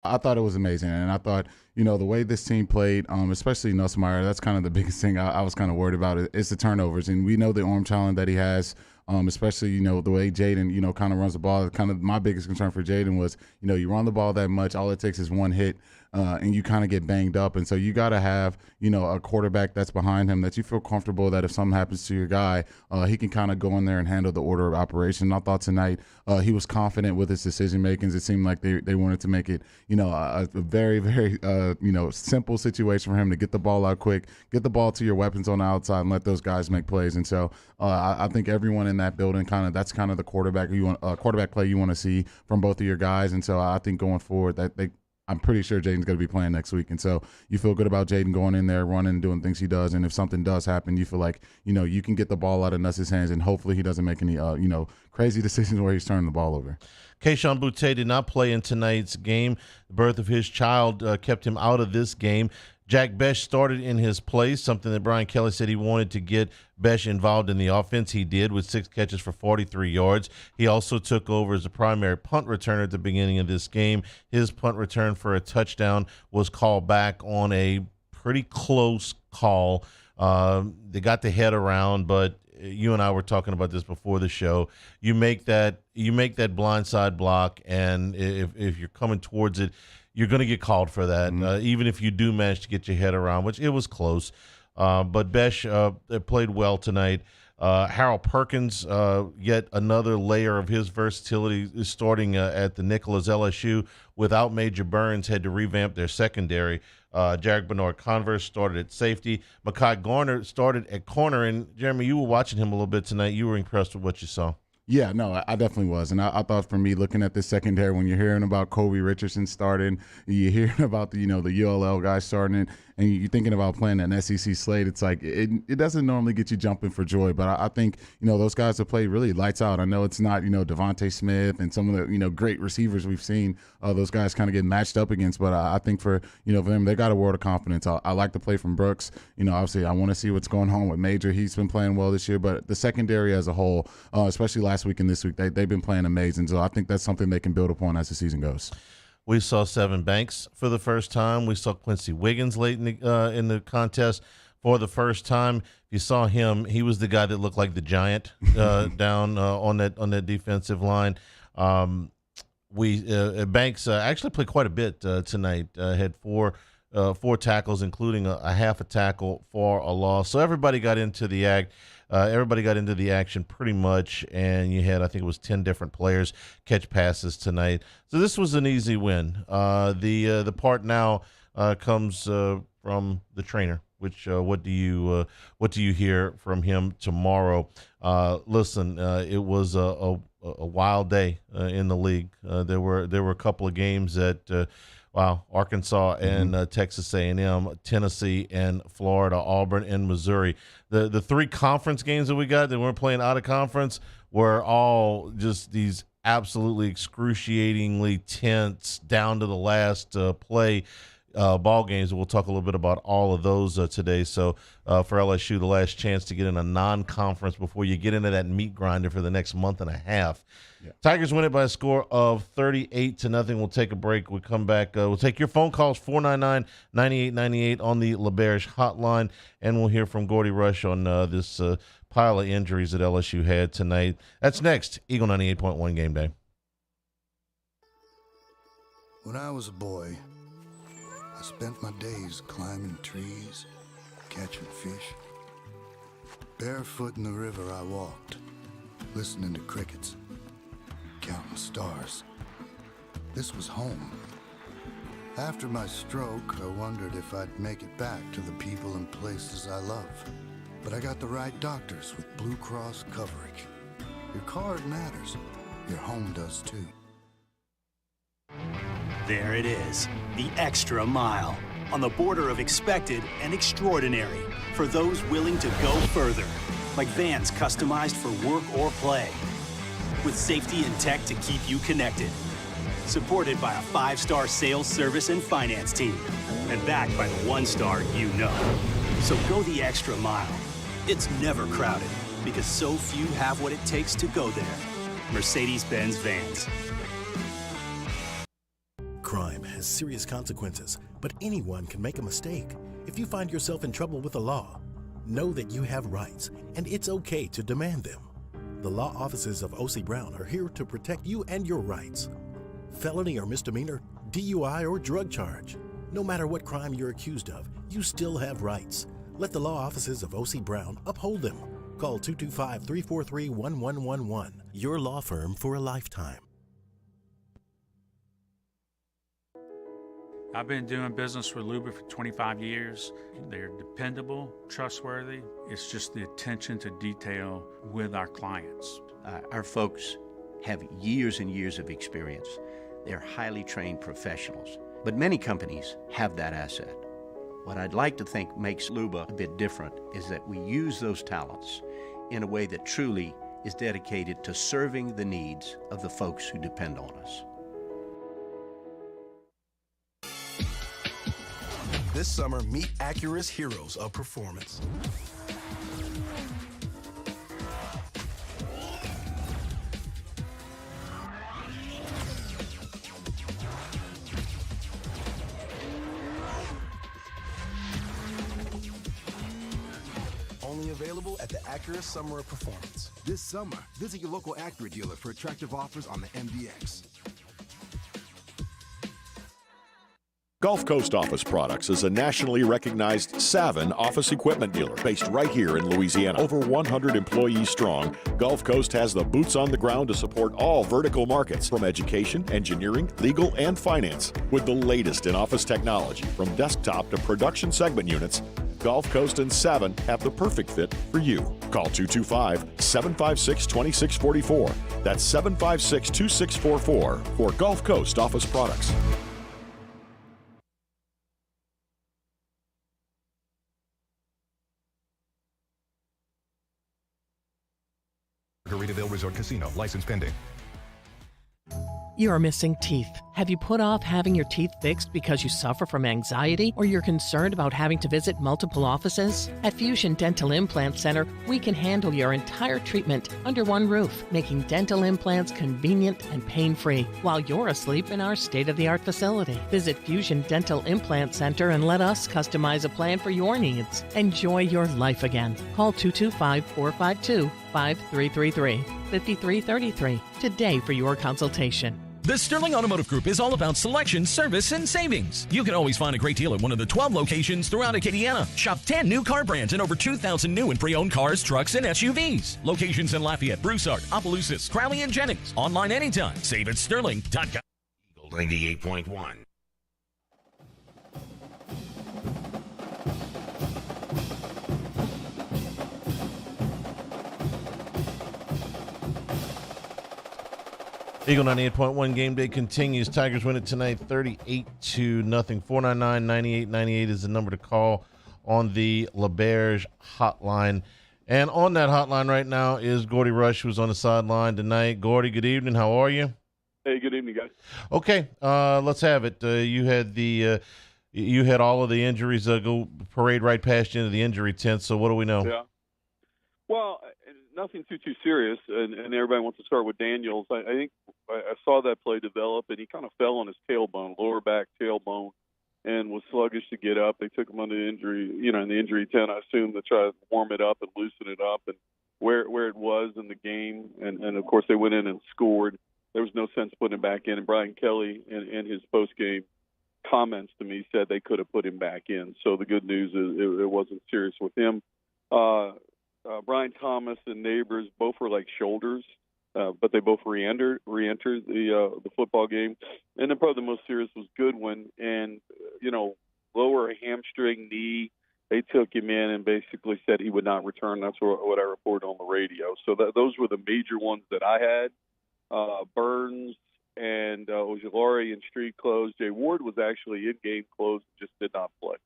I thought it was amazing, and I thought, the way this team played, especially Nussmeier, that's kind of the biggest thing I was kind of worried about is the turnovers, and we know the arm talent that he has, especially, the way Jaden, kind of runs the ball. Kind of my biggest concern for Jaden was, you run the ball that much, all it takes is one hit, and you kind of get banged up, and so you got to have, a quarterback that's behind him that you feel comfortable that if something happens to your guy, he can kind of go in there and handle the order of operation. I thought tonight he was confident with his decision makings. It seemed like they wanted to make it, a very, very, simple situation for him to get the ball out quick, get the ball to your weapons on the outside, and let those guys make plays. And so I think everyone in that building that's kind of the quarterback play you want to see from both of your guys. And so I think going forward I'm pretty sure Jaden's going to be playing next week. And so you feel good about Jaden going in there, running and doing things he does. And if something does happen, you feel like, you can get the ball out of Nuss's hands, and hopefully he doesn't make any, crazy decisions where he's turning the ball over. Keyshawn Boutte did not play in tonight's game. The birth of his child kept him out of this game. Jack Besh started in his place, something that Brian Kelly said he wanted to get Besh involved in the offense. He did, with 6 catches for 43 yards. He also took over as the primary punt returner at the beginning of this game. His punt return for a touchdown was called back on a pretty close call. They got the head around, but you and I were talking about this before the show. You make that blindside block, and if you're coming towards it, you're going to get called for that, even if you do manage to get your head around, which it was close. But Besh played well tonight. Harold Perkins, yet another layer of his versatility, is starting at the nickel as LSU. Without Major Burns, had to revamp their secondary. Jarek Bernard-Converse started at safety. Makai Garner started at corner. And, Jeremy, you were watching him a little bit tonight. You were impressed with what you saw. Yeah, no, I definitely was. And I thought for me, looking at the secondary, when you're hearing about Kobe Richardson starting, you're hearing about the ULL guys starting, and you're thinking about playing an SEC slate, it's like it doesn't normally get you jumping for joy. But I think, those guys have played really lights out. I know it's not, Devontae Smith and some of the, great receivers we've seen those guys kind of get matched up against. But I think for them, they got a world of confidence. I like the play from Brooks. Obviously, I want to see what's going on with Major. He's been playing well this year. But the secondary as a whole, especially last week and this week, they've been playing amazing. So I think that's something they can build upon as the season goes. We saw Sevyn Banks for the first time. We saw Quincy Wiggins late in the contest for the first time. If you saw him, he was the guy that looked like the giant down on that defensive line. Banks actually played quite a bit tonight. Had four tackles, including a half a tackle for a loss. So everybody got into the act. Everybody got into the action pretty much, and you had, I think it was 10 different players catch passes tonight. So this was an easy win. The part now comes from the trainer. Which what do you hear from him tomorrow? Listen, it was a wild day in the league. There were a couple of games that. Arkansas and Texas A&M, Tennessee and Florida, Auburn and Missouri. The 3 conference games that we got that weren't playing out of conference were all just these absolutely excruciatingly tense, down to the last play ball games. We'll talk a little bit about all of those today. So for LSU, the last chance to get in a non-conference before you get into that meat grinder for the next month and a half. Yeah. Tigers win it by a score of 38-0. We'll take a break. We'll come back. We'll take your phone calls, 499-9898 on the LeBearish hotline, and we'll hear from Gordy Rush on this pile of injuries that LSU had tonight. That's next, Eagle 98.1 Game Day. When I was a boy, I spent my days climbing trees, catching fish. Barefoot in the river I walked, listening to crickets, counting stars. This was home. After my stroke, I wondered if I'd make it back to the people and places I love. But I got the right doctors with Blue Cross coverage. Your card matters. Your home does too. There it is, the extra mile, on the border of expected and extraordinary for those willing to go further, like vans customized for work or play, with safety and tech to keep you connected, supported by a 5-star sales, service, and finance team, and backed by the 1-star you know. So go the extra mile. It's never crowded, because so few have what it takes to go there. Mercedes-Benz Vans. crime has serious consequences, but anyone can make a mistake. If you find yourself in trouble with the law, know that you have rights, and it's okay to demand them. The law offices of O.C. Brown are here to protect you and your rights. Felony or misdemeanor, DUI or drug charge. No matter what crime you're accused of, you still have rights. Let the law offices of O.C. Brown uphold them. Call 225-343-1111. Your law firm for a lifetime. I've been doing business with Luba for 25 years. They're dependable, trustworthy. It's just the attention to detail with our clients. Our folks have years and years of experience. They're highly trained professionals, but many companies have that asset. What I'd like to think makes Luba a bit different is that we use those talents in a way that truly is dedicated to serving the needs of the folks who depend on us. This summer, meet Acura's heroes of performance. Only available at the Acura Summer of Performance. This summer, visit your local Acura dealer for attractive offers on the MDX. Gulf Coast Office Products is a nationally recognized Savin office equipment dealer based right here in Louisiana. Over 100 employees strong, Gulf Coast has the boots on the ground to support all vertical markets, from education, engineering, legal, and finance. With the latest in office technology, from desktop to production segment units, Gulf Coast and Savin have the perfect fit for you. Call 225-756-2644. That's 756-2644 for Gulf Coast Office Products. Margaritaville Resort Casino. License pending. You are missing teeth. Have you put off having your teeth fixed because you suffer from anxiety, or you're concerned about having to visit multiple offices? At Fusion Dental Implant Center, we can handle your entire treatment under one roof, making dental implants convenient and pain-free while you're asleep in our state-of-the-art facility. Visit Fusion Dental Implant Center and let us customize a plan for your needs. Enjoy your life again. Call 225-452-5333, 5333 today for your consultation. The Sterling Automotive Group is all about selection, service, and savings. You can always find a great deal at one of the 12 locations throughout Acadiana. Shop 10 new car brands and over 2,000 new and pre-owned cars, trucks, and SUVs. Locations in Lafayette, Broussard, Opelousas, Crowley, and Jennings. Online anytime. Save at sterling.com. Eagle 98.1. Eagle 98.1 game day continues. Tigers win it tonight 38-0. 499-9898 is the number to call on the LaBerge hotline. And on that hotline right now is Gordy Rush, who's on the sideline tonight. Gordy, good evening. How are you? Hey, good evening, guys. Okay, let's have it. You had all of the injuries go parade right past you into the injury tent. So what do we know? Yeah. Well, nothing too serious, and everybody wants to start with Daniels. I think I saw that play develop, and he kind of fell on his tailbone, lower back tailbone, and was sluggish to get up. They took him under injury, in the injury tent, I assume, to try to warm it up and loosen it up, and where it was in the game. And of course, they went in and scored. There was no sense putting him back in. And Brian Kelly, in his post-game comments to me, said they could have put him back in. So the good news is it wasn't serious with him. Brian Thomas and Neighbors both were like shoulders, but they both re-entered the football game. And then probably the most serious was Goodwin, and lower hamstring, knee. They took him in and basically said he would not return. That's what I reported on the radio. So those were the major ones that I had. Burns and Ojulari in street clothes. Jay Ward was actually in game clothes, just did not play.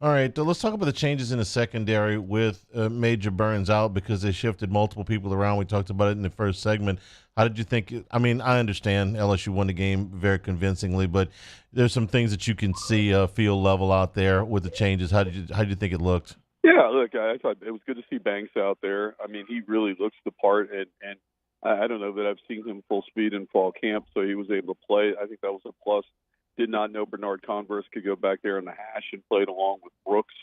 All right, let's talk about the changes in the secondary with Major Burns out because they shifted multiple people around. We talked about it in the first segment. How did you think? I mean, I understand LSU won the game very convincingly, but there's some things that you can see field level out there with the changes. How did you think it looked? Yeah, look, I thought it was good to see Banks out there. I mean, he really looks the part, and I don't know that I've seen him full speed in fall camp, so he was able to play. I think that was a plus. Did not know Bernard Converse could go back there in the hash and played along with Brooks.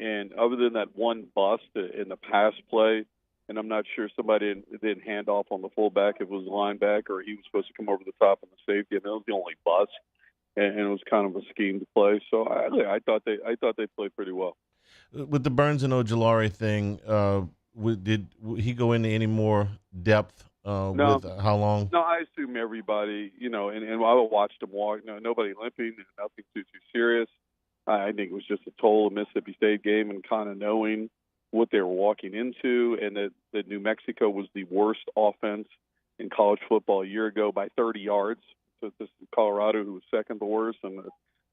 And other than that one bust in the pass play, and I'm not sure somebody didn't hand off on the fullback. If it was a linebacker or he was supposed to come over the top on the safety, and that was the only bust. And it was kind of a schemed play. So I thought they played pretty well. With the Burns and Ojulari thing, did he go into any more depth with how long? No, I assume everybody, and I watched them walk. No, nobody limping, nothing too serious. I think it was just a total Mississippi State game and kind of knowing what they were walking into, and that New Mexico was the worst offense in college football a year ago by 30 yards. So this is Colorado, who was second to worst, and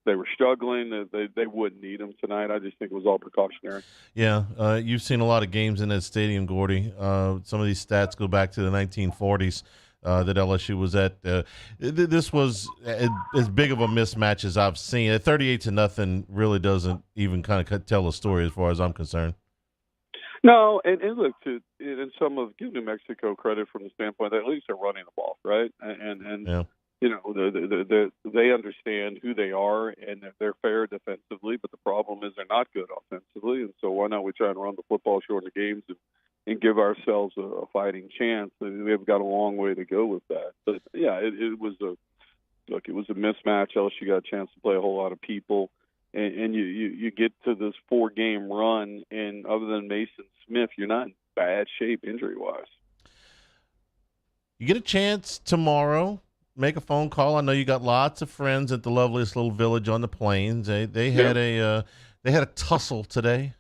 they were struggling. They wouldn't need them tonight. I just think it was all precautionary. Yeah, you've seen a lot of games in that stadium, Gordy. Some of these stats go back to the 1940s that LSU was at. This was as big of a mismatch as I've seen. At 38-0 really doesn't even kind of tell a story as far as I'm concerned. No, and look, and some of give New Mexico credit from the standpoint that at least they're running the ball, right? And yeah. They understand who they are, and they're fair defensively, but the problem is they're not good offensively, and so why not we try and run the football, shorten the games, and give ourselves a fighting chance? We've got a long way to go with that. But, yeah, it was a mismatch. LSU got a chance to play a whole lot of people, and you get to this 4-game run, and other than Mason Smith, you're not in bad shape injury-wise. You get a chance tomorrow. Make a phone call. I know you got lots of friends at the loveliest little village on the plains. They had a tussle today.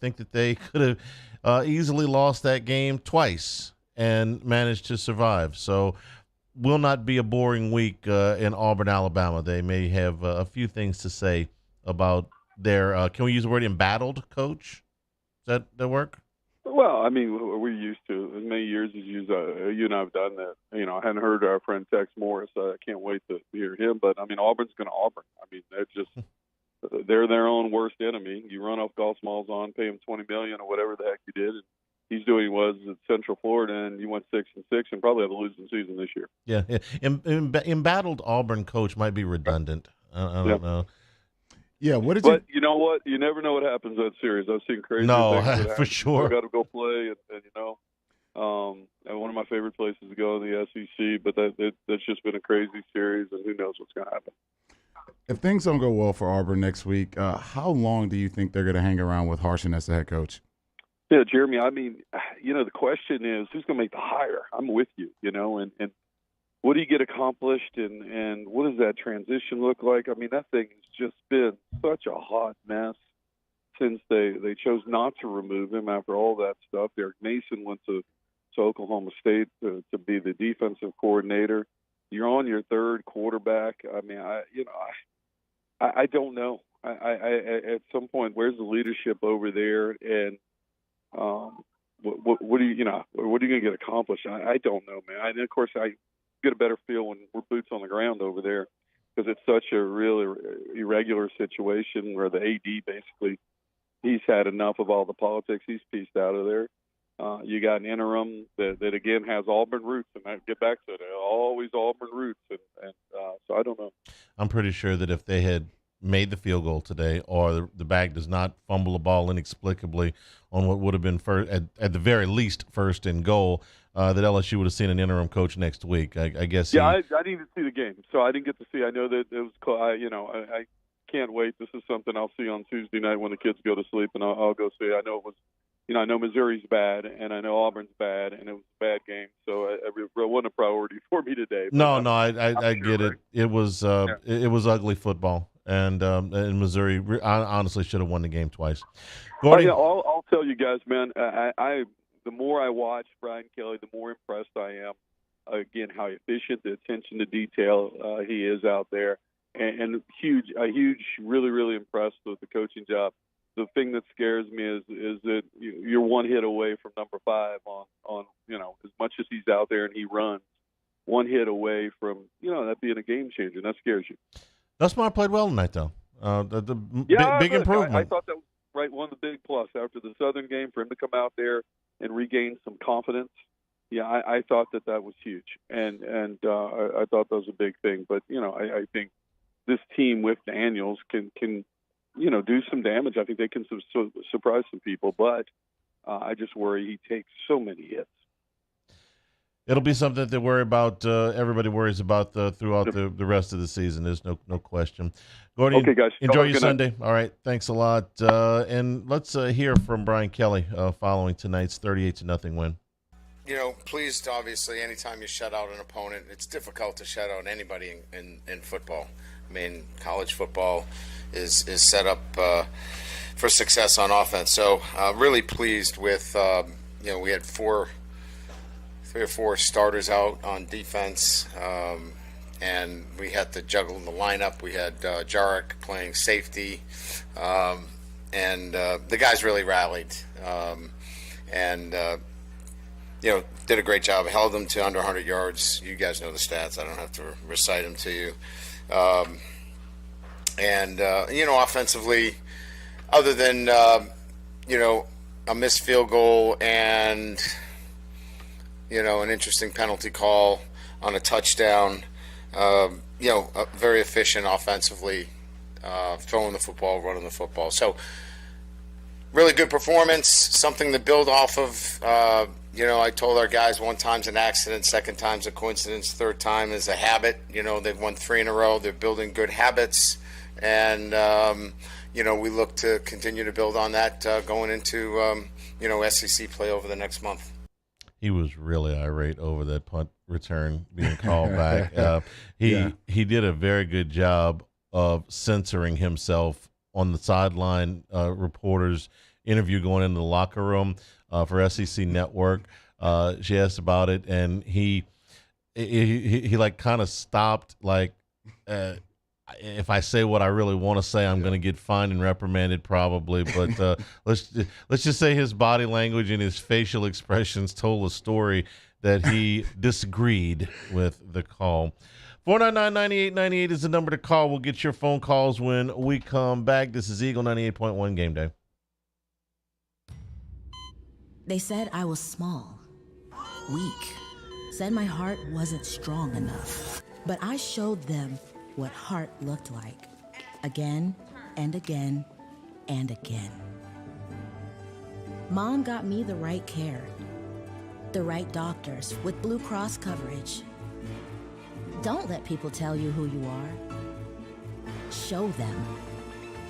Think that they could have easily lost that game twice and managed to survive. So will not be a boring week in Auburn, Alabama. They may have a few things to say about their can we use the word embattled coach? Does that work? Well, I mean, we're used to as many years as you and I have done that. I hadn't heard our friend Tex Morris. I can't wait to hear him. But I mean, Auburn's going to Auburn. I mean, they're their own worst enemy. You run off Golf Smalls on, pay him $20 million or whatever the heck you did. And he's doing what he was at Central Florida, and you went 6-6 and probably have a losing season this year. Yeah. Embattled Auburn coach might be redundant. I don't know. Yeah, But you know what? You never know what happens in that series. I've seen crazy things. For sure. I've got to go play, and one of my favorite places to go in the SEC. But that's just been a crazy series, and who knows what's going to happen. If things don't go well for Auburn next week, how long do you think they're going to hang around with Harshin as the head coach? Yeah, Jeremy. I mean, the question is who's going to make the hire. I'm with you. And what do you get accomplished, and what does that transition look like? I mean, that thing has just been such a hot mess since they chose not to remove him after all that stuff. Derek Mason went to Oklahoma State to be the defensive coordinator. You're on your third quarterback. I mean, I don't know. I at some point, where's the leadership over there? And what are you going to get accomplished? I don't know, man. And of course, I get a better feel when we're boots on the ground over there because it's such a really irregular situation where the AD basically he's had enough of all the politics. He's pieced out of there. You got an interim that again has Auburn roots, and I get back to it. Always Auburn roots, and so I don't know. I'm pretty sure that if they had made the field goal today, or the back does not fumble a ball inexplicably on what would have been first, at the very least first and goal, that LSU would have seen an interim coach next week. I guess. Yeah, I didn't even see the game, so I didn't get to see. I know that it was. I can't wait. This is something I'll see on Tuesday night when the kids go to sleep, and I'll go see. I know it was. I know Missouri's bad, and I know Auburn's bad, and it was a bad game, so it wasn't a priority for me today. No, I get it. It was ugly football, and Missouri honestly should have won the game twice. Gordy? I'll tell you guys, man. The more I watch Brian Kelly, the more impressed I am. Again, how efficient, the attention to detail he is out there, and huge, really, really impressed with the coaching job. The thing that scares me is that you're one hit away from number 5 on as much as he's out there and he runs, one hit away from that being a game changer. That scares you. Nussmeier played well tonight, though. Big improvement. I thought that was one of the big plus after the Southern game for him to come out there and regain some confidence. I thought that was huge, and I thought that was a big thing. But I think this team with Daniels can do some damage. I think they can surprise some people, but I just worry he takes so many hits. It'll be something to worry about. Everybody worries about throughout the rest of the season. There's no question. Gordy, okay, guys. enjoy your Sunday. All right, thanks a lot. And let's hear from Brian Kelly following tonight's 38-0 win. Pleased, obviously, anytime you shut out an opponent, it's difficult to shut out anybody in football. I mean, college football is set up for success on offense. So really pleased with, we had 3 or 4 starters out on defense, and we had to juggle the lineup. We had Jarek playing safety, and the guys really rallied, and did a great job. Held them to under 100 yards. You guys know the stats. I don't have to recite them to you. Offensively, other than a missed field goal and an interesting penalty call on a touchdown, very efficient offensively, throwing the football, running the football. So really good performance, something to build off of. I told our guys one time's an accident, second time's a coincidence, third time is a habit. They've won 3 in a row. They're building good habits. And, we look to continue to build on that going into, SEC play over the next month. He was really irate over that punt return being called back. He did a very good job of censoring himself on the sideline reporters interview going into the locker room for SEC Network. She asked about it, and he like kind of stopped, like, if I say what I really want to say, I'm going to get fined and reprimanded probably. But let's just say his body language and his facial expressions told a story that he disagreed with the call. 499-9898 is the number to call. We'll get your phone calls when we come back. This is Eagle 98.1 Game Day. They said I was small, weak, said my heart wasn't strong enough. But I showed them what heart looked like, again and again and again. Mom got me the right care, the right doctors with Blue Cross coverage. Don't let people tell you who you are. Show them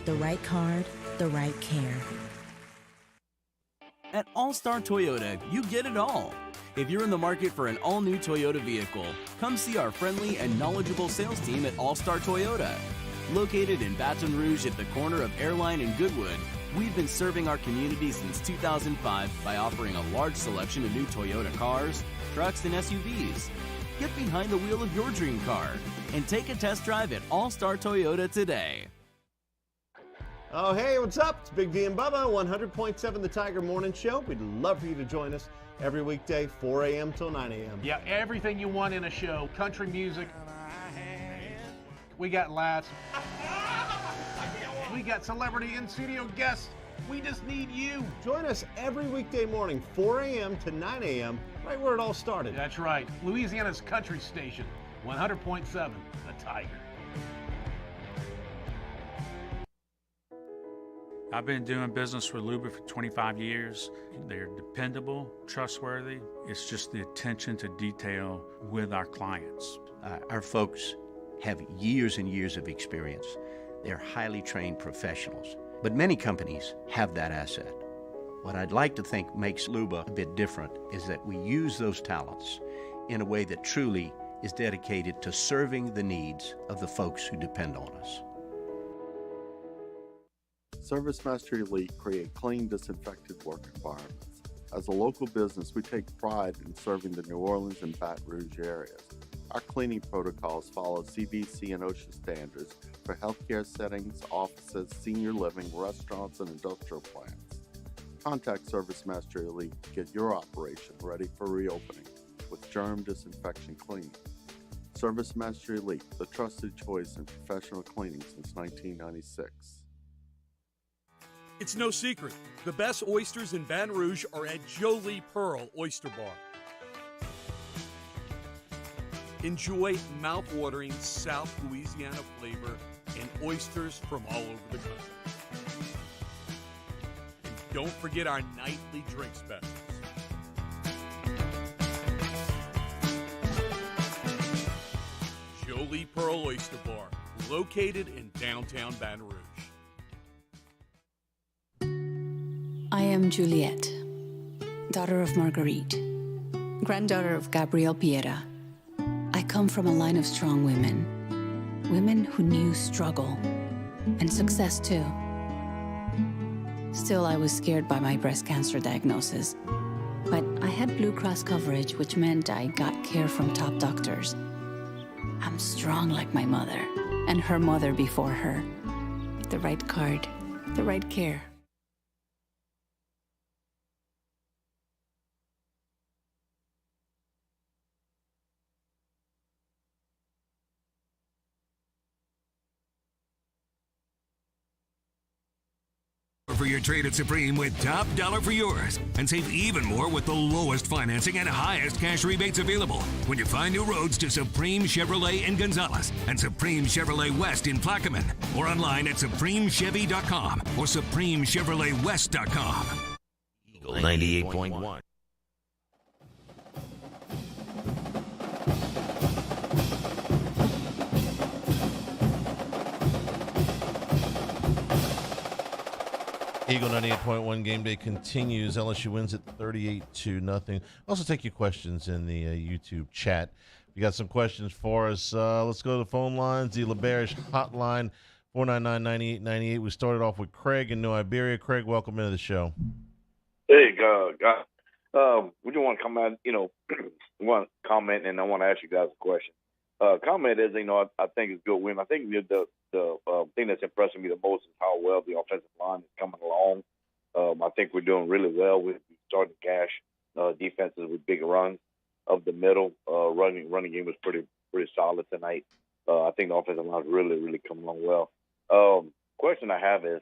the right card, the right care. At All-Star Toyota, you get it all. If you're in the market for an all-new Toyota vehicle, come see our friendly and knowledgeable sales team at All-Star Toyota. Located in Baton Rouge at the corner of Airline and Goodwood, we've been serving our community since 2005 by offering a large selection of new Toyota cars, trucks, and SUVs. Get behind the wheel of your dream car and take a test drive at All-Star Toyota today. Oh, hey, what's up? It's Big D and Bubba, 100.7 The Tiger Morning Show. We'd love for you to join us every weekday, 4 a.m. till 9 a.m. Yeah, everything you want in a show. Country music. We got laughs. We got celebrity in-studio guests. We just need you. Join us every weekday morning, 4 a.m. to 9 a.m., right where it all started. That's right. Louisiana's country station, 100.7 The Tiger. I've been doing business with Luba for 25 years. They're dependable, trustworthy. It's just the attention to detail with our clients. Our folks have years and years of experience. They're highly trained professionals. But many companies have that asset. What I'd like to think makes Luba a bit different is that we use those talents in a way that truly is dedicated to serving the needs of the folks who depend on us. ServiceMaster Elite create clean, disinfected work environments. As a local business, we take pride in serving the New Orleans and Baton Rouge areas. Our cleaning protocols follow CDC and OSHA standards for healthcare settings, offices, senior living, restaurants, and industrial plants. Contact ServiceMaster Elite to get your operation ready for reopening with germ disinfection cleaning. ServiceMaster Elite, the trusted choice in professional cleaning since 1996. It's no secret, the best oysters in Baton Rouge are at Jolie Pearl Oyster Bar. Enjoy mouth-watering South Louisiana flavor and oysters from all over the country. And don't forget our nightly drink specials. Jolie Pearl Oyster Bar, located in downtown Baton Rouge. I am Juliette, daughter of Marguerite, granddaughter of Gabrielle Piera. I come from a line of strong women who knew struggle and success too. Still, I was scared by my breast cancer diagnosis, but I had Blue Cross coverage, which meant I got care from top doctors. I'm strong like my mother and her mother before her. The right card, the right care. For your trade at Supreme with top dollar for yours, and save even more with the lowest financing and highest cash rebates available when you find new roads to Supreme Chevrolet in Gonzales and Supreme Chevrolet West in Plaquemine, or online at supremechevy.com or supremechevroletwest.com. Eagle 98.1. Eagle 98.1 game day continues. LSU wins it 38-0. Also take your questions in the YouTube chat. If you got some questions for us, let's go to the phone lines. The LeBarish hotline, 499-9898. We started off with Craig in New Iberia. Craig, welcome into the show. Hey, guys. We just want to comment, want to comment, and I want to ask you guys a question. Comment is, I think it's a good win. I think the thing that's impressing me the most is how well the offensive line is coming along. I think we're doing really well with starting to cash defenses with big runs of the middle. Running game was pretty solid tonight. I think the offensive line is really coming along well. Question I have is,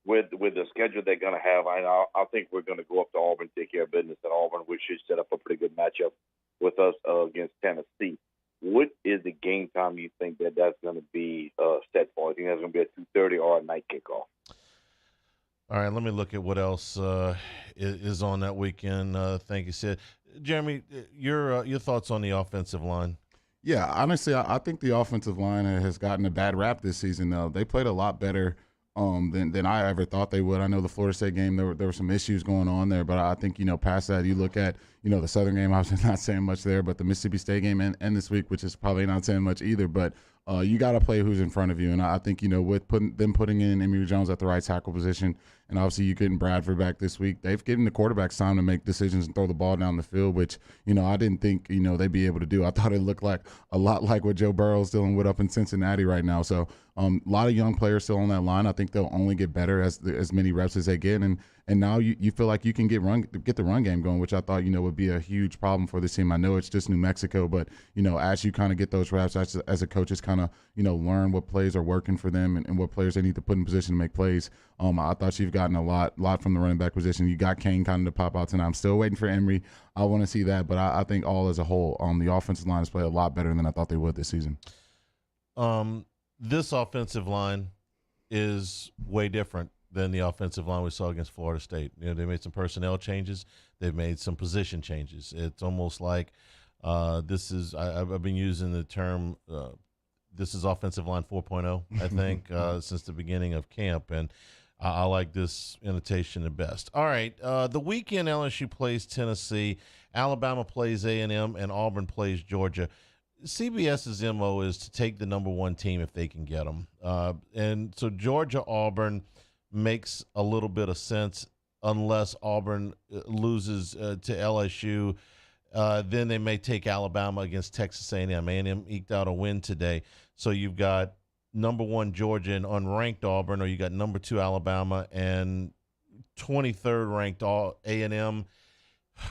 with the schedule they're going to have, I think we're going to go up to Auburn, take care of business at Auburn, which should set up a pretty good matchup with us against Tennessee. What is the game time you think that's going to be set for? I think that's going to be a 2:30 or a night kickoff. All right, let me look at what else is on that weekend. Thank you, Sid. Jeremy, your thoughts on the offensive line? Yeah, honestly, I think the offensive line has gotten a bad rap this season. Though they played a lot better than I ever thought they would. I know the Florida State game, there were some issues going on there, but I think, past that, you look at, the Southern game, I was not saying much there, but the Mississippi State game and this week, which is probably not saying much either, but you got to play who's in front of you. And I think, with putting in Emory Jones at the right tackle position, and obviously you getting Bradford back this week, they've given the quarterbacks time to make decisions and throw the ball down the field, which, I didn't think, they'd be able to do. I thought it looked like a lot like what Joe Burrow's dealing with up in Cincinnati right now. So a lot of young players still on that line. I think they'll only get better as many reps as they get. And now you feel like you can get the run game going, which I thought, would be a huge problem for this team. I know it's just New Mexico, but, as you kind of get those reps, as a coach, is kind of, learn what plays are working for them and what players they need to put in position to make plays. I thought you've gotten a lot from the running back position. You got Kane kind of to pop out tonight. I'm still waiting for Emory. I want to see that, but I think all as a whole, the offensive line has played a lot better than I thought they would this season. This offensive line is way different than the offensive line we saw against Florida State. They made some personnel changes. They've made some position changes. It's almost like I've been using the term this is offensive line 4.0, I think, since the beginning of camp, and I like this annotation the best. All right, the weekend LSU plays Tennessee, Alabama plays A&M, and Auburn plays Georgia. CBS's MO is to take the number one team if they can get them. And so Georgia-Auburn makes a little bit of sense unless Auburn loses to LSU. Then they may take Alabama against Texas A&M. A&M eked out a win today. So you've got number one Georgia and unranked Auburn, or you got number two Alabama and 23rd ranked A&M,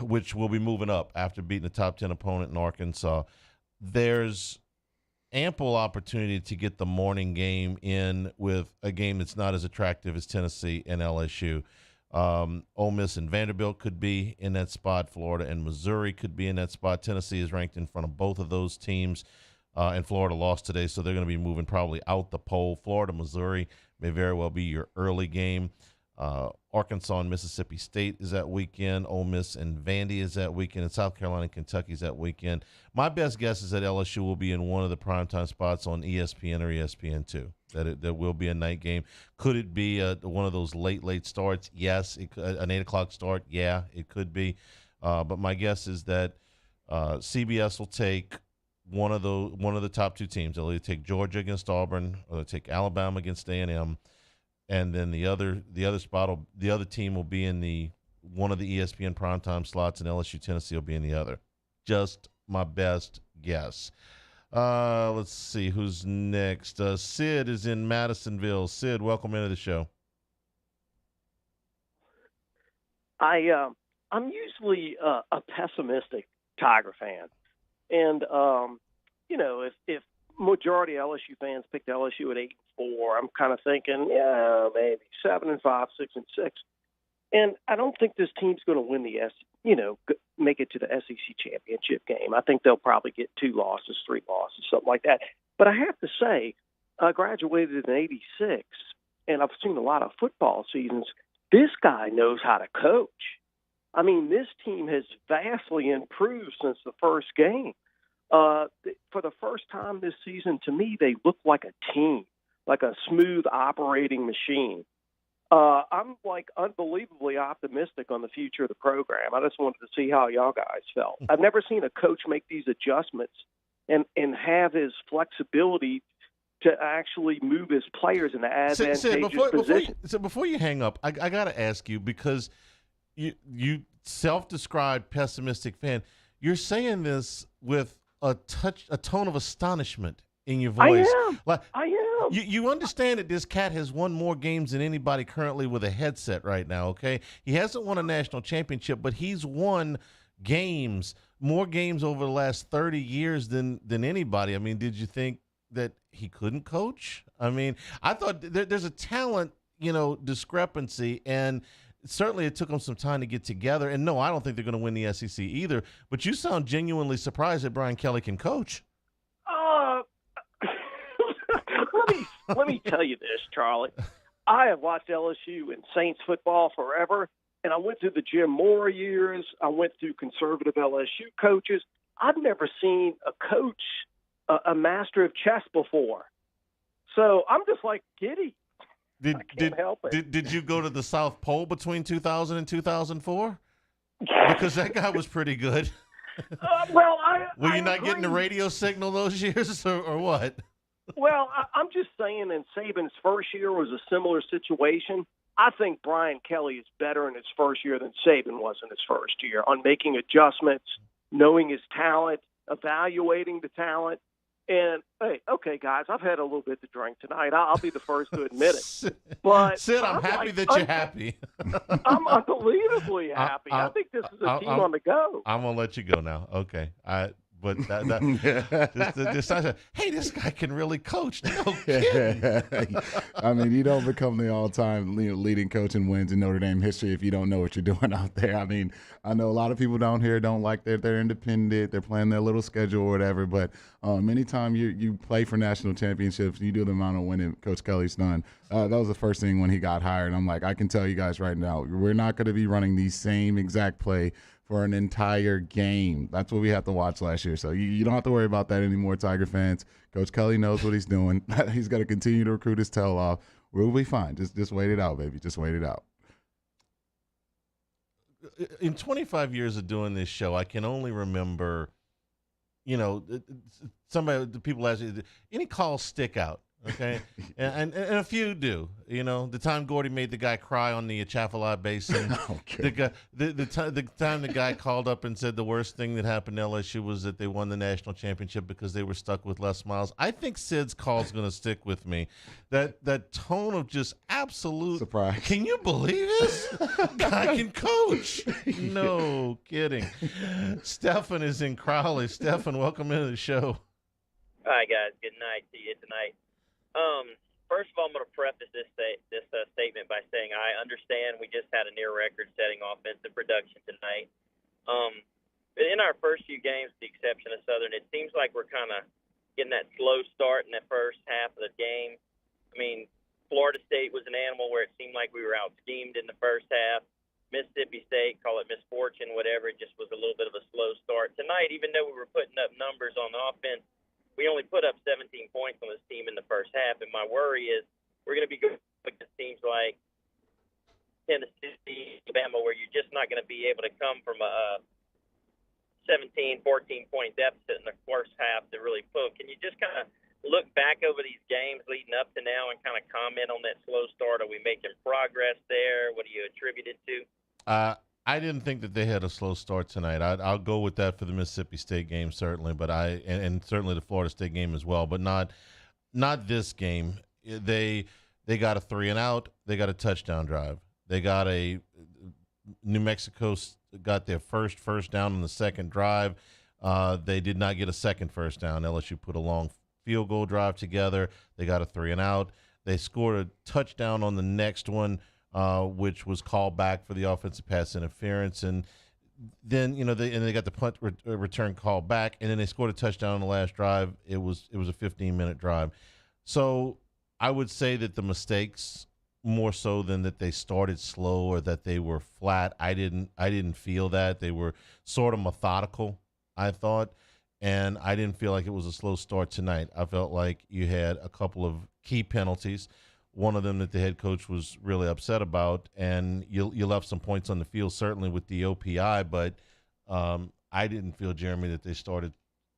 which will be moving up after beating the top 10 opponent in Arkansas. There's ample opportunity to get the morning game in with a game that's not as attractive as Tennessee and LSU. Ole Miss and Vanderbilt could be in that spot. Florida and Missouri could be in that spot. Tennessee is ranked in front of both of those teams, and Florida lost today, so they're going to be moving probably out the poll. Florida, Missouri may very well be your early game. Arkansas and Mississippi State is that weekend. Ole Miss and Vandy is that weekend. And South Carolina and Kentucky is that weekend. My best guess is that LSU will be in one of the primetime spots on ESPN or ESPN2. That will be a night game. Could it be one of those late starts? Yes. An 8 o'clock start? Yeah, it could be. But my guess is that CBS will take one of the top two teams. They'll either take Georgia against Auburn or they'll take Alabama against A&M. And then the other team will be in one of the ESPN primetime slots, and LSU Tennessee will be in the other. Just my best guess. Let's see who's next. Sid is in Madisonville. Sid, welcome into the show. I'm usually a pessimistic Tiger fan, and if majority of LSU fans picked LSU at 8-4, I'm kind of thinking, yeah, maybe 7-5, 6-6, and I don't think this team's going to win make it to the SEC championship game. I think they'll probably get 2 losses, 3 losses, something like that. But I have to say, I graduated in '86, and I've seen a lot of football seasons. This guy knows how to coach. I mean, this team has vastly improved since the first game. For the first time this season, to me, they look like a team, like a smooth operating machine. I'm unbelievably optimistic on the future of the program. I just wanted to see how y'all guys felt. I've never seen a coach make these adjustments and have his flexibility to actually move his players in the advantageous position. Before you hang up, I got to ask you, because you self-described pessimistic fan. You're saying this with a tone of astonishment in your voice. I am. You understand that this cat has won more games than anybody currently with a headset right now, okay? He hasn't won a national championship, but he's won more games over the last 30 years than anybody. I mean, did you think that he couldn't coach? I mean, I thought there's a talent, discrepancy, and certainly it took them some time to get together. And no, I don't think they're going to win the SEC either. But you sound genuinely surprised that Brian Kelly can coach. Let me tell you this, Charlie. I have watched LSU and Saints football forever, and I went through the Jim Moore years. I went through conservative LSU coaches. I've never seen a coach, a master of chess before. So I'm just like giddy. I can't help it. Did you go to the South Pole between 2000 and 2004? Because that guy was pretty good. Were you not getting the radio signal those years, or what? Well, I'm just saying, in Saban's first year was a similar situation. I think Brian Kelly is better in his first year than Saban was in his first year on making adjustments, knowing his talent, evaluating the talent. And, hey, okay, guys, I've had a little bit to drink tonight. I'll be the first to admit it. But Sid, I'm happy that you're happy. I'm unbelievably happy. I think this is a team on the go. I'm going to let you go now. Okay. But hey, this guy can really coach. No kidding. I mean, you don't become the all-time leading coach in wins in Notre Dame history if you don't know what you're doing out there. I mean, I know a lot of people down here don't like that they're independent, they're playing their little schedule or whatever. But anytime you play for national championships, you do the amount of winning Coach Kelly's done. That was the first thing when he got hired. I'm like, I can tell you guys right now, we're not going to be running the same exact play for an entire game. That's what we had to watch last year. So you don't have to worry about that anymore, Tiger fans. Coach Kelly knows what he's doing. He's going to continue to recruit his tail off. We'll be fine. Just wait it out, baby. Just wait it out. In 25 years of doing this show, I can only remember, people ask you, any calls stick out? Okay, and a few do. The time Gordy made the guy cry on the Atchafalaya Basin. Okay. The time the guy called up and said the worst thing that happened to LSU was that they won the national championship because they were stuck with Les Miles. I think Sid's call is going to stick with me. That tone of just absolute surprise. Can you believe this? Guy can coach. No kidding. Stefan is in Crowley. Stefan, welcome into the show. Hi guys. Good night to you tonight. first of all, I'm going to preface this statement by saying I understand we just had a near record-setting offensive production tonight. But in our first few games, with the exception of Southern, it seems like we're kind of getting that slow start in the first half of the game. I mean, Florida State was an animal where it seemed like we were out-schemed in the first half. Mississippi State, call it misfortune, whatever, it just was a little bit of a slow start. Tonight, even though we were putting up numbers on offense, we only put up 17 points on this team in the first half, and my worry is we're going to be going against teams like Tennessee, Alabama, where you're just not going to be able to come from a 17, 14-point deficit in the first half to really put. Can you just kind of look back over these games leading up to now and kind of comment on that slow start? Are we making progress there? What do you attribute it to? I didn't think that they had a slow start tonight. I'll go with that for the Mississippi State game, certainly, but and certainly the Florida State game as well, but not this game. They got a 3-and-out. They got a touchdown drive. They got New Mexico got their first down on the second drive. They did not get a second first down. LSU put a long field goal drive together. They got a 3-and-out. They scored a touchdown on the next one, which was called back for the offensive pass interference, and then they got the punt return called back, and then they scored a touchdown on the last drive. It was a 15-minute drive. So I would say that the mistakes, more so than that they started slow or that they were flat, I didn't feel that. They were sort of methodical, I thought, and I didn't feel like it was a slow start tonight. I felt like you had a couple of key penalties. One of them that the head coach was really upset about, and you left some points on the field, certainly with the OPI, but I didn't feel, Jeremy, that they started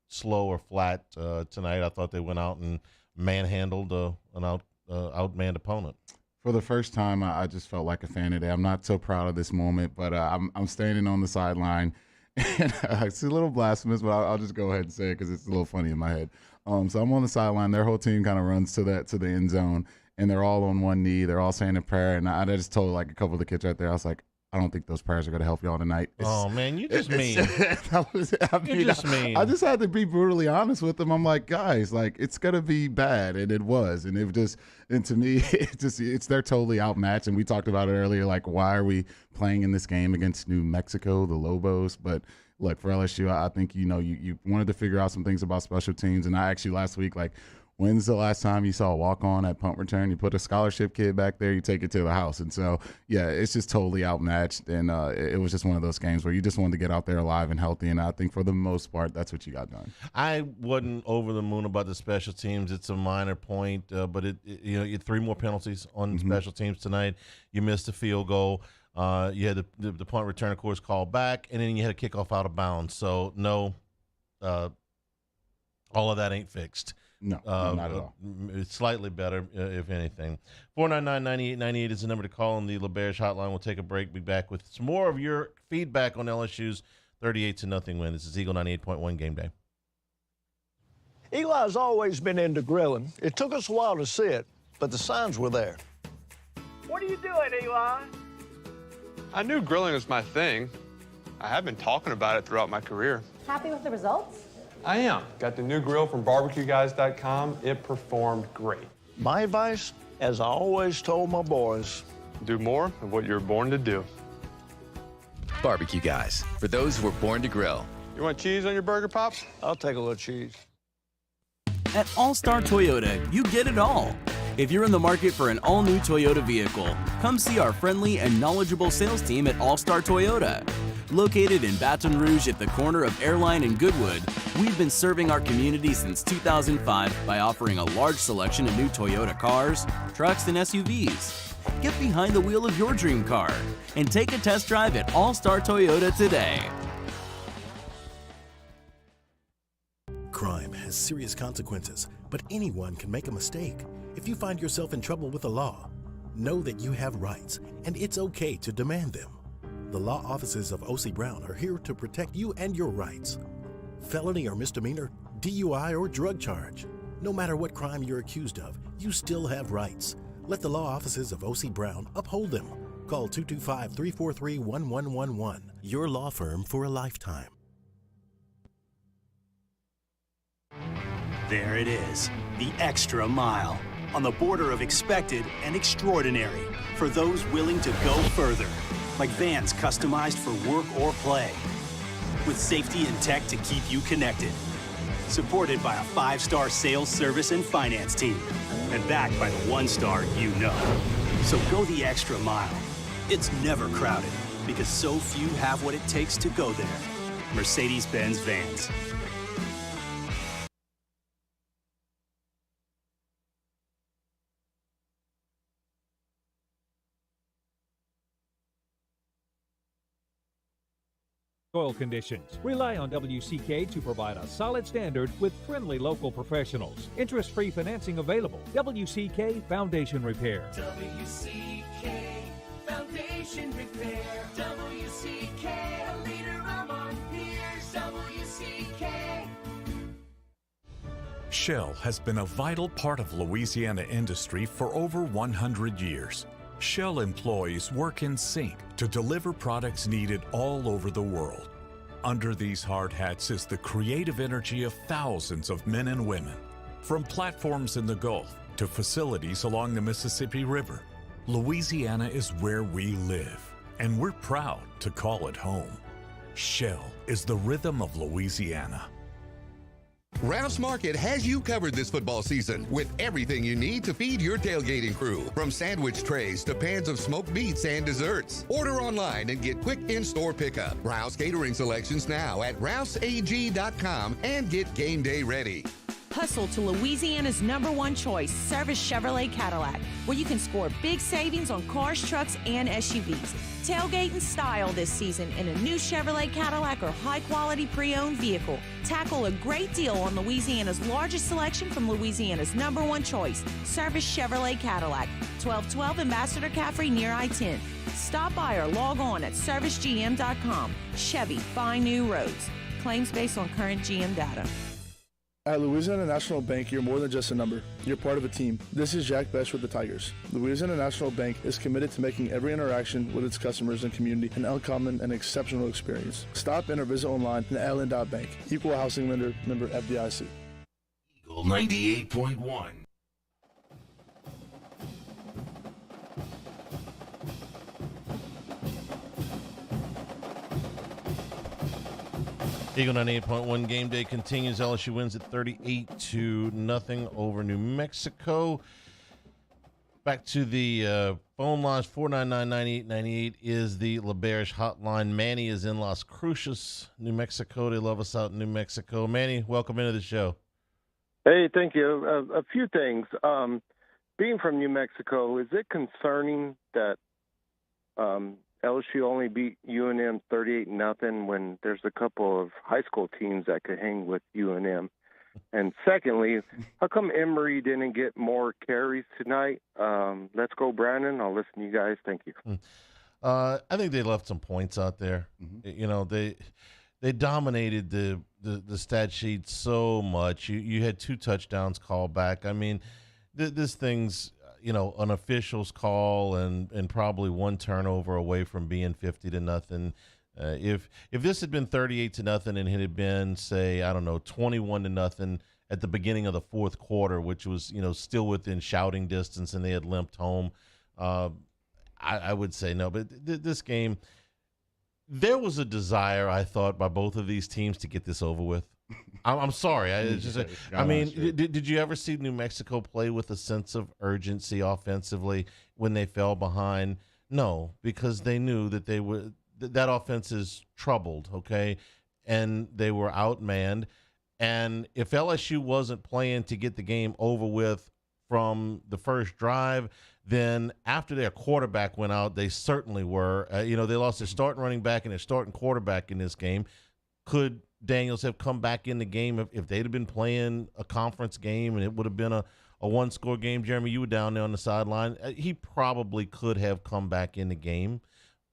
slow or flat tonight. I thought they went out and manhandled an outmanned opponent. For the first time, I just felt like a fan today. I'm not so proud of this moment, but I'm standing on the sideline, and it's a little blasphemous, but I'll just go ahead and say it because it's a little funny in my head. So I'm on the sideline. Their whole team kind of runs to the end zone, and they're all on one knee. They're all saying a prayer, and I just told like a couple of the kids right there, I was like, I don't think those prayers are going to help y'all tonight. Oh, man, you just mean. You just mean. I just had to be brutally honest with them. I'm like, guys, like, it's going to be bad, and it was. And to me, they're totally outmatched, and we talked about it earlier, like, why are we playing in this game against New Mexico, the Lobos? But, look, for LSU, I think, you wanted to figure out some things about special teams, and I actually last week, like, when's the last time you saw a walk-on at punt return? You put a scholarship kid back there, you take it to the house. And so, yeah, it's just totally outmatched. And it was just one of those games where you just wanted to get out there alive and healthy. And I think for the most part, that's what you got done. I wasn't over the moon about the special teams. It's a minor point, but you had 3 more penalties on special teams tonight. You missed a field goal. You had the punt return, of course, called back, and then you had a kickoff out of bounds. So, no, all of that ain't fixed. No, not at all. It's slightly better, if anything. 499-9898 is the number to call on the LaBerge hotline. We'll take a break. Be back with some more of your feedback on LSU's 38-0 win. This is Eagle 98.1 Game Day. Eli's always been into grilling. It took us a while to see it, but the signs were there. What are you doing, Eli? I knew grilling was my thing. I have been talking about it throughout my career. Happy with the results? I am. Got the new grill from barbecueguys.com. It performed great. My advice, as I always told my boys, do more of what you're born to do. Barbecue Guys, for those who were born to grill. You want cheese on your burger, Pops? I'll take a little cheese. At All-Star Toyota, you get it all. If you're in the market for an all-new Toyota vehicle, come see our friendly and knowledgeable sales team at All-Star Toyota. Located in Baton Rouge at the corner of Airline and Goodwood, we've been serving our community since 2005 by offering a large selection of new Toyota cars, trucks, and SUVs. Get behind the wheel of your dream car and take a test drive at All-Star Toyota today. Crime has serious consequences, but anyone can make a mistake. If you find yourself in trouble with the law, know that you have rights, and it's okay to demand them. The law offices of O.C. Brown are here to protect you and your rights. Felony or misdemeanor, DUI or drug charge. No matter what crime you're accused of, you still have rights. Let the law offices of O.C. Brown uphold them. Call 225-343-1111. Your law firm for a lifetime. There it is, the extra mile. on the border of expected and extraordinary for those willing to go further, like vans customized for work or play, with safety and tech to keep you connected. Supported by a 5-star sales, service, and finance team, and backed by the 1-star you know. So go the extra mile. It's never crowded, because so few have what it takes to go there. Mercedes-Benz Vans. Soil conditions. Rely on WCK to provide a solid standard with friendly local professionals. Interest-free financing available. WCK Foundation Repair. WCK Foundation Repair. WCK, a leader among peers. WCK. Shell has been a vital part of Louisiana industry for over 100 years. Shell employees work in sync to deliver products needed all over the world. Under these hard hats is the creative energy of thousands of men and women. From platforms in the Gulf to facilities along the Mississippi River, Louisiana is where we live, and we're proud to call it home. Shell is the rhythm of Louisiana. Ralph's Market has you covered this football season with everything you need to feed your tailgating crew. From sandwich trays to pans of smoked meats and desserts. Order online and get quick in-store pickup. Ralph's catering selections now at ralphsag.com and get game day ready. Hustle to Louisiana's #1 choice, Service Chevrolet Cadillac, where you can score big savings on cars, trucks, and SUVs. Tailgate in style this season in a new Chevrolet Cadillac or high-quality pre-owned vehicle. Tackle a great deal on Louisiana's largest selection from Louisiana's #1 choice, Service Chevrolet Cadillac, 1212 Ambassador Caffrey near I-10. Stop by or log on at servicegm.com. Chevy, find new roads. Claims based on current GM data. At Louisiana National Bank, you're more than just a number. You're part of a team. This is Jack Besh with the Tigers. Louisiana National Bank is committed to making every interaction with its customers and community an uncommon and exceptional experience. Stop in or visit online at allen.bank. Equal housing lender, member FDIC. Eagle 98.1. Eagle 98.1 game day continues. LSU wins at 38-0 over New Mexico. Back to the phone lines. 499-9898 is the LaBerge hotline. Manny is in Las Cruces, New Mexico. They love us out in New Mexico. Manny, welcome into the show. Hey, thank you. A few things. Being from New Mexico, is it concerning that LSU only beat UNM 38-0 when there's a couple of high school teams that could hang with UNM? And secondly, how come Emory didn't get more carries tonight? Let's go, Brandon. I'll listen to you guys. Thank you. I think they left some points out there. You know, they dominated the stat sheet so much. You had 2 touchdowns called back. I mean, this thing's, you know, an official's call and probably 1 turnover away from being 50-0. If this had been 38-0 and it had been, say, I don't know, 21-0 at the beginning of the fourth quarter, which was, you know, still within shouting distance, and they had limped home, I would say no. But this game, there was a desire, I thought, by both of these teams to get this over with. I'm sorry. I mean, did you ever see New Mexico play with a sense of urgency offensively when they fell behind? No, because they knew that that offense is troubled, okay, and they were outmanned. And if LSU wasn't playing to get the game over with from the first drive, then after their quarterback went out, they certainly were. You know, they lost their starting running back and their starting quarterback in this game. Could Daniels have come back in the game if they'd have been playing a conference game and it would have been a 1-score game? Jeremy, you were down there on the sideline. He probably could have come back in the game,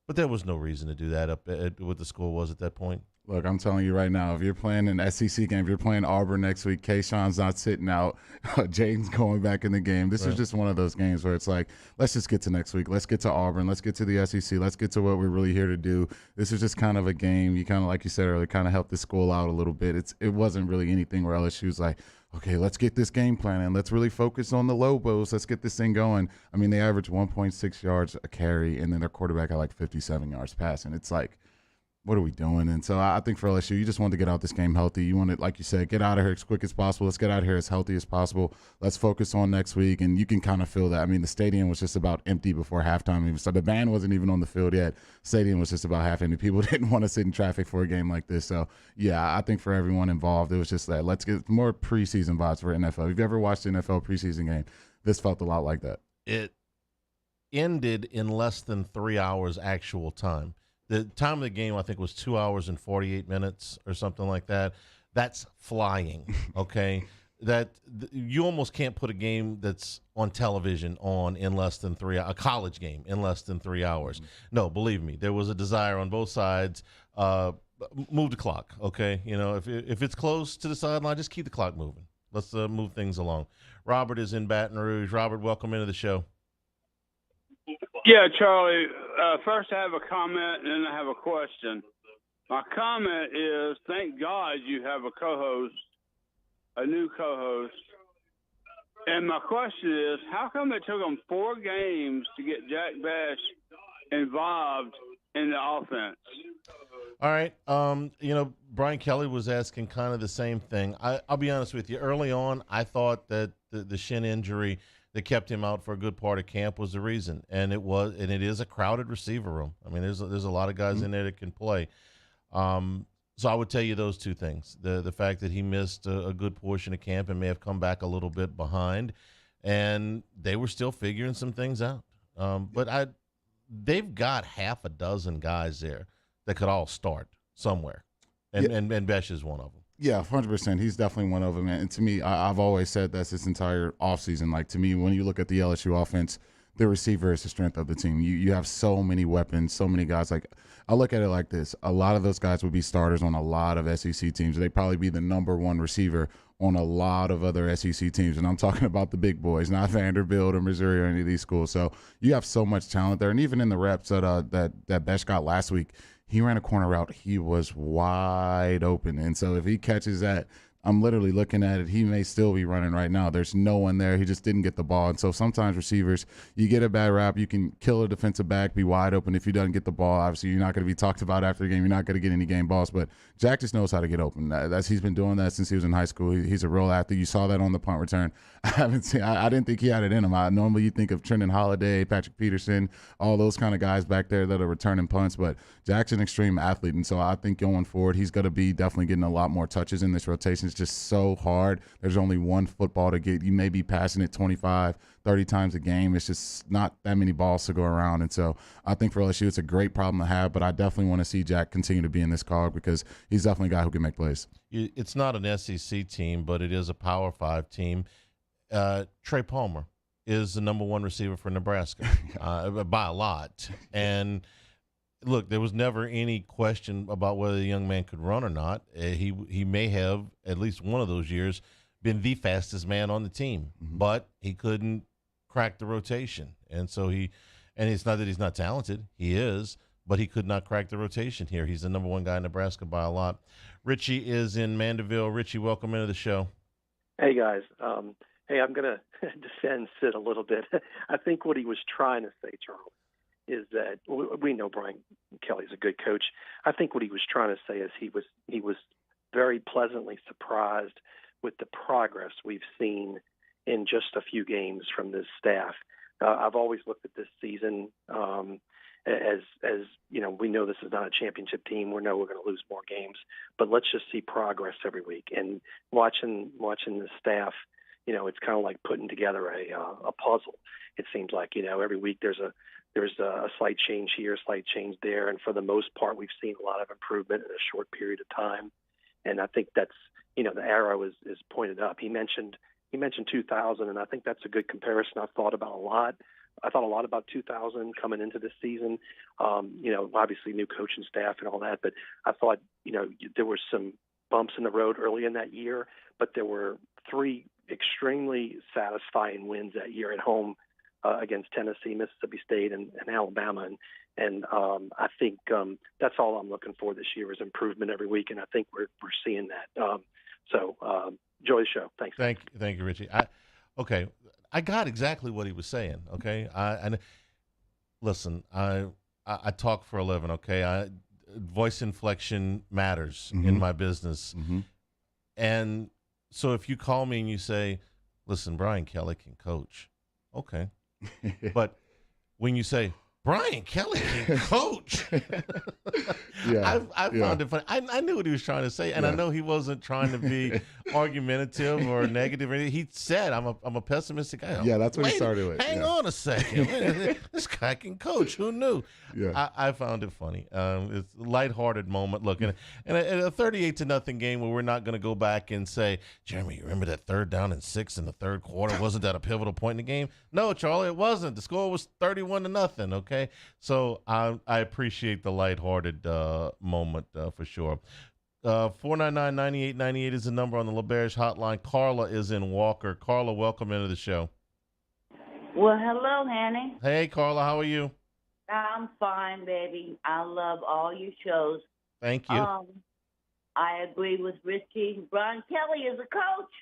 but there was no reason to do that up at what the score was at that point. Look, I'm telling you right now, if you're playing an SEC game, if you're playing Auburn next week, Kayshawn's not sitting out. Jaden's going back in the game. This is just one of those games where it's like, let's just get to next week. Let's get to Auburn. Let's get to the SEC. Let's get to what we're really here to do. This is just kind of a game. You kind of, like you said earlier, kind of help the school out a little bit. It wasn't really anything where LSU's like, okay, let's get this game plan and let's really focus on the Lobos. Let's get this thing going. I mean, they averaged 1.6 yards a carry, and then their quarterback had like 57 yards passing. It's like, what are we doing? And so I think for LSU, you just want to get out this game healthy. You want to, like you said, get out of here as quick as possible. Let's get out of here as healthy as possible. Let's focus on next week. And you can kind of feel that. I mean, the stadium was just about empty before halftime. So the band wasn't even on the field yet. Stadium was just about half empty. People didn't want to sit in traffic for a game like this. So, yeah, I think for everyone involved, it was just that. Let's get more preseason vibes for NFL. If you ever watched the NFL preseason game, this felt a lot like that. It ended in less than 3 hours actual time. The time of the game, I think, was 2 hours and 48 minutes or something like that. That's flying, okay? You almost can't put a game that's on television on in less than 3 hours, a college game in less than 3 hours. No, believe me, there was a desire on both sides. Move the clock, okay? You know, if it's close to the sideline, just keep the clock moving. Let's move things along. Robert is in Baton Rouge. Robert, welcome into the show. Yeah, Charlie, first I have a comment and then I have a question. My comment is, thank God you have a co-host, a new co-host. And my question is, how come it took them 4 games to get Jack Besh involved in the offense? All right. You know, Brian Kelly was asking kind of the same thing. I'll be honest with you. Early on, I thought that the shin injury that kept him out for a good part of camp was the reason, and it is a crowded receiver room. I mean, there's a lot of guys in there that can play. So I would tell you those two things: the fact that he missed a good portion of camp and may have come back a little bit behind, and they were still figuring some things out. But they've got half a dozen guys there that could all start somewhere, and Besh is one of them. Yeah, 100%. He's definitely one of them. And to me, I've always said that's this entire offseason. Like, to me, when you look at the LSU offense, the receiver is the strength of the team. You have so many weapons, so many guys. Like, I look at it like this. A lot of those guys would be starters on a lot of SEC teams. They'd probably be the number one receiver on a lot of other SEC teams. And I'm talking about the big boys, not Vanderbilt or Missouri or any of these schools. So you have so much talent there. And even in the reps that Besh got last week, he ran a corner route. He was wide open. And so if he catches that, I'm literally looking at it. He may still be running right now. There's no one there. He just didn't get the ball. And so sometimes receivers, you get a bad rap. You can kill a defensive back, be wide open. If he doesn't get the ball, obviously you're not going to be talked about after the game. You're not going to get any game balls. But Jack just knows how to get open. He's been doing that since he was in high school. He's a real athlete. You saw that on the punt return. I didn't think he had it in him. Normally you think of Trenton Holiday, Patrick Peterson, all those kind of guys back there that are returning punts. But Jack's an extreme athlete. And so I think going forward, he's going to be definitely getting a lot more touches in this rotation. It's just so hard. There's only one football to get. You may be passing it 25, 30 times a game. It's just not that many balls to go around. And so I think for LSU, it's a great problem to have, but I definitely want to see Jack continue to be in this card because he's definitely a guy who can make plays. It's not an SEC team, but it is a Power 5 team. Trey Palmer is the number one receiver for Nebraska by a lot. And look, there was never any question about whether the young man could run or not. He may have, at least one of those years, been the fastest man on the team, but he couldn't crack the rotation. And so and it's not that he's not talented. He is, but he could not crack the rotation here. He's the number one guy in Nebraska by a lot. Richie is in Mandeville. Richie, welcome into the show. Hey, guys. Hey, I'm going to defend Sid a little bit. I think what he was trying to say, Charles, is that we know Brian Kelly's a good coach. I think what he was trying to say is he was very pleasantly surprised with the progress we've seen in just a few games from this staff. I've always looked at this season as you know, we know this is not a championship team. We know we're going to lose more games, but let's just see progress every week. And watching the staff, you know, it's kind of like putting together a puzzle. It seems like, you know, every week there's a slight change here, a slight change there, and for the most part, we've seen a lot of improvement in a short period of time. And I think that's, you know, the arrow is pointed up. He mentioned 2000, and I think that's a good comparison I've thought about a lot. I thought a lot about 2000 coming into this season. Obviously new coaching staff and all that, but I thought, there were some bumps in the road early in that year, but there were 3 extremely satisfying wins that year at home against Tennessee, Mississippi State, and Alabama. And I think that's all I'm looking for this year is improvement every week, and I think we're seeing that. So enjoy the show. Thanks. Thank you, Richie. I got exactly what he was saying. Okay, listen. I talk for a living. Okay, voice inflection matters in my business, and so if you call me and you say, "Listen, Brian Kelly can coach," okay, but when you say Brian Kelly can coach, I found it funny. I knew what he was trying to say, and I know he wasn't trying to be argumentative or negative. He said, "I'm a pessimistic guy." Yeah, that's what he started with. Hang on a second, this guy can coach. Who knew? Yeah, I found it funny. It's a lighthearted moment. Look, and a 38-0 game where we're not going to go back and say, "Jeremy, you remember that 3rd down and 6 in the 3rd quarter? Wasn't that a pivotal point in the game?" No, Charlie, it wasn't. The score was 31-0. Okay, so I appreciate the lighthearted moment for sure. 499-9898 is the number on the LaBerge hotline. Carla is in Walker. Carla, welcome into the show. Well, hello, Hanny. Hey, Carla, how are you? I'm fine, baby. I love all your shows. Thank you. I agree with Richie. Brian Kelly is a coach.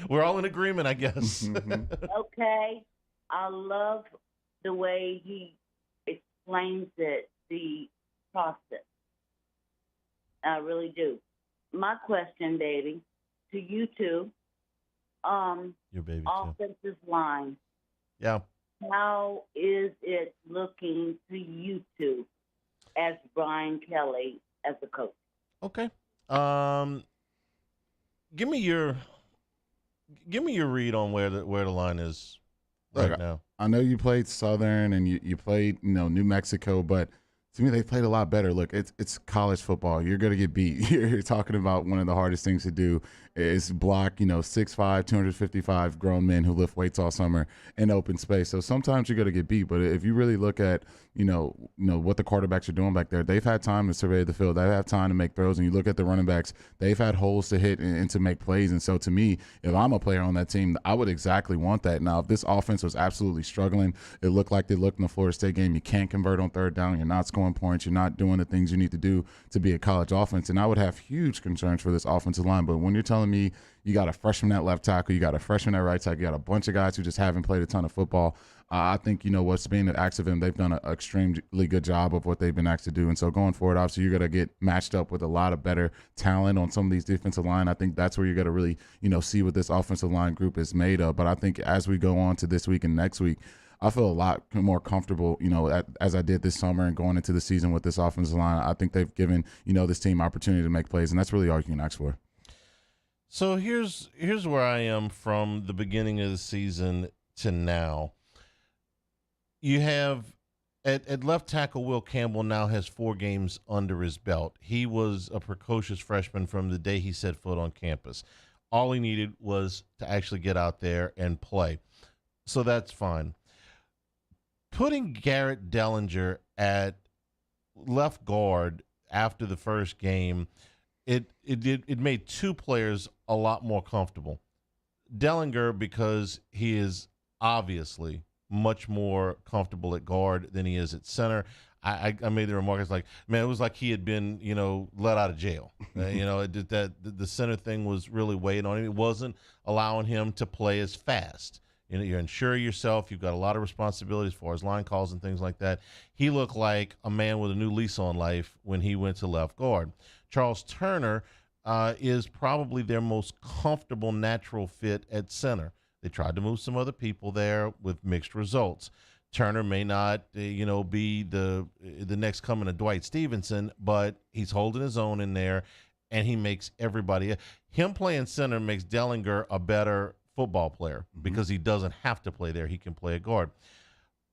We're all in agreement, I guess. Okay. I love the way he explains it, the process. I really do. My question, baby, to you two, your baby offensive line. Yeah. How is it looking to you two as Brian Kelly as a coach? Okay. Give me your read on where the line is right now. I know you played Southern and you played New Mexico, but to me they played a lot better. Look, it's college football. You're gonna get beat. You're talking about one of the hardest things to do is block 6'5", 255 grown men who lift weights all summer in open space. So sometimes you're gonna get beat. But if you really look at what the quarterbacks are doing back there, they've had time to survey the field. They've had time to make throws. And you look at the running backs, they've had holes to hit and to make plays. And so to me, if I'm a player on that team, I would exactly want that. Now, if this offense was absolutely struggling, it looked like they looked in the Florida State game. You can't convert on 3rd down. You're not scoring points. You're not doing the things you need to do to be a college offense. And I would have huge concerns for this offensive line. But when you're telling me you got a freshman at left tackle, you got a freshman at right tackle, you got a bunch of guys who just haven't played a ton of football, I think, what's being asked of them, they've done an extremely good job of what they've been asked to do. And so going forward, obviously, you're going to get matched up with a lot of better talent on some of these defensive line. I think that's where you're going to really, see what this offensive line group is made of. But I think as we go on to this week and next week, I feel a lot more comfortable, as I did this summer and going into the season with this offensive line. I think they've given, this team opportunity to make plays, and that's really all you can ask for. So here's where I am from the beginning of the season to now. You have at left tackle, Will Campbell now has 4 games under his belt. He was a precocious freshman from the day he set foot on campus. All he needed was to actually get out there and play. So that's fine. Putting Garrett Dellinger at left guard after the first game, it made 2 players a lot more comfortable. Dellinger, because he is obviously much more comfortable at guard than he is at center. I made the remark, it's like, man, it was like he had been, let out of jail. The center thing was really weighing on him. It wasn't allowing him to play as fast. You're unsure of yourself. You've got a lot of responsibilities as far as line calls and things like that. He looked like a man with a new lease on life when he went to left guard. Charles Turner is probably their most comfortable natural fit at center. They tried to move some other people there with mixed results. Turner may not, be the next coming of Dwight Stevenson, but he's holding his own in there, and he makes everybody. Him playing center makes Dellinger a better football player because he doesn't have to play there. He can play a guard.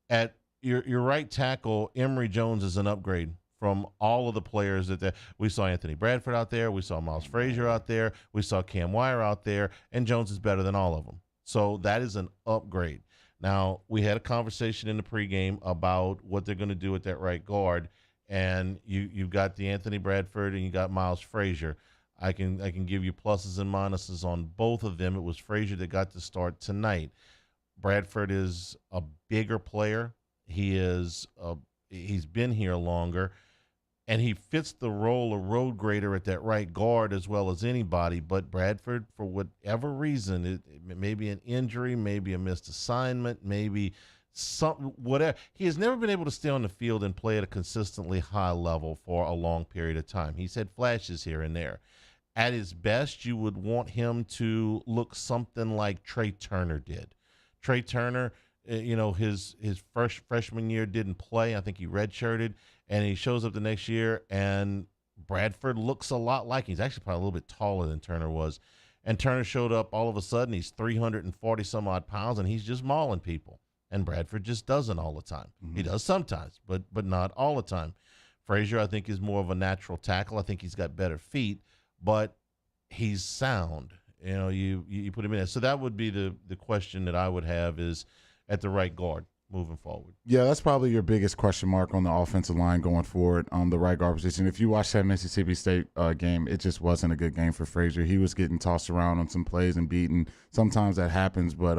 At your right tackle, Emory Jones is an upgrade from all of the players that we saw. Anthony Bradford out there. We saw Miles Frazier out there. We saw Cam Wire out there, and Jones is better than all of them. So that is an upgrade. Now, we had a conversation in the pregame about what they're going to do at that right guard, and you've got the Anthony Bradford and you got Miles Frazier. I can give you pluses and minuses on both of them. It was Frazier that got to start tonight. Bradford is a bigger player. He's been here longer, and he fits the role of road grader at that right guard as well as anybody. But Bradford, for whatever reason, it may be an injury, maybe a missed assignment, maybe something, whatever. He has never been able to stay on the field and play at a consistently high level for a long period of time. He's had flashes here and there. At his best, you would want him to look something like Trey Turner did. Trey Turner, his first freshman year didn't play. I think he redshirted, and he shows up the next year, and Bradford looks a lot like him. He's actually probably a little bit taller than Turner was. And Turner showed up all of a sudden. He's 340 some odd pounds, and he's just mauling people. And Bradford just doesn't all the time. He does sometimes, but not all the time. Frazier, I think, is more of a natural tackle. I think he's got better feet, but he's sound. You put him in there. So that would be the question that I would have is at the right guard moving forward. Yeah, that's probably your biggest question mark on the offensive line going forward on the right guard position. If you watch that Mississippi State game, it just wasn't a good game for Frazier. He was getting tossed around on some plays and beaten. Sometimes that happens, but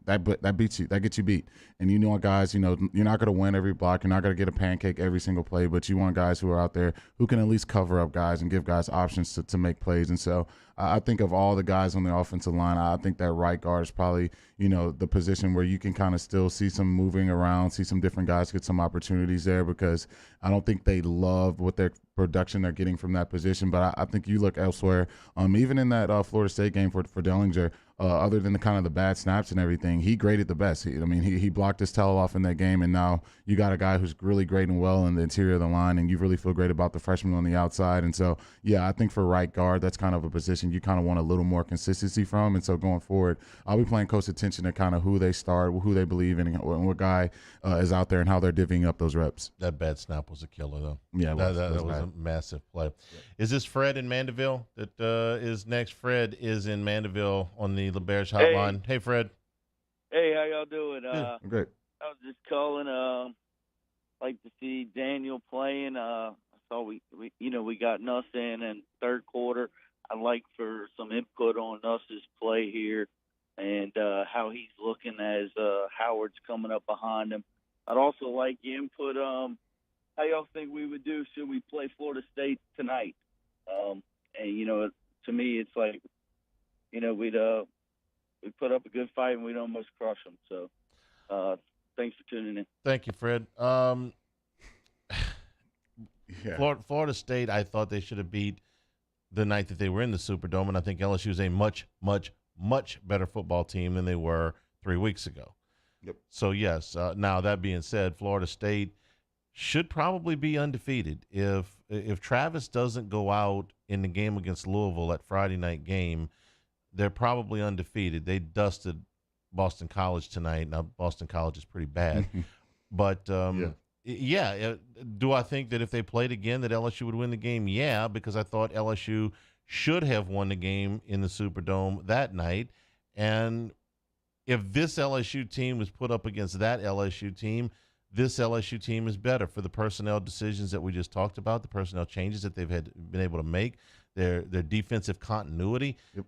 that beats you. That gets you beat. And guys, you're not going to win every block. You're not going to get a pancake every single play, but you want guys who are out there who can at least cover up guys and give guys options to make plays. And so I think of all the guys on the offensive line, I think that right guard is probably, the position where you can kind of still see some moving around, see some different guys get some opportunities there, because I don't think they love what their production they're getting from that position. But I think you look elsewhere, even in that Florida State game for Dellinger, other than the kind of the bad snaps and everything, he graded the best. He blocked his tail off in that game, and now you got a guy who's really grading well in the interior of the line, and you really feel great about the freshman on the outside. And so, yeah, I think for right guard, that's kind of a position you kind of want a little more consistency from. And so going forward, I'll be paying close attention to kind of who they start, who they believe in, and what guy is out there and how they're divvying up those reps. That bad snap was a killer, though. Yeah, that was a massive play. Yeah. Is this Fred in Mandeville that is next? Fred is in Mandeville on the LeBear's hotline. Hey, Fred. Hey, how y'all doing? Great. I was just calling. Like to see Daniel playing. I saw we got Nuss in third quarter. I'd like for some input on Nuss's play here and how he's looking as Howard's coming up behind him. I'd also like your input. How y'all think we would do should we play Florida State tonight? And to me, it's like we put up a good fight and we'd almost crush them. So thanks for tuning in. Thank you, Fred. Florida State, I thought they should have beat the night that they were in the Superdome, and I think LSU is a much, much, much better football team than they were 3 weeks ago. Yep. So, yes, now that being said, Florida State should probably be undefeated. If Travis doesn't go out in the game against Louisville, that Friday night game, they're probably undefeated. They dusted Boston College tonight. Now, Boston College is pretty bad. But, do I think that if they played again that LSU would win the game? Yeah, because I thought LSU should have won the game in the Superdome that night. And if this LSU team was put up against that LSU team, this LSU team is better for the personnel decisions that we just talked about, the personnel changes that they've been able to make, their defensive continuity. Yep.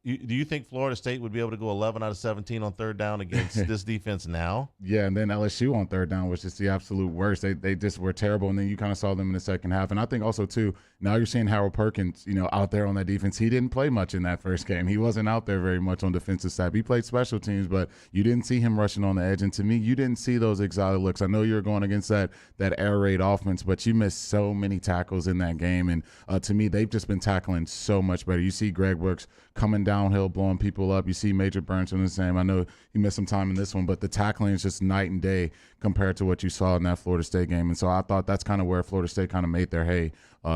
Do you think Florida State would be able to go 11 out of 17 on third down against this defense now? Yeah, and then LSU on third down was just the absolute worst. They just were terrible, and then you kind of saw them in the second half. And I think also, too, now you're seeing Harold Perkins, out there on that defense. He didn't play much in that first game. He wasn't out there very much on defensive side. He played special teams, but you didn't see him rushing on the edge. And to me, you didn't see those exotic looks. I know you were going against that air raid offense, but you missed so many tackles in that game. And to me, they've just been tackling so much better. You see Greg Brooks coming downhill, blowing people up. You see Major Burns doing the same. I know he missed some time in this one, but the tackling is just night and day compared to what you saw in that Florida State game. And so I thought that's kind of where Florida State kind of made their hay.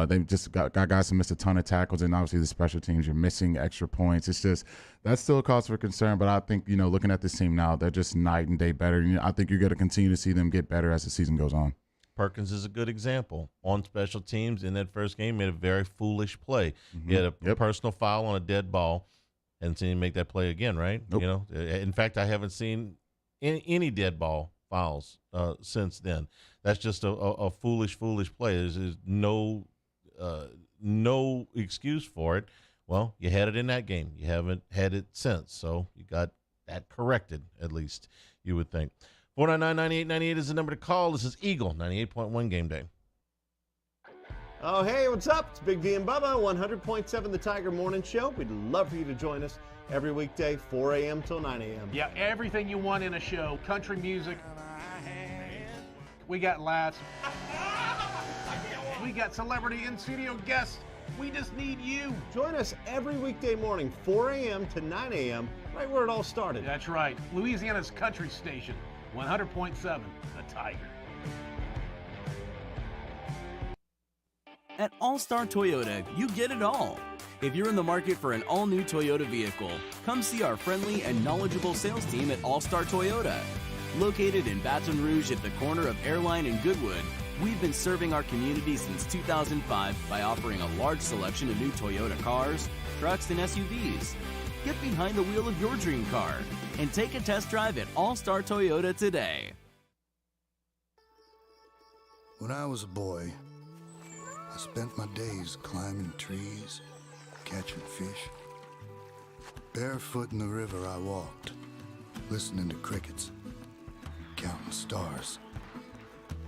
They just got guys who missed a ton of tackles, and obviously the special teams, you're missing extra points. It's just that's still a cause for concern. But I think, looking at this team now, they're just night and day better. I think you're going to continue to see them get better as the season goes on. Perkins is a good example. On special teams in that first game, made a very foolish play. He had a personal foul on a dead ball. Hadn't seen him make that play again, right? Nope. You know, in fact, I haven't seen any dead ball fouls since then. That's just a foolish play. There's no excuse for it. Well, you had it in that game. You haven't had it since, so you got that corrected, at least, you would think. 499-9898 is the number to call. This is Eagle 98.1 Game Day. Oh, hey, what's up? It's Big V and Bubba, 100.7 The Tiger Morning Show. We'd love for you to join us every weekday, 4 a.m. till 9 a.m. Yeah, everything you want in a show. Country music. We got laughs. We got celebrity in-studio guests. We just need you. Join us every weekday morning, 4 a.m. to 9 a.m., right where it all started. That's right. Louisiana's country station, 100.7 The Tiger. At All-Star Toyota, you get it all. If you're in the market for an all-new Toyota vehicle, come see our friendly and knowledgeable sales team at All-Star Toyota. Located in Baton Rouge at the corner of Airline and Goodwood, we've been serving our community since 2005 by offering a large selection of new Toyota cars, trucks, and SUVs. Get behind the wheel of your dream car and take a test drive at All-Star Toyota today. When I was a boy, I spent my days climbing trees, catching fish. Barefoot in the river I walked, listening to crickets, counting stars.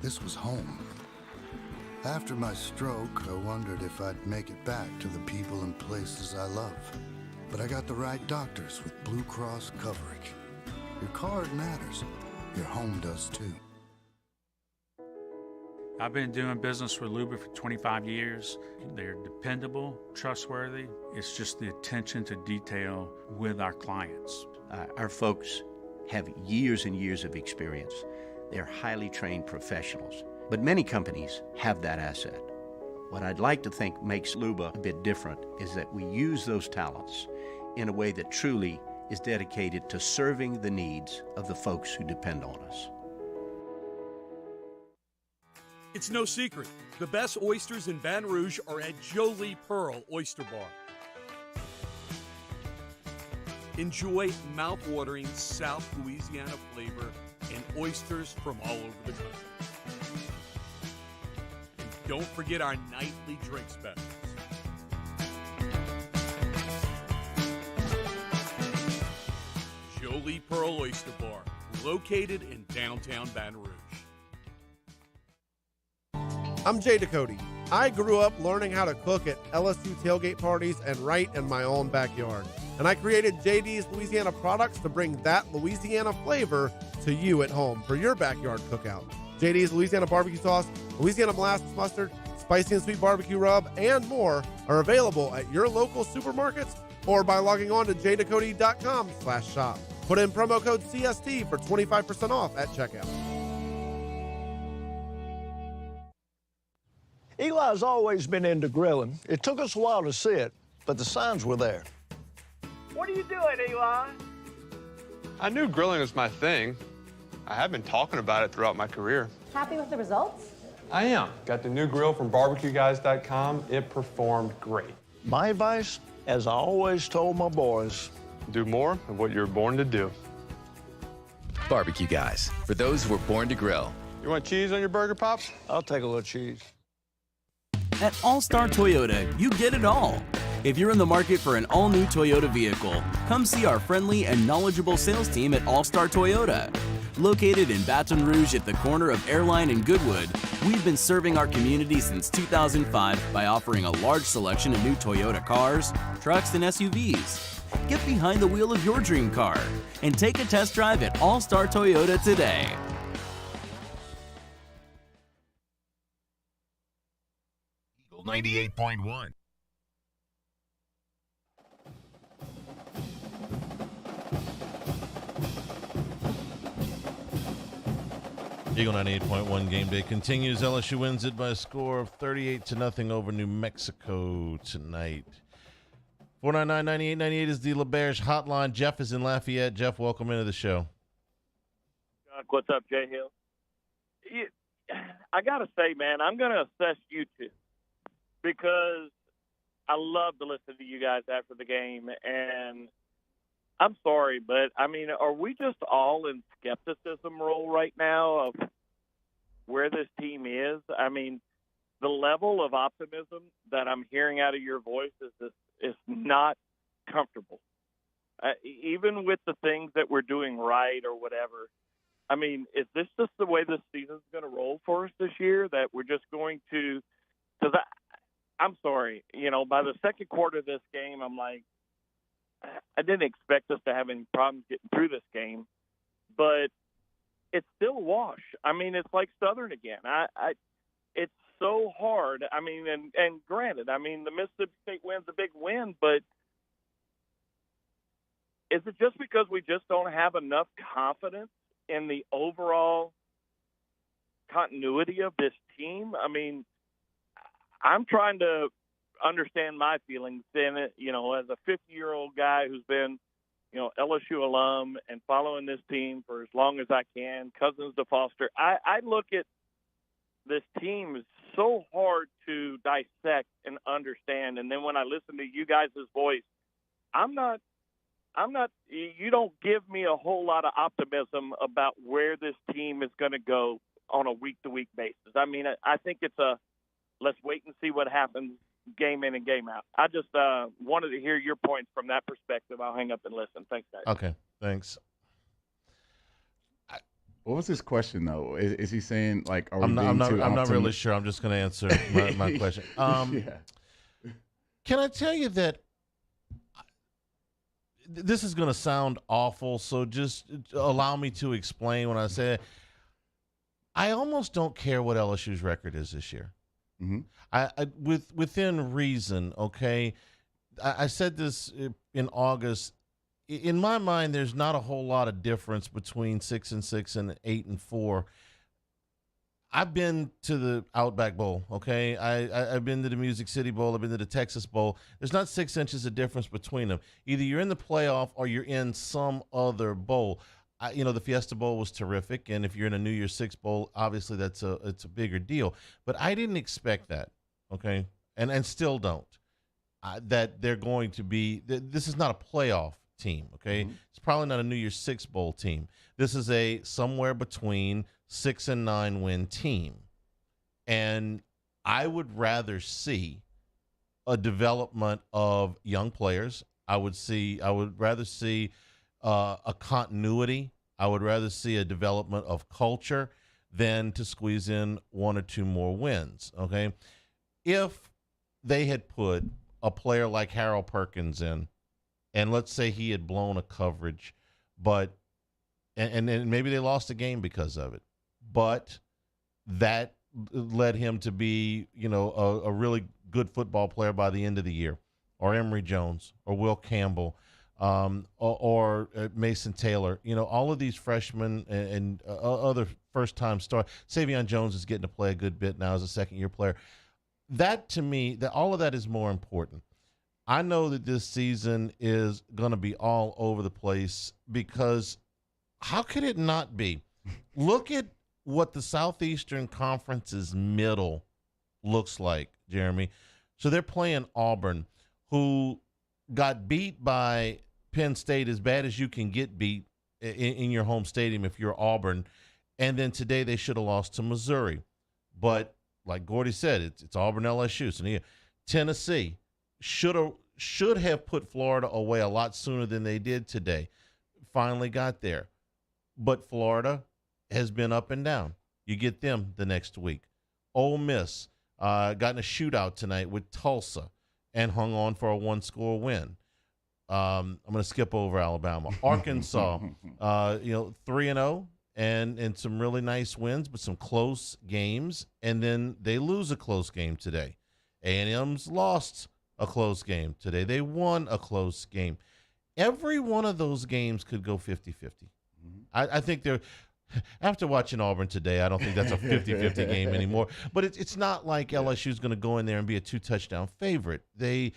This was home. After my stroke, I wondered if I'd make it back to the people and places I love. But I got the right doctors with Blue Cross coverage. Your card matters. Your home does too. I've been doing business with Luba for 25 years. They're dependable, trustworthy. It's just the attention to detail with our clients. Our folks have years and years of experience. They're highly trained professionals, but many companies have that asset. What I'd like to think makes Luba a bit different is that we use those talents in a way that truly is dedicated to serving the needs of the folks who depend on us. It's no secret. The best oysters in Baton Rouge are at Jolie Pearl Oyster Bar. Enjoy mouth-watering South Louisiana flavor and oysters from all over the country. And don't forget our nightly drink specials. Jolie Pearl Oyster Bar, located in downtown Baton Rouge. I'm Jay Ducote. I grew up learning how to cook at LSU tailgate parties and right in my own backyard. And I created JD's Louisiana products to bring that Louisiana flavor to you at home for your backyard cookout. JD's Louisiana barbecue sauce, Louisiana molasses mustard, spicy and sweet barbecue rub, and more are available at your local supermarkets or by logging on to jducote.com/shop. Put in promo code CST for 25% off at checkout. Eli's always been into grilling. It took us a while to see it, but the signs were there. What are you doing, Eli? I knew grilling was my thing. I have been talking about it throughout my career. Happy with the results? I am. Got the new grill from barbecueguys.com. It performed great. My advice, as I always told my boys, do more of what you're born to do. Barbecue Guys, for those who were born to grill. You want cheese on your burger, Pops? I'll take a little cheese. At All-Star Toyota, you get it all. If you're in the market for an all-new Toyota vehicle, come see our friendly and knowledgeable sales team at All-Star Toyota. Located in Baton Rouge at the corner of Airline and Goodwood, we've been serving our community since 2005 by offering a large selection of new Toyota cars, trucks, and SUVs. Get behind the wheel of your dream car and take a test drive at All-Star Toyota today. Eagle 98.1. Eagle 98.1 Game Day continues. LSU wins it by a score of 38-0 over New Mexico tonight. 499-9898 is the LaBerge hotline. Jeff is in Lafayette. Jeff, welcome into the show. What's up, Jay Hill? I got to say, man, I'm going to assess you two because I love to listen to you guys after the game, and I'm sorry, but, I mean, are we just all in skepticism role right now of where this team is? I mean, the level of optimism that I'm hearing out of your voice is not comfortable. Even with the things that we're doing right or whatever, I mean, is this just the way this season's going to roll for us this year, that we're just going to – because I'm sorry, by the second quarter of this game, I'm like, I didn't expect us to have any problems getting through this game, but it's still a wash. I mean, it's like Southern again. It's so hard. I mean, and granted, I mean, the Mississippi State win's a big win, but is it just because we just don't have enough confidence in the overall continuity of this team? I mean, I'm trying to understand my feelings in it, as a 50-year-old guy who's been, LSU alum and following this team for as long as I can, cousins to Foster. I look at this team is so hard to dissect and understand. And then when I listen to you guys' voice, you don't give me a whole lot of optimism about where this team is going to go on a week-to-week basis. I mean, I think it's let's wait and see what happens game in and game out. I just wanted to hear your points from that perspective. I'll hang up and listen. Thanks, guys. Okay, thanks. What was his question, though? Is he saying, like, are we I'm not really sure. I'm just going to answer my question. Can I tell you that this is going to sound awful, so just allow me to explain when I say it. I almost don't care what LSU's record is this year. Mm-hmm. Within reason, okay? I said this in August. In my mind, there's not a whole lot of difference between 6-6 and 8-4. I've been to the Outback Bowl, okay? I've been to the Music City Bowl. I've been to the Texas Bowl. There's not 6 inches of difference between them. Either you're in the playoff or you're in some other bowl. The Fiesta Bowl was terrific, and if you're in a New Year's Six Bowl, obviously it's a bigger deal. But I didn't expect that, okay, and still don't. That they're going to be. This is not a playoff team, okay? Mm-hmm. It's probably not a New Year's Six Bowl team. This is a somewhere between 6 and 9 win team, and I would rather see a development of young players. I would rather see a continuity. I would rather see a development of culture than to squeeze in 1 or 2 more wins, okay? If they had put a player like Harold Perkins in, and let's say he had blown a coverage, and maybe they lost a game because of it, but that led him to be, a really good football player by the end of the year, or Emory Jones, or Will Campbell, or Mason Taylor, all of these freshmen and other first-time stars. Savion Jones is getting to play a good bit now as a second-year player. That, to me, all of that is more important. I know that this season is going to be all over the place because how could it not be? Look at what the Southeastern Conference's middle looks like, Jeremy. So they're playing Auburn, who got beat by Penn State as bad as you can get beat in your home stadium if you're Auburn. And then today they should have lost to Missouri. But like Gordy said, it's Auburn, LSU. So Tennessee should have put Florida away a lot sooner than they did today. Finally got there. But Florida has been up and down. You get them the next week. Ole Miss got in a shootout tonight with Tulsa and hung on for a 1-score win. I'm going to skip over Alabama. Arkansas, 3-0 and some really nice wins, but some close games. And then they lose a close game today. A&M's lost a close game today. They won a close game. Every one of those games could go 50-50. Mm-hmm. I think they're – after watching Auburn today, I don't think that's a 50-50 game anymore. But it's not like LSU's going to go in there and be a 2-touchdown favorite. They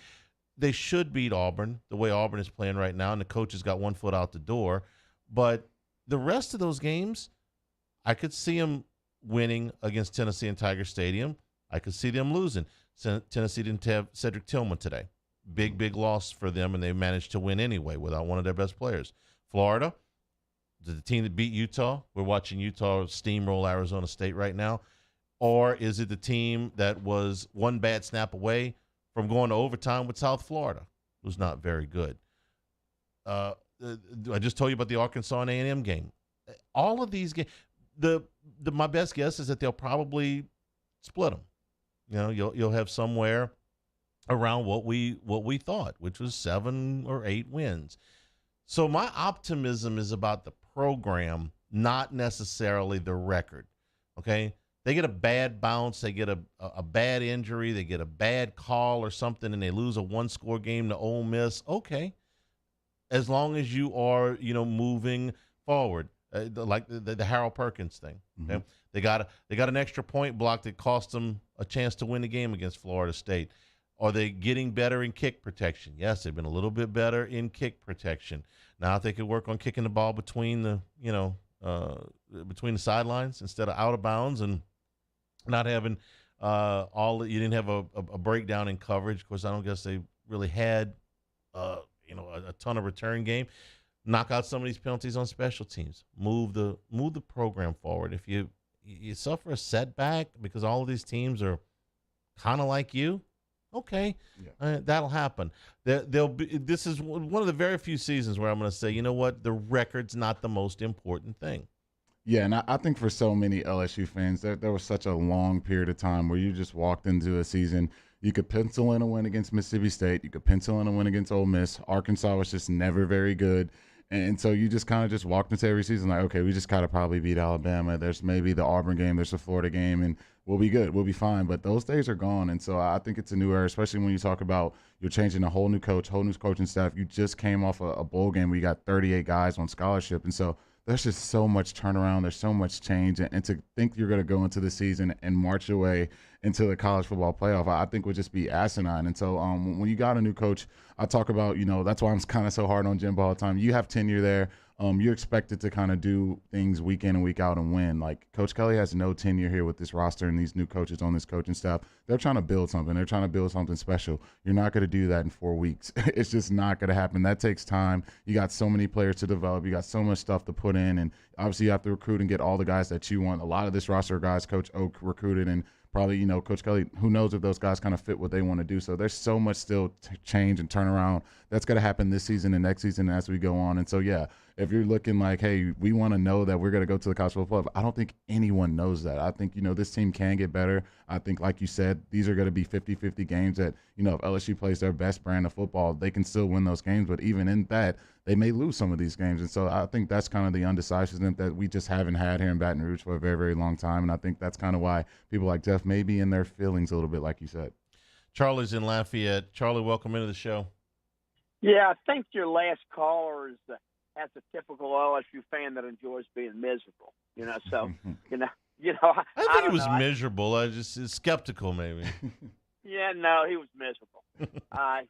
should beat Auburn the way Auburn is playing right now, and the coach has got 1 foot out the door. But the rest of those games, I could see them winning against Tennessee and Tiger Stadium. I could see them losing. Tennessee didn't have Cedric Tillman today. Big loss for them, and they managed to win anyway without one of their best players. Florida, the team that beat Utah. We're watching Utah steamroll Arizona State right now. Or is it the team that was one bad snap away from going to overtime with South Florida, who's not very good? I just told you about the Arkansas and A&M game. All of these games, my best guess is that they'll probably split them. You know, you'll have somewhere around what we thought, which was 7 or 8 wins. So my optimism is about the program, not necessarily the record. Okay, they get a bad bounce, they get a bad injury, they get a bad call or something, and they lose a 1-score game to Ole Miss. Okay, as long as you are moving forward, like the Harold Perkins thing. Okay? Mm-hmm. They got an extra point block that cost them a chance to win the game against Florida State. Are they getting better in kick protection? Yes, they've been a little bit better in kick protection. Now, if they could work on kicking the ball between the sidelines instead of out of bounds, and not having you didn't have a breakdown in coverage. Of course, I don't guess they really had a ton of return game. Knock out some of these penalties on special teams. Move the program forward. If you suffer a setback because all of these teams are kind of like you, okay, that'll happen. This is one of the very few seasons where I'm going to say, you know what, the record's not the most important thing. Yeah, and I think for so many LSU fans, there was such a long period of time where you just walked into a season. You could pencil in a win against Mississippi State. You could pencil in a win against Ole Miss. Arkansas was just never very good. And so you just kind of just walked into every season like, okay, we just got to probably beat Alabama. There's maybe the Auburn game. There's the Florida game, and we'll be good. We'll be fine. But those days are gone. And so I think it's a new era, especially when you talk about you're changing a whole new coach, whole new coaching staff. You just came off a bowl game where you got 38 guys on scholarship. And so there's just so much turnaround. There's so much change. And to think you're going to go into the season and march your way into the college football playoff, I think would just be asinine. And so when you got a new coach, I talk about, that's why I'm kind of so hard on Jimbo all the time. You have tenure there. You're expected to kind of do things week in and week out and win. Like, Coach Kelly has no tenure here with this roster and these new coaches on this coaching staff. They're trying to build something. They're trying to build something special. You're not going to do that in 4 weeks. It's just not going to happen. That takes time. You got so many players to develop. You got so much stuff to put in. And obviously you have to recruit and get all the guys that you want. A lot of this roster guys Coach Oak recruited, and probably, Coach Kelly, who knows if those guys kind of fit what they want to do. So there's so much still change and turnaround that's going to happen this season and next season as we go on. And so, yeah, if you're looking like, hey, we want to know that we're going to go to the college football playoff, I don't think anyone knows that. I think, this team can get better. I think, like you said, these are going to be 50-50 games that, if LSU plays their best brand of football, they can still win those games. But even in that, they may lose some of these games. And so I think that's kind of the undecisiveness that we just haven't had here in Baton Rouge for a very, very long time. And I think that's kind of why people like Jeff may be in their feelings a little bit, like you said. Charlie's in Lafayette. Charlie, welcome into the show. Yeah, I think your last caller is as a typical LSU fan that enjoys being miserable. So I think it was miserable. I just skeptical, maybe. Yeah, no, he was miserable. I'm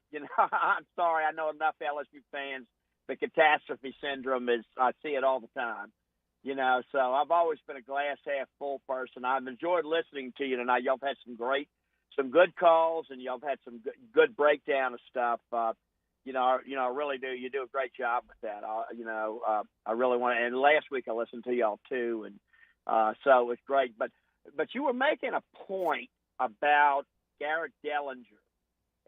sorry. I know enough LSU fans. The Catastrophe Syndrome I see it all the time. So I've always been a glass half full person. I've enjoyed listening to you tonight. Y'all have had some good calls, and y'all have had some good breakdown of stuff. I really do. You do a great job with that. I really want to. And last week I listened to y'all too, and so it's great. But you were making a point about Garrett Dellinger,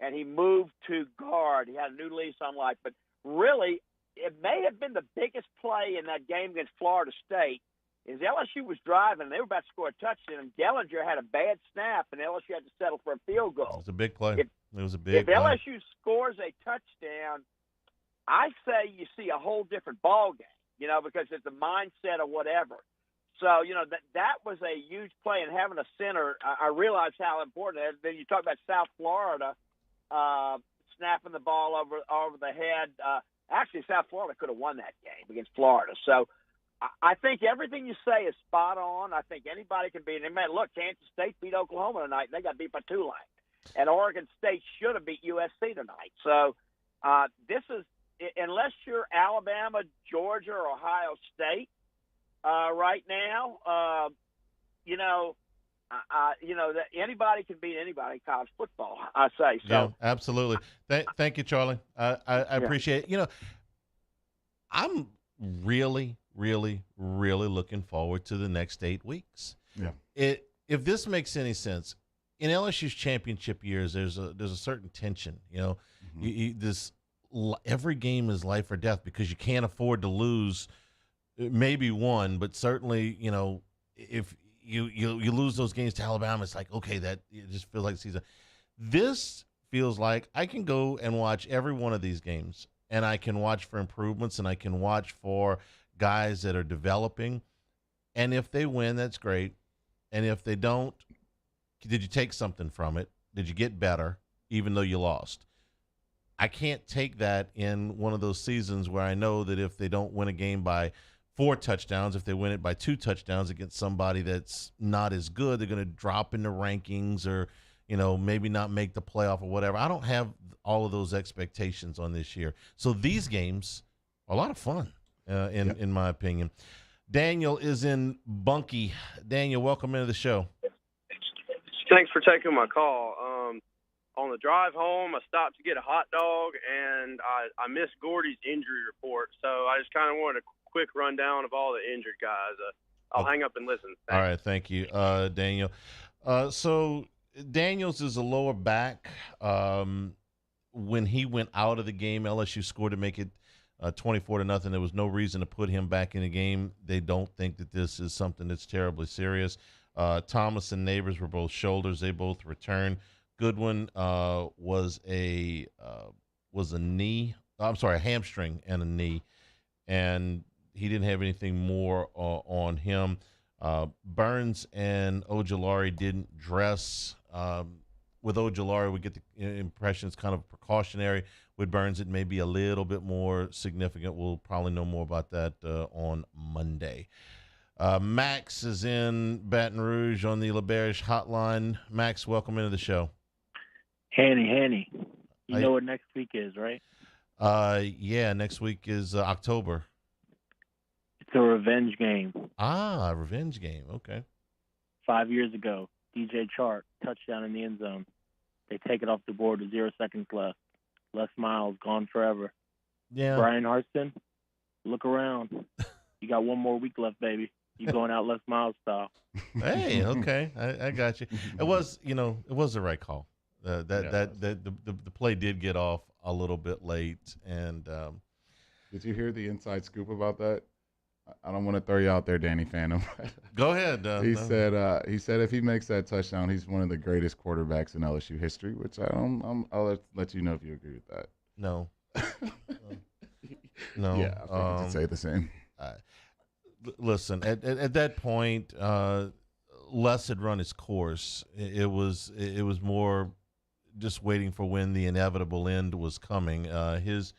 and he moved to guard. He had a new lease on life. But really, it may have been the biggest play in that game against Florida State. Is LSU was driving, and they were about to score a touchdown, and Dellinger had a bad snap, and LSU had to settle for a field goal. It was a big play. If LSU scores a touchdown, I say you see a whole different ball game, because it's the mindset or whatever. So, that was a huge play, and having a center, I realize how important it is. Then you talk about South Florida snapping the ball over the head. Actually, South Florida could have won that game against Florida. So I think everything you say is spot on. I think anybody can beat it. Look, Kansas State beat Oklahoma tonight, and they got beat by Tulane. And Oregon State should have beat USC tonight. So this is, unless you're Alabama, Georgia, or Ohio State right now, that anybody can beat anybody in college football, I say. So, yeah, absolutely. Thank you, Charlie. I appreciate it. I'm really, really, really looking forward to the next 8 weeks. Yeah. If this makes any sense, in LSU's championship years, there's a certain tension. Every game is life or death because you can't afford to lose maybe one, but certainly, if you lose those games to Alabama, it's like, okay, that it just feels like the season. This feels like I can go and watch every one of these games, and I can watch for improvements, and I can watch for guys that are developing. And if they win, that's great. And if they don't, did you take something from it? Did you get better, even though you lost? I can't take that in one of those seasons where I know that if they don't win a game by 4 touchdowns, if they win it by 2 touchdowns against somebody that's not as good, they're going to drop in the rankings or, maybe not make the playoff or whatever. I don't have all of those expectations on this year. So these games are a lot of fun, in my opinion. Daniel is in Bunkie. Daniel, welcome into the show. Thanks for taking my call. On the drive home, I stopped to get a hot dog, and I missed Gordy's injury report. So I just kind of wanted a quick rundown of all the injured guys. I'll hang up and listen. Thanks. All right, thank you, Daniel. So Daniels is a lower back. When he went out of the game, LSU scored to make it 24-0. There was no reason to put him back in the game. They don't think that this is something that's terribly serious. Thomas and Neighbors were both shoulders. They both returned. Goodwin was a knee. I'm sorry, a hamstring and a knee, and he didn't have anything more on him. Burns and Ojulari didn't dress. With Ojulari, we get the impression it's kind of precautionary. With Burns, it may be a little bit more significant. We'll probably know more about that on Monday. Max is in Baton Rouge on the LaBerge hotline. Max, welcome into the show. Hanny. You know what next week is, right? Yeah, next week is October. It's a revenge game. Ah, revenge game. Okay. 5 years ago, DJ Chark, touchdown in the end zone. They take it off the board with 0 seconds left. Les Miles, gone forever. Yeah. Brian Harston, look around. You got 1 more week left, baby. You going out Les Miles style. Hey, okay. I got you. It was the right call. The play did get off a little bit late. And did you hear the inside scoop about that? I don't want to throw you out there, Danny Phantom. Go ahead. He said if he makes that touchdown, he's one of the greatest quarterbacks in LSU history. Which I'll let you know if you agree with that. No. No. Yeah, I figured you'd say the same. Listen, at that point, Les had run his course. It was more just waiting for when the inevitable end was coming. His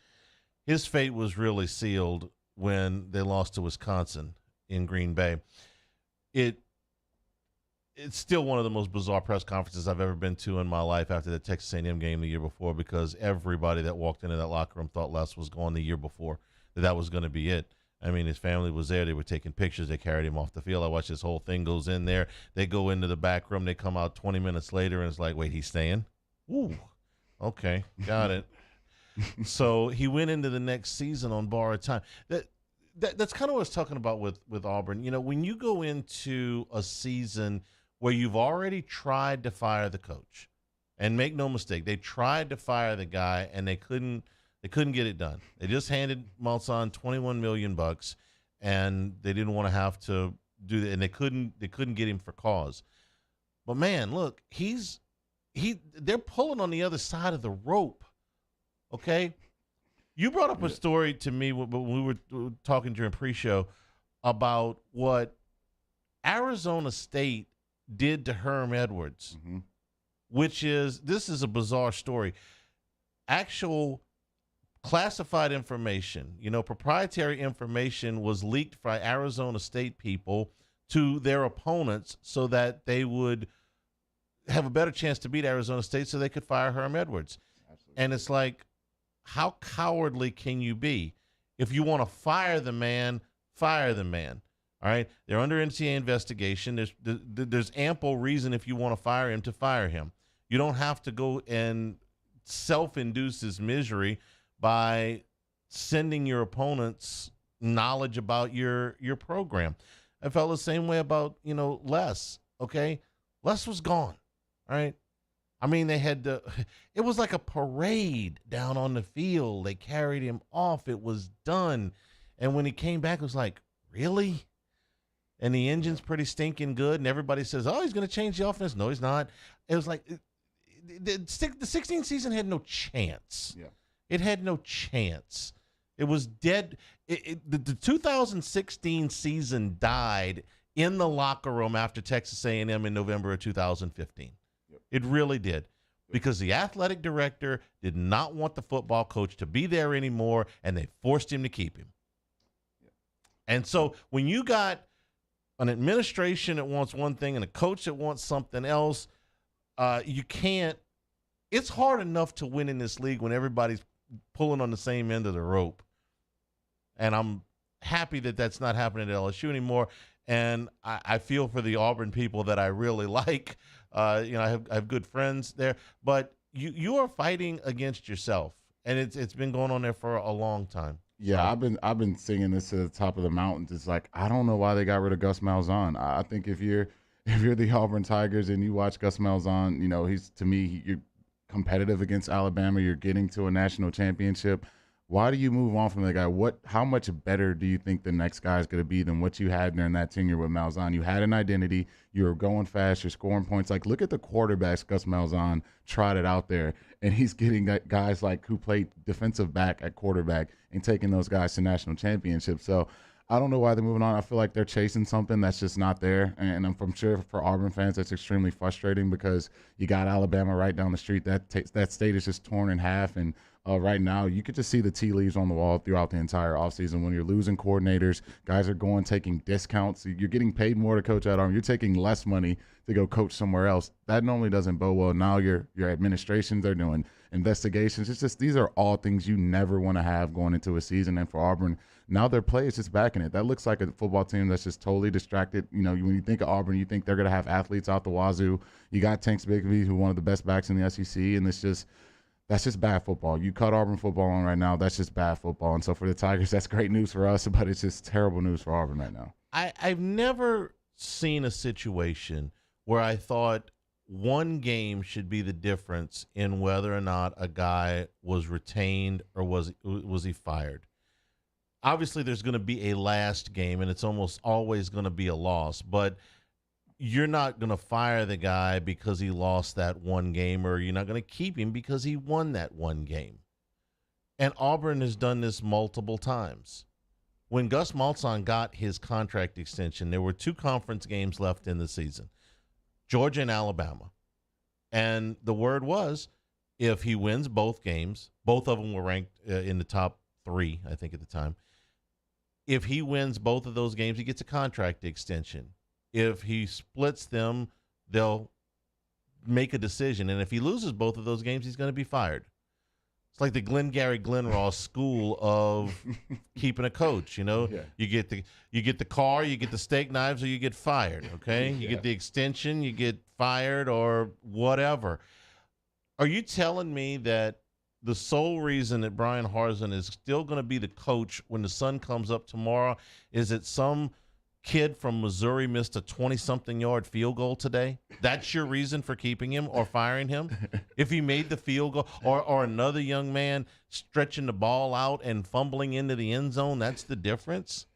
fate was really sealed when they lost to Wisconsin in Green Bay. It's still one of the most bizarre press conferences I've ever been to in my life after the Texas A&M game the year before, because everybody that walked into that locker room thought Les was gone the year before, that was going to be it. I mean, his family was there. They were taking pictures. They carried him off the field. I watched this whole thing goes in there. They go into the back room. They come out 20 minutes later, and it's like, wait, he's staying? Ooh, okay, got it. So he went into the next season on borrowed time. That's kind of what I was talking about with Auburn. When you go into a season where you've already tried to fire the coach, and make no mistake, they tried to fire the guy, and they couldn't get it done. They just handed Malzahn $21 million, and they didn't want to have to do that, and they couldn't get him for cause. But man, look, they're pulling on the other side of the rope. Okay, you brought up a story to me when we were talking during pre-show about what Arizona State did to Herm Edwards, this is a bizarre story. Actual classified information, proprietary information was leaked by Arizona State people to their opponents so that they would have a better chance to beat Arizona State so they could fire Herm Edwards. Absolutely. And it's like, how cowardly can you be? If you want to fire the man, fire the man. All right, they're under NCAA investigation. There's ample reason if you want to fire him to fire him. You don't have to go and self-induce his misery by sending your opponents knowledge about your program. I felt the same way about, Les, okay? Les was gone, all right? I mean, it was like a parade down on the field. They carried him off. It was done. And when he came back, it was like, really? And the engine's pretty stinking good, and everybody says, oh, he's going to change the offense. No, he's not. It was like the 16 season had no chance. Yeah. It had no chance. It was dead. The 2016 season died in the locker room after Texas A&M in November of 2015. Yep. It really did, because the athletic director did not want the football coach to be there anymore, and they forced him to keep him. Yep. And so when you got an administration that wants one thing and a coach that wants something else, you can't. It's hard enough to win in this league when everybody's pulling on the same end of the rope. And I'm happy that that's not happening at LSU anymore. And I feel for the Auburn people that I really like. I have good friends there. But you are fighting against yourself, and it's been going on there for a long time. Yeah, I've been singing this to the top of the mountains. It's like, I don't know why they got rid of Gus Malzahn. I think if you're the Auburn Tigers and you watch Gus Malzahn, you're competitive against Alabama. You're getting to a national championship. Why do you move on from that guy? How much better do you think the next guy is going to be than what you had during that tenure with Malzahn? You had an identity. You were going fast. You're scoring points. Like, look at the quarterbacks Gus Malzahn trotted out there, and he's getting guys like who played defensive back at quarterback and taking those guys to national championships. So I don't know why they're moving on. I feel like they're chasing something that's just not there. And I'm sure for Auburn fans, that's extremely frustrating because you got Alabama right down the street. That state is just torn in half. And right now, you could just see the tea leaves on the wall throughout the entire offseason. When you're losing coordinators, guys are taking discounts. You're getting paid more to coach at Auburn. You're taking less money to go coach somewhere else. That normally doesn't bode well. Now your administrations are doing investigations. It's just, these are all things you never want to have going into a season. And for Auburn, now their play is just backing it. That looks like a football team that's just totally distracted. When you think of Auburn, you think they're going to have athletes out the wazoo. You got Tanks Bigsby, who's one of the best backs in the SEC, and that's just bad football. You cut Auburn football on right now, that's just bad football. And so for the Tigers, that's great news for us, but it's just terrible news for Auburn right now. I've never seen a situation where I thought one game should be the difference in whether or not a guy was retained or was he fired. Obviously, there's going to be a last game, and it's almost always going to be a loss. But you're not going to fire the guy because he lost that one game, or you're not going to keep him because he won that one game. And Auburn has done this multiple times. When Gus Malzahn got his contract extension, there were 2 conference games left in the season, Georgia and Alabama. And the word was, if he wins both games, both of them were ranked in the top 3, I think, at the time. If he wins both of those games, he gets a contract extension. If he splits them, they'll make a decision. And if he loses both of those games, he's going to be fired. It's like the Glengarry Glen Ross school of keeping a coach. Yeah. You get the car, you get the steak knives, or you get fired. Okay, you get the extension, you get fired, or whatever. Are you telling me that the sole reason that Brian Harsin is still going to be the coach when the sun comes up tomorrow is that some kid from Missouri missed a 20-something yard field goal today? That's your reason for keeping him or firing him? If he made the field goal, or another young man stretching the ball out and fumbling into the end zone, that's the difference?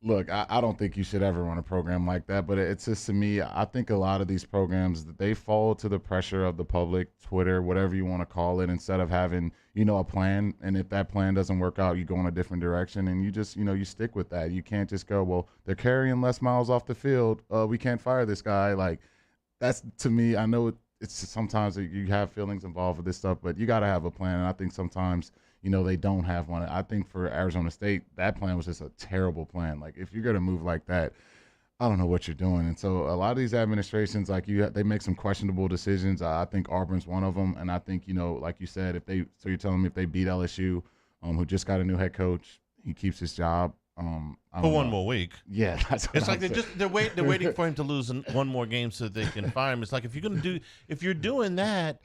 Look, I don't think you should ever run a program like that, but it's just, to me, I think a lot of these programs, they fall to the pressure of the public, Twitter, whatever you want to call it, instead of having, a plan. And if that plan doesn't work out, you go in a different direction, and you just, you stick with that. You can't just go, well, they're carrying less miles off the field. We can't fire this guy. Like, that's, to me, I know it's sometimes you have feelings involved with this stuff, but you got to have a plan. And I think sometimes, they don't have one. I think for Arizona State, that plan was just a terrible plan. Like, if you're going to move like that, I don't know what you're doing. And so a lot of these administrations, they make some questionable decisions. I think Auburn's one of them. And I think, like you said, so you're telling me if they beat LSU, who just got a new head coach, he keeps his job. For one more week. Yeah, that's what it's like I'm they're waiting for him to lose one more game so that they can fire him. It's like if you're doing that,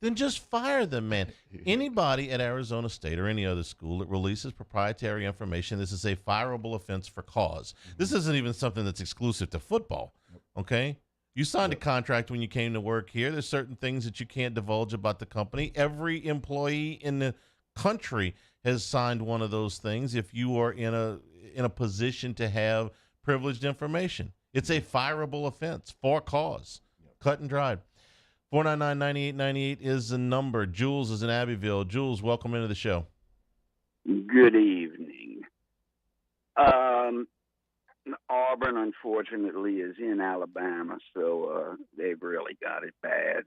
then just fire them, man. Anybody at Arizona State or any other school that releases proprietary information, this is a fireable offense for cause. This isn't even something that's exclusive to football, okay? You signed a contract when you came to work here. There's certain things that you can't divulge about the company. Every employee in the country has signed one of those things if you are in a position to have privileged information. It's a fireable offense for cause. Cut and dried. 499-9898 is the number. Jules is in Abbeville. Jules, welcome into the show. Good evening. Auburn, unfortunately, is in Alabama, so they've really got it bad.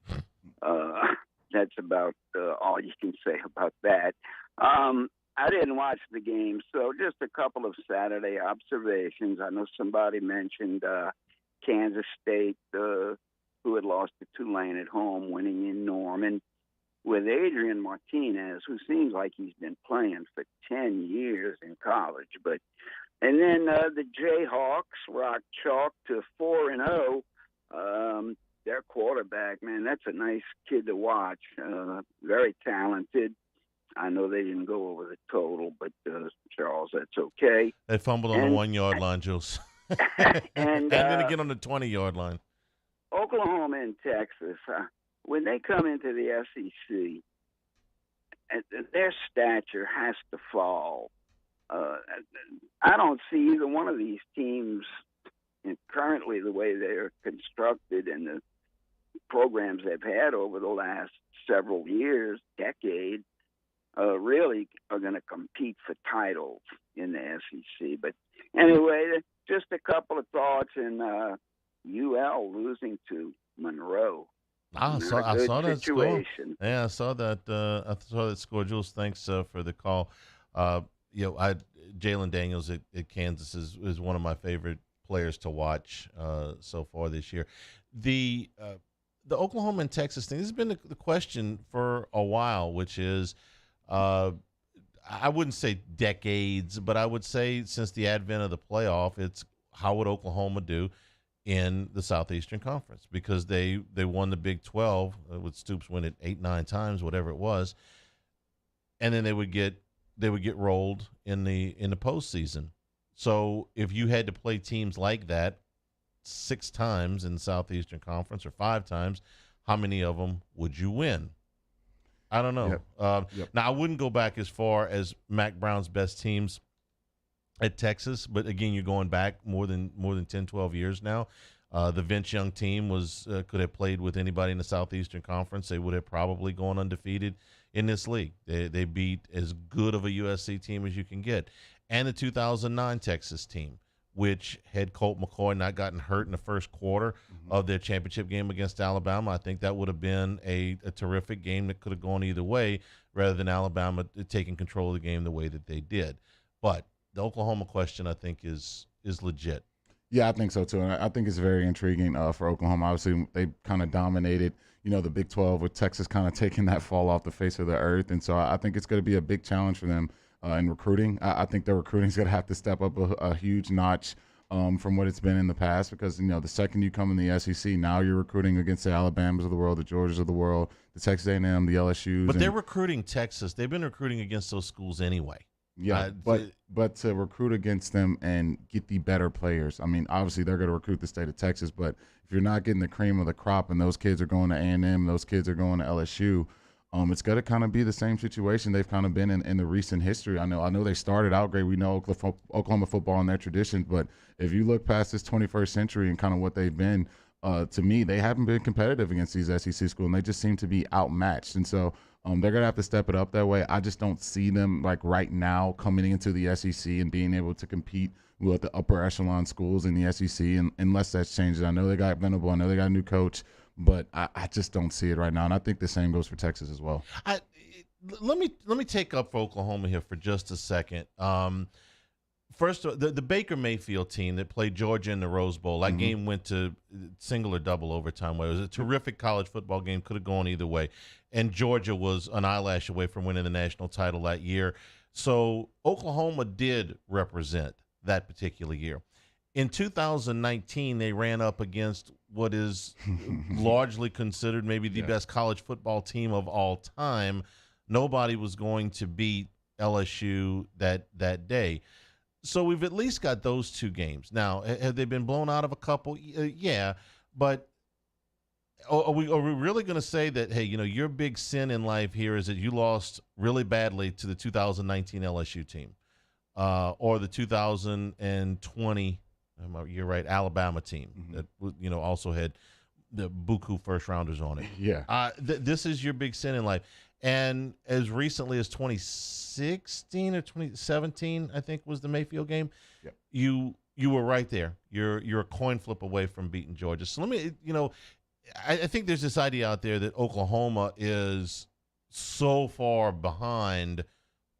That's about all you can say about that. I didn't watch the game, so just a couple of Saturday observations. I know somebody mentioned Kansas State, who had lost to Tulane at home, winning in Norman, with Adrian Martinez, who seems like he's been playing for 10 years in college. And then the Jayhawks rocked chalk to 4-0. Their quarterback, man, that's a nice kid to watch. Very talented. I know they didn't go over the total, but Charles, that's okay. They fumbled on the 1 yard line, Jules. and then again on the 20-yard line. Oklahoma and Texas, when they come into the SEC, their stature has to fall. I don't see either one of these teams, and currently the way they're constructed and the programs they've had over the last several years, decade, really are going to compete for titles in the SEC. But anyway, just a couple of thoughts. And UL losing to Monroe. I saw that score. Yeah, I saw that score. Jules, thanks for the call. Jalen Daniels at Kansas is one of my favorite players to watch so far this year. The Oklahoma and Texas thing, this has been the question for a while, which is I wouldn't say decades, but I would say since the advent of the playoff, it's how would Oklahoma do in the Southeastern Conference, because they won the Big 12 with Stoops win it 8-9 times, whatever it was, and then they would get rolled in the postseason. So if you had to play teams like that 6 times in the Southeastern Conference or 5 times, how many of them would you win? I don't know. Now, I wouldn't go back as far as Mac Brown's best teams at Texas, but again, you're going back more than 10, 12 years now. The Vince Young team could have played with anybody in the Southeastern Conference. They would have probably gone undefeated in this league. They beat as good of a USC team as you can get. And the 2009 Texas team, which had Colt McCoy not gotten hurt in the first quarter of their championship game against Alabama, I think that would have been a terrific game that could have gone either way, rather than Alabama taking control of the game the way that they did. But the Oklahoma question, I think, is legit. Yeah, I think so too, and I think it's very intriguing for Oklahoma. Obviously, they kind of dominated, the Big 12, with Texas kind of taking that fall off the face of the earth, and so I think it's going to be a big challenge for them in recruiting. I think their recruiting is going to have to step up a huge notch from what it's been in the past, because the second you come in the SEC, now you're recruiting against the Alabamas of the world, the Georgias of the world, the Texas A&M, the LSUs. But they're recruiting Texas. They've been recruiting against those schools anyway. Yeah, but to recruit against them and get the better players, I mean, obviously they're going to recruit the state of Texas, but if you're not getting the cream of the crop and those kids are going to A&M, those kids are going to LSU, it's going to kind of be the same situation they've kind of been in the recent history. I know they started out great. We know Oklahoma football and their traditions, but if you look past this 21st century and kind of what they've been, to me, they haven't been competitive against these SEC schools, and they just seem to be outmatched. And so they're going to have to step it up that way. I just don't see them, like right now, coming into the SEC and being able to compete with the upper echelon schools in the SEC, unless that's changed. I know they got Venable. I know they got a new coach, but I just don't see it right now. And I think the same goes for Texas as well. Let me take up for Oklahoma here for just a second. First, the Baker Mayfield team that played Georgia in the Rose Bowl, that game went to single or double overtime. Where it was a terrific college football game, could have gone either way. And Georgia was an eyelash away from winning the national title that year. So Oklahoma did represent that particular year. In 2019, they ran up against what is largely considered maybe the best college football team of all time. Nobody was going to beat LSU that day. So we've at least got those two games. Now, have they been blown out of a couple? Yeah, but are we really going to say that, hey, your big sin in life here is that you lost really badly to the 2019 LSU team or the 2020 you're right, Alabama team that also had the buku first rounders on it. Yeah. This is your big sin in life. And as recently as 2016 or 2017, I think was the Mayfield game. Yep. You were right there. You're a coin flip away from beating Georgia. So let me, I think there's this idea out there that Oklahoma is so far behind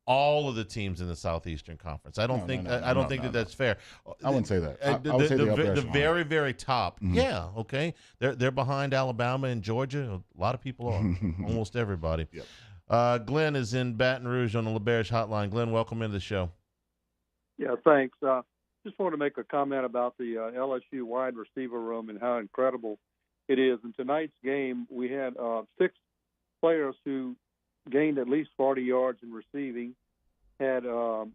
all of the teams in the Southeastern Conference. I don't think that's fair. I wouldn't say that. I would say the very, very top. Mm-hmm. Yeah, okay. They're behind Alabama and Georgia. A lot of people are. Almost everybody. Yep. Glenn is in Baton Rouge on the LaBerge hotline. Glenn, welcome into the show. Yeah, thanks. Just wanted to make a comment about the LSU wide receiver room and how incredible it is. In tonight's game, we had 6 players who gained at least 40 yards in receiving, had, 5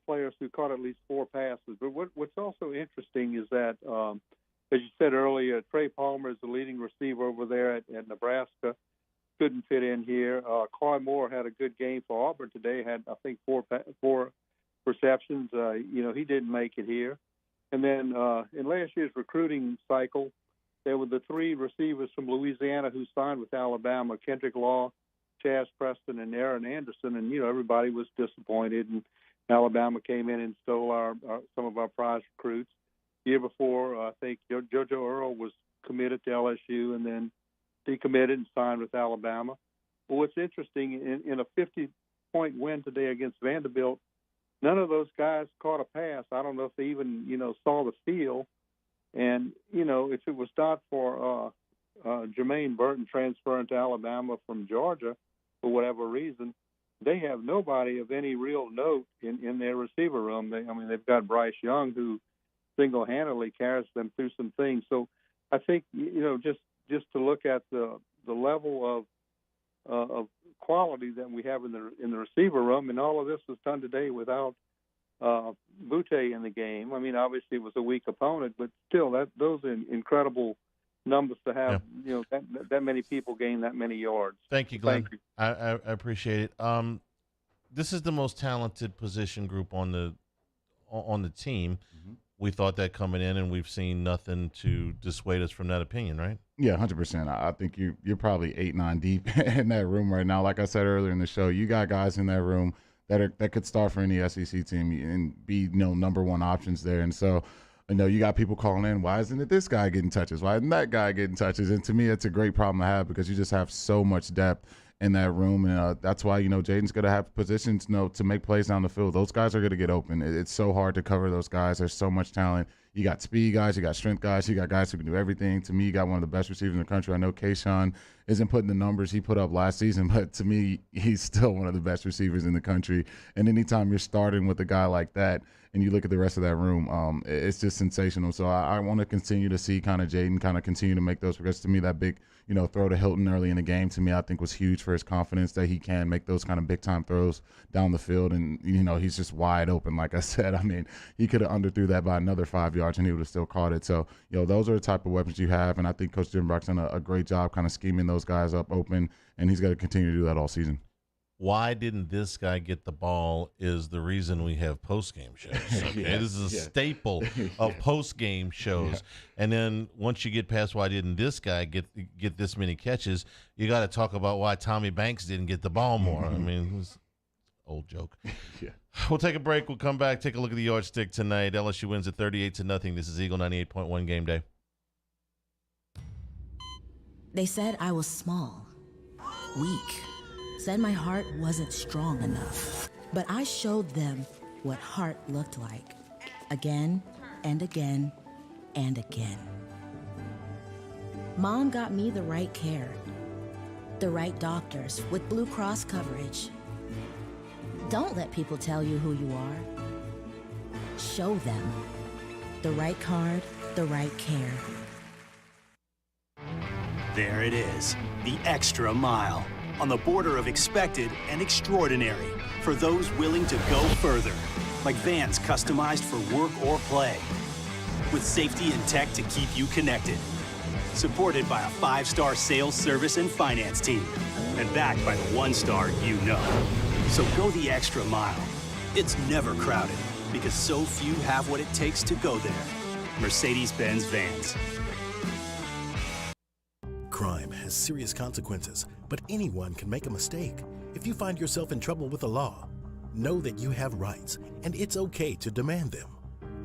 players who caught at least 4 passes. But what's also interesting is that, as you said earlier, Trey Palmer is the leading receiver over there at Nebraska. Couldn't fit in here. Clay Moore had a good game for Auburn today, had, I think, 4 receptions. He didn't make it here. And then in last year's recruiting cycle, there were the 3 receivers from Louisiana who signed with Alabama, Kendrick Law, Chaz Preston, and Aaron Anderson. And, everybody was disappointed. And Alabama came in and stole some of our prize recruits. The year before, I think JoJo Earl was committed to LSU and then decommitted and signed with Alabama. Well, what's interesting, in a 50-point win today against Vanderbilt, none of those guys caught a pass. I don't know if they even, saw the field. And, if it was not for Jermaine Burton transferring to Alabama from Georgia for whatever reason, they have nobody of any real note in their receiver room. They've got Bryce Young, who single-handedly carries them through some things. So I think, just to look at the level of quality that we have in the receiver room, and all of this was done today without Butte in the game. Obviously it was a weak opponent, but still, those are incredible numbers to have. Yeah. That many people gain that many yards. Thank you, Glenn. Thank you. I appreciate it. This is the most talented position group on the team. Mm-hmm. We thought that coming in, and we've seen nothing to dissuade us from that opinion, right? Yeah, 100%. I think you're probably 8-9 deep in that room right now. Like I said earlier in the show, you got guys in that room that could start for any SEC team and be number one options there. And so, you got people calling in, why isn't it this guy getting touches? Why isn't that guy getting touches? And to me, it's a great problem to have because you just have so much depth in that room. And that's why, Jaden's going to have positions to make plays down the field. Those guys are going to get open. It's so hard to cover those guys. There's so much talent. You got speed guys, you got strength guys, you got guys who can do everything. To me, you got one of the best receivers in the country. I know Kayshawn isn't putting the numbers he put up last season, but to me, he's still one of the best receivers in the country. And anytime you're starting with a guy like that and you look at the rest of that room, it's just sensational. So I want to continue to see kind of Jaden kind of continue to make those, because to me, that big, throw to Hilton early in the game, to me, I think was huge for his confidence that he can make those kind of big time throws down the field. And, he's just wide open. Like I said, he could have underthrew that by another 5 yards and he would have still caught it. So, those are the type of weapons you have. And I think Coach Jim Brock's done a great job kind of scheming those guys up open, and he's got to continue to do that all season. Why didn't this guy get the ball is the reason we have post-game shows. Okay? Yeah, this is a staple of post-game shows. Yeah. And then once you get past why didn't this guy get this many catches, you got to talk about why Tommy Banks didn't get the ball more. Mm-hmm. It was an old joke. Yeah. We'll take a break. We'll come back, take a look at the yardstick tonight. LSU wins at 38-0. This is Eagle 98.1 Game Day. They said I was small, weak, said my heart wasn't strong enough. But I showed them what heart looked like, again and again and again. Mom got me the right care, the right doctors with Blue Cross coverage. Don't let people tell you who you are. Show them. The right card, the right care. There it is, the extra mile. On the border of expected and extraordinary for those willing to go further. Like vans customized for work or play. With safety and tech to keep you connected. Supported by a 5-star sales, service, and finance team. And backed by the 1-star you know. So go the extra mile. It's never crowded because so few have what it takes to go there. Mercedes-Benz Vans. Crime has serious consequences, but anyone can make a mistake. If you find yourself in trouble with the law, know that you have rights, and it's okay to demand them.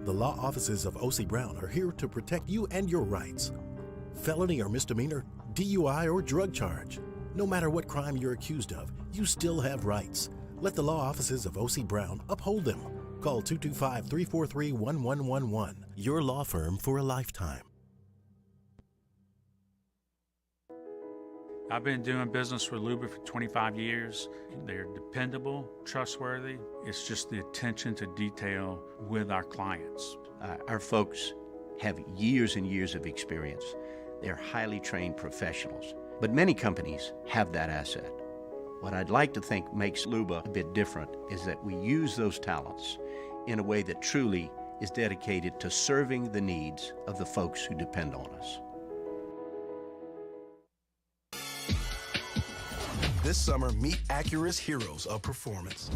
The law offices of O.C. Brown are here to protect you and your rights. Felony or misdemeanor, DUI or drug charge. No matter what crime you're accused of, you still have rights. Let the law offices of O.C. Brown uphold them. Call 225-343-1111. Your law firm for a lifetime. I've been doing business with Luba for 25 years. They're dependable, trustworthy. It's just the attention to detail with our clients. Our folks have years and years of experience. They're highly trained professionals. But many companies have that asset. What I'd like to think makes Luba a bit different is that we use those talents in a way that truly is dedicated to serving the needs of the folks who depend on us. This summer, meet Acura's heroes of performance.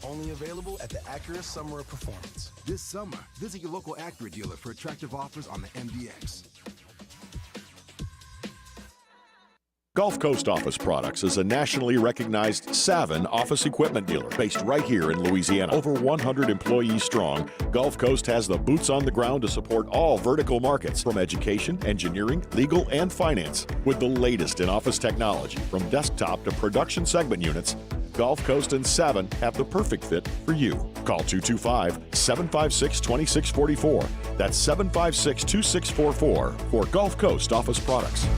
Only available at the Acura Summer of Performance. This summer, visit your local Acura dealer for attractive offers on the MDX. Gulf Coast Office Products is a nationally recognized Savin office equipment dealer based right here in Louisiana. Over 100 employees strong, Gulf Coast has the boots on the ground to support all vertical markets from education, engineering, legal, and finance. With the latest in office technology, from desktop to production segment units, Gulf Coast and Savin have the perfect fit for you. Call 225-756-2644. That's 756-2644 for Gulf Coast Office Products.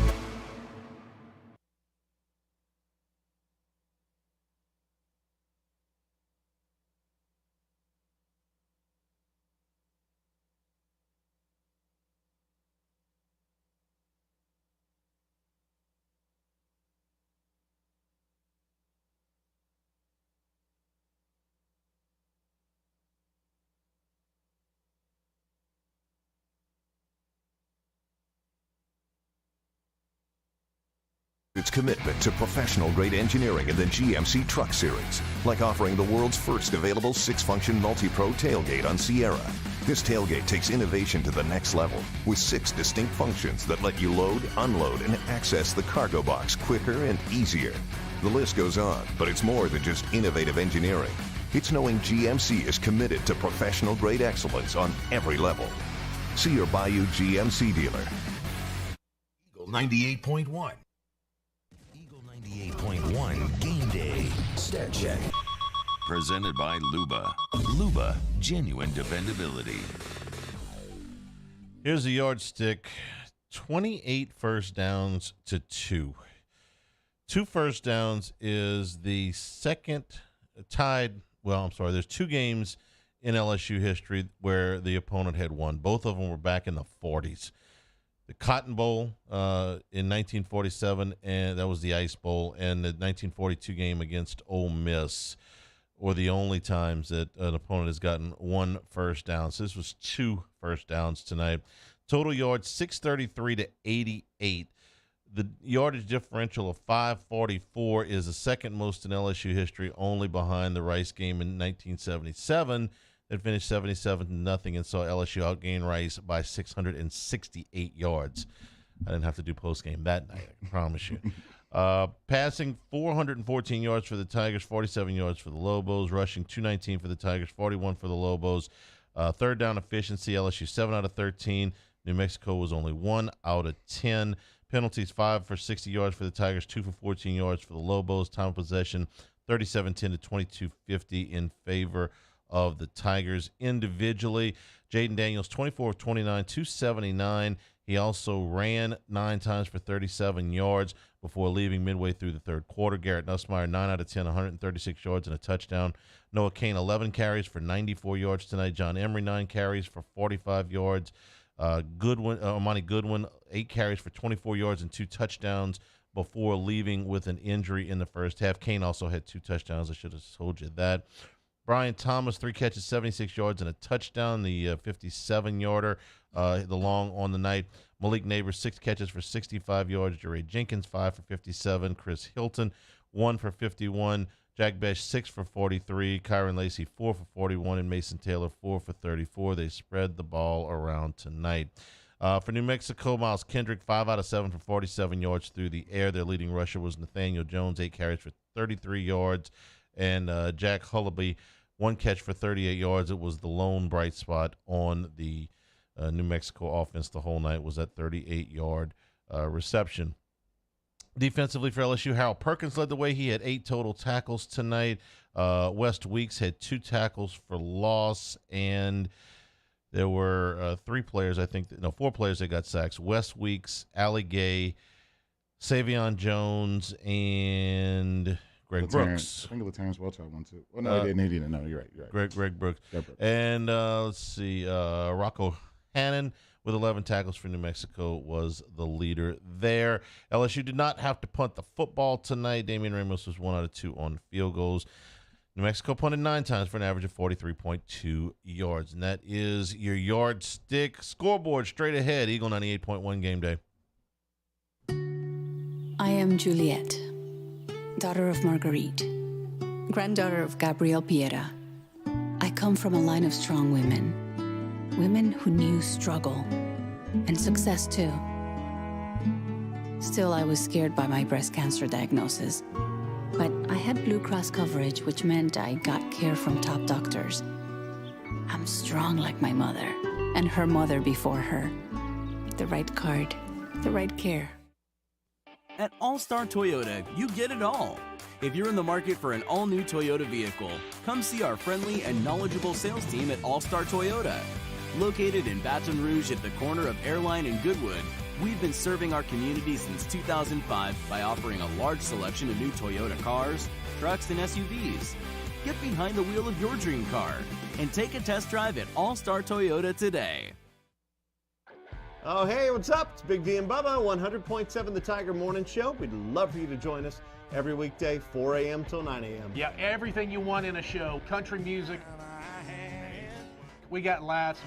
Its commitment to professional-grade engineering in the GMC Truck Series, like offering the world's first available 6-function multi-pro tailgate on Sierra. This tailgate takes innovation to the next level with 6 distinct functions that let you load, unload, and access the cargo box quicker and easier. The list goes on, but it's more than just innovative engineering. It's knowing GMC is committed to professional-grade excellence on every level. See your Bayou GMC dealer. Eagle 98.1. 98.1 Game Day Stat Check. Presented by Luba. Luba, genuine dependability. Here's the yardstick. 28 first downs to 2. 2 first downs is the second tied. Well, I'm sorry. There's 2 games in LSU history where the opponent had won. Both of them were back in the 40s. The Cotton Bowl in 1947, and that was the Ice Bowl, and the 1942 game against Ole Miss were the only times that an opponent has gotten 1 first down. So this was 2 first downs tonight. Total yards, 633 to 88. The yardage differential of 544 is the second most in LSU history, only behind the Rice game in 1977. It finished 77-0 and saw LSU outgain Rice by 668 yards. I didn't have to do postgame that night, I can promise you. Passing 414 yards for the Tigers, 47 yards for the Lobos. Rushing 219 for the Tigers, 41 for the Lobos. Third down efficiency, LSU 7 out of 13. New Mexico was only 1 out of 10. Penalties 5 for 60 yards for the Tigers, 2 for 14 yards for the Lobos. Time of possession 37-10 to 22-50 in favor of the Tigers. Individually, Jaden Daniels, 24 of 29, 279. He also ran 9 times for 37 yards before leaving midway through the third quarter. Garrett Nussmeier, 9 out of 10, 136 yards and a touchdown. Noah Cain, 11 carries for 94 yards tonight. John Emery, 9 carries for 45 yards. Amani Goodwin, 8 carries for 24 yards and 2 touchdowns before leaving with an injury in the first half. Cain also had 2 touchdowns. I should have told you that. Brian Thomas, 3 catches, 76 yards and a touchdown, the 57-yarder, the long on the night. Malik Neighbors, 6 catches for 65 yards. Jeray Jenkins, 5 for 57. Chris Hilton, 1 for 51. Jack Besh, 6 for 43. Kyron Lacey, 4 for 41. And Mason Taylor, 4 for 34. They spread the ball around tonight. For New Mexico, Miles Kendrick, 5 out of 7 for 47 yards through the air. Their leading rusher was Nathaniel Jones, 8 carries for 33 yards. And Jack Hullaby, 1 catch for 38 yards. It was the lone bright spot on the New Mexico offense the whole night, was that 38-yard reception. Defensively for LSU, Harold Perkins led the way. He had 8 total tackles tonight. West Weeks had 2 tackles for loss, and there were 4 players that got sacks. West Weeks, Allie Gay, Savion Jones, and Greg Brooks. I think Terrence Welch had 1 too. Well, no, he didn't. No, you're right. Greg Brooks. And let's see, Rocco Hannon with 11 tackles for New Mexico was the leader there. LSU did not have to punt the football tonight. Damian Ramos was 1 out of 2 on field goals. New Mexico punted 9 times for an average of 43.2 yards. And that is your yardstick. Scoreboard straight ahead. Eagle 98.1 game day. I am Juliet, daughter of Marguerite, granddaughter of Gabriel Piera. I come from a line of strong women who knew struggle and success too. Still, I was scared by my breast cancer diagnosis, but I had Blue Cross coverage, which meant I got care from top doctors. I'm strong like my mother and her mother before her. The right card, the right care. At All-Star Toyota, you get it all. If you're in the market for an all-new Toyota vehicle, come see our friendly and knowledgeable sales team at All-Star Toyota. Located in Baton Rouge at the corner of Airline and Goodwood, we've been serving our community since 2005 by offering a large selection of new Toyota cars, trucks, and SUVs. Get behind the wheel of your dream car and take a test drive at All-Star Toyota today. Oh, hey, what's up? It's Big D and Bubba, 100.7 The Tiger Morning Show. We'd love for you to join us every weekday, 4 a.m. till 9 a.m. Yeah, everything you want in a show. Country music. We got laughs.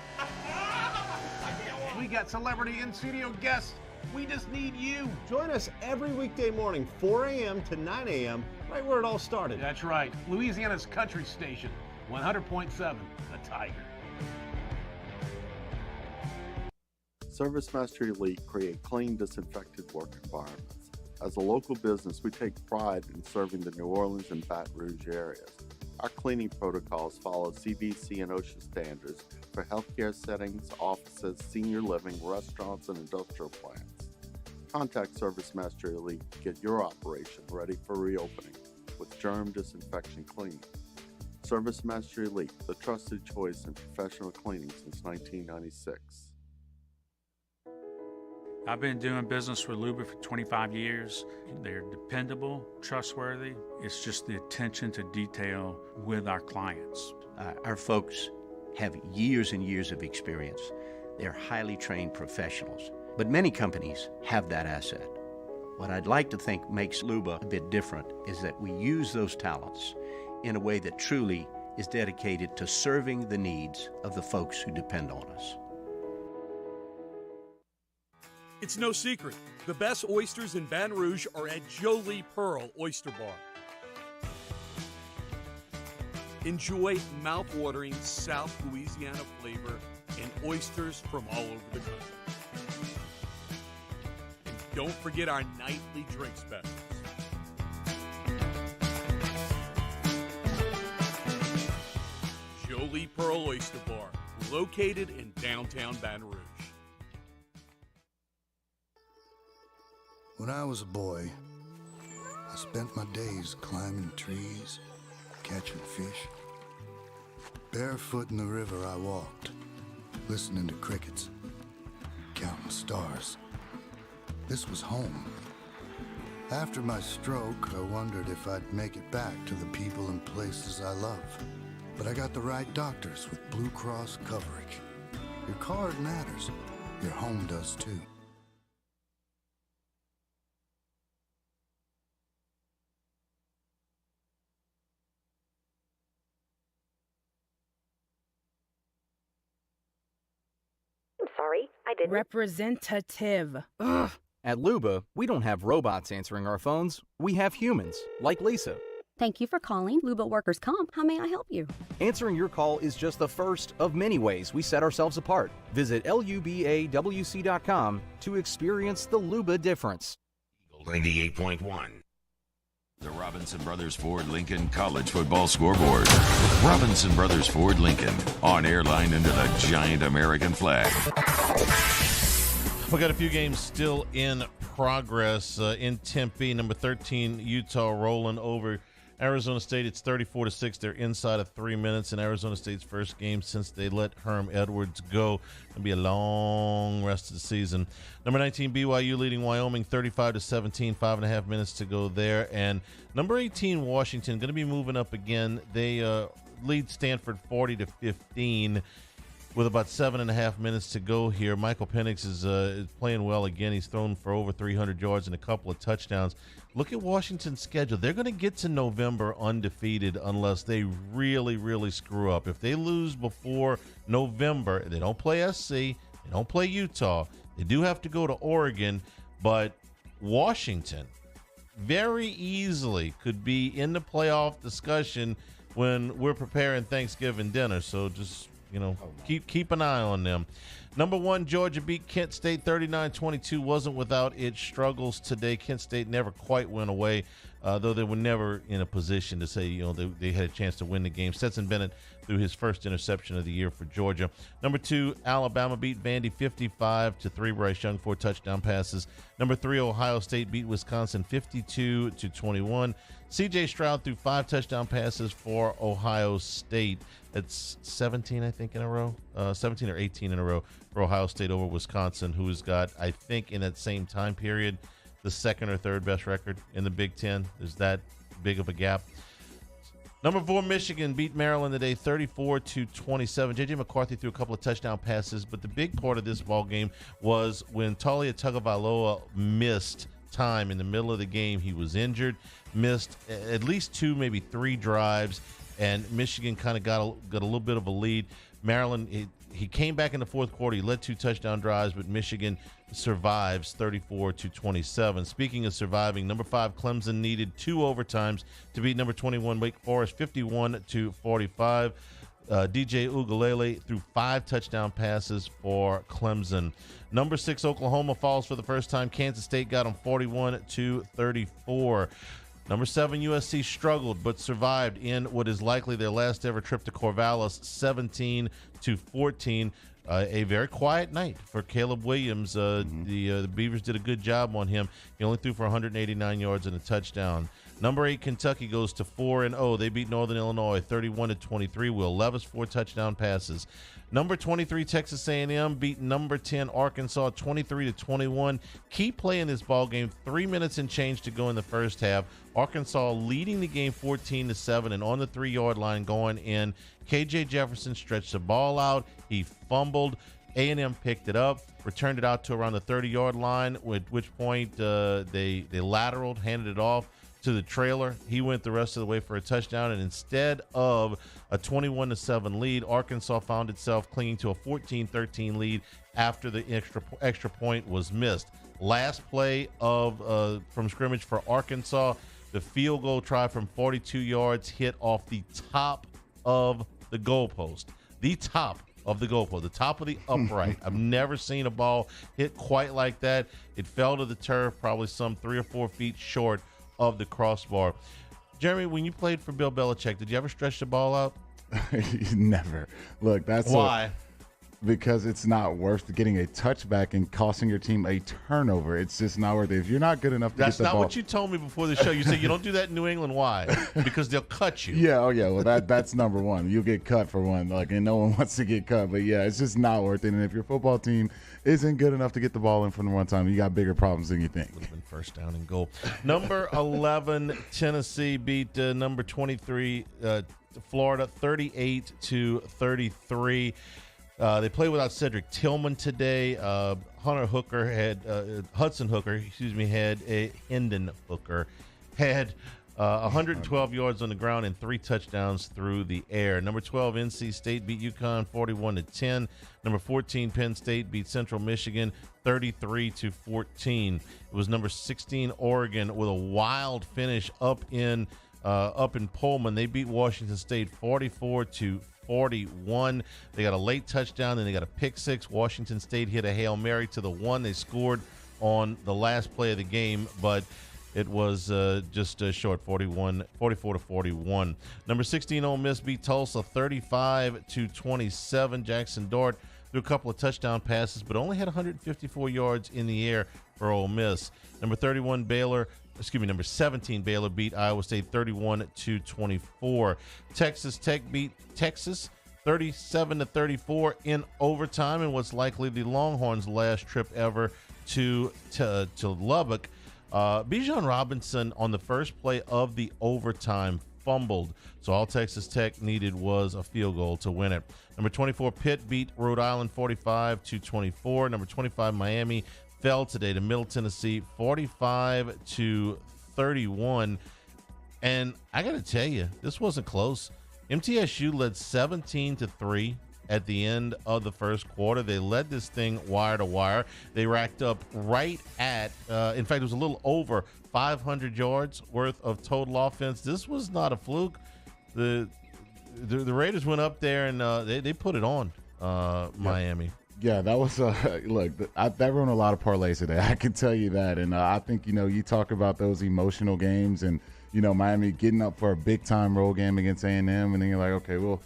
We got celebrity in-studio guests. We just need you. Join us every weekday morning, 4 a.m. to 9 a.m., right where it all started. That's right. Louisiana's country station, 100.7 The Tiger. ServiceMaster Elite create clean, disinfected work environments. As a local business, we take pride in serving the New Orleans and Baton Rouge areas. Our cleaning protocols follow CDC and OSHA standards for healthcare settings, offices, senior living, restaurants, and industrial plants. Contact ServiceMaster Elite to get your operation ready for reopening with germ disinfection cleaning. ServiceMaster Elite, the trusted choice in professional cleaning since 1996. I've been doing business with Luba for 25 years. They're dependable, trustworthy. It's just the attention to detail with our clients. Our folks have years and years of experience. They're highly trained professionals. But many companies have that asset. What I'd like to think makes Luba a bit different is that we use those talents in a way that truly is dedicated to serving the needs of the folks who depend on us. It's no secret. The best oysters in Baton Rouge are at Jolie Pearl Oyster Bar. Enjoy mouth-watering South Louisiana flavor and oysters from all over the country. And don't forget our nightly drink specials. Jolie Pearl Oyster Bar, located in downtown Baton Rouge. When I was a boy, I spent my days climbing trees, catching fish. Barefoot in the river I walked, listening to crickets, counting stars. This was home. After my stroke, I wondered if I'd make it back to the people and places I love. But I got the right doctors with Blue Cross coverage. Your card matters. Your home does too. Sorry, I didn't. Representative. Ugh. At Luba, we don't have robots answering our phones. We have humans, like Lisa. Thank you for calling Luba Workers Comp. How may I help you? Answering your call is just the first of many ways we set ourselves apart. Visit LUBAWC.com to experience the Luba difference. 98.1. The Robinson Brothers Ford Lincoln College Football Scoreboard. Robinson Brothers Ford Lincoln, on airline under the giant American flag. We got a few games still in progress in Tempe. Number 13, Utah rolling over Arizona State. It's 34-6. They're inside of 3 minutes in Arizona State's first game since they let Herm Edwards go. It'll be a long rest of the season. Number 19, BYU leading Wyoming 35-17. 5.5 minutes to go there. And number 18, Washington, going to be moving up again. They lead Stanford 40-15. With about 7.5 minutes to go here. Michael Penix is playing well again. He's thrown for over 300 yards and a couple of touchdowns. Look at Washington's schedule. They're going to get to November undefeated unless they really, really screw up. If they lose before November, they don't play SC, they don't play Utah. They do have to go to Oregon, but Washington very easily could be in the playoff discussion when we're preparing Thanksgiving dinner. So just keep an eye on them. Number 1, Georgia beat Kent State 39-22. Wasn't without its struggles today. Kent State never quite went away, though they were never in a position to say they had a chance to win the game. Stetson Bennett threw his first interception of the year for Georgia. Number 2, Alabama beat Vandy 55-3. Bryce Young 4 touchdown passes. Number 3, Ohio State beat Wisconsin 52-21. C.J. Stroud threw 5 touchdown passes for Ohio State. It's 17, I think, in a row. 17 or 18 in a row for Ohio State over Wisconsin, who has got, I think, in that same time period, the second or third best record in the Big Ten. There's that big of a gap. Number 4, Michigan beat Maryland today 34-27. J.J. McCarthy threw a couple of touchdown passes, but the big part of this ball game was when Talia Tagovailoa missed time in the middle of the game. He was injured, missed at least 2, maybe 3 drives, and Michigan kind of got a little bit of a lead. Maryland, he came back in the fourth quarter. He led 2 touchdown drives, but Michigan survives 34-27. Speaking of surviving, number 5, Clemson needed 2 overtimes to beat number 21, Wake Forest, 51-45. DJ Ugalele threw 5 touchdown passes for Clemson. Number 6, Oklahoma falls for the first time. Kansas State got them 41-34. Number 7, USC struggled but survived in what is likely their last ever trip to Corvallis, 17-14. A very quiet night for Caleb Williams. The Beavers did a good job on him. He only threw for 189 yards and a touchdown. Number 8, Kentucky goes to 4-0. They beat Northern Illinois 31-23. Will Levis 4 touchdown passes. Number 23, Texas A&M beat number 10, Arkansas 23-21. Key play in this ball game, 3 minutes and change to go in the first half. Arkansas leading the game 14-7 and on the 3-yard line going in. KJ Jefferson stretched the ball out. He fumbled. A&M picked it up, returned it out to around the 30-yard line, at which point they lateraled, handed it off to the trailer. He went the rest of the way for a touchdown, and instead of a 21-7 lead, Arkansas found itself clinging to a 14-13 lead after the extra point was missed. Last play of from scrimmage for Arkansas, the field goal try from 42 yards hit off the top of the goalpost. The top of the goalpost, the top of the upright. I've never seen a ball hit quite like that. It fell to the turf, probably some 3 or 4 feet short of the crossbar. Jeremy, when you played for Bill Belichick, did you ever stretch the ball out? Never. Look, that's why. because it's not worth getting a touchback and costing your team a turnover. It's just not worth it. If you're not good enough to That's get the not ball. what you told me before the show. You said you don't do that in New England. Why? Because they'll cut you. Yeah, oh yeah. Well, that's number one. You'll get cut for one, and no one wants to get cut. But yeah, it's just not worth it. And if your football team isn't good enough to get the ball in from the one time, you got bigger problems than you think. Would have been first down and goal. Number 11, Tennessee beat number 23, Florida, 38-33. They played without Cedric Tillman today. Hudson Hooker had Hendon Hooker had 112 yards on the ground and 3 touchdowns through the air. Number 12, NC State beat UConn 41-10. Number 14, Penn State beat Central Michigan 33-14. It was number 16, Oregon, with a wild finish up in Pullman. They beat Washington State 44-41. They got a late touchdown, and they got a pick six. Washington State hit a Hail Mary to the one. They scored on the last play of the game, but it was just short, 44-41. Number 16, Ole Miss beat Tulsa 35-27. Jackson Dart threw a couple of touchdown passes, but only had 154 yards in the air for Ole Miss. Number 17, Baylor beat Iowa State 31-24. Texas Tech beat Texas 37-34 in overtime, and what's likely the Longhorns' last trip ever to Lubbock. Bijan Robinson on the first play of the overtime fumbled, so all Texas Tech needed was a field goal to win it. Number 24, Pitt beat Rhode Island 45-24. Number 25, Miami fell today to Middle Tennessee 45-31. And I got to tell you, this wasn't close. MTSU led 17-3 at the end of the first quarter. They led this thing wire to wire. They racked up right at, in fact, it was a little over 500 yards worth of total offense. This was not a fluke. The Raiders went up there and they put it on Miami. Yeah, that was look. That ruined a lot of parlays today. I can tell you that, and I think you talk about those emotional games, and Miami getting up for a big time road game against A&M, and then you're like, okay, we'll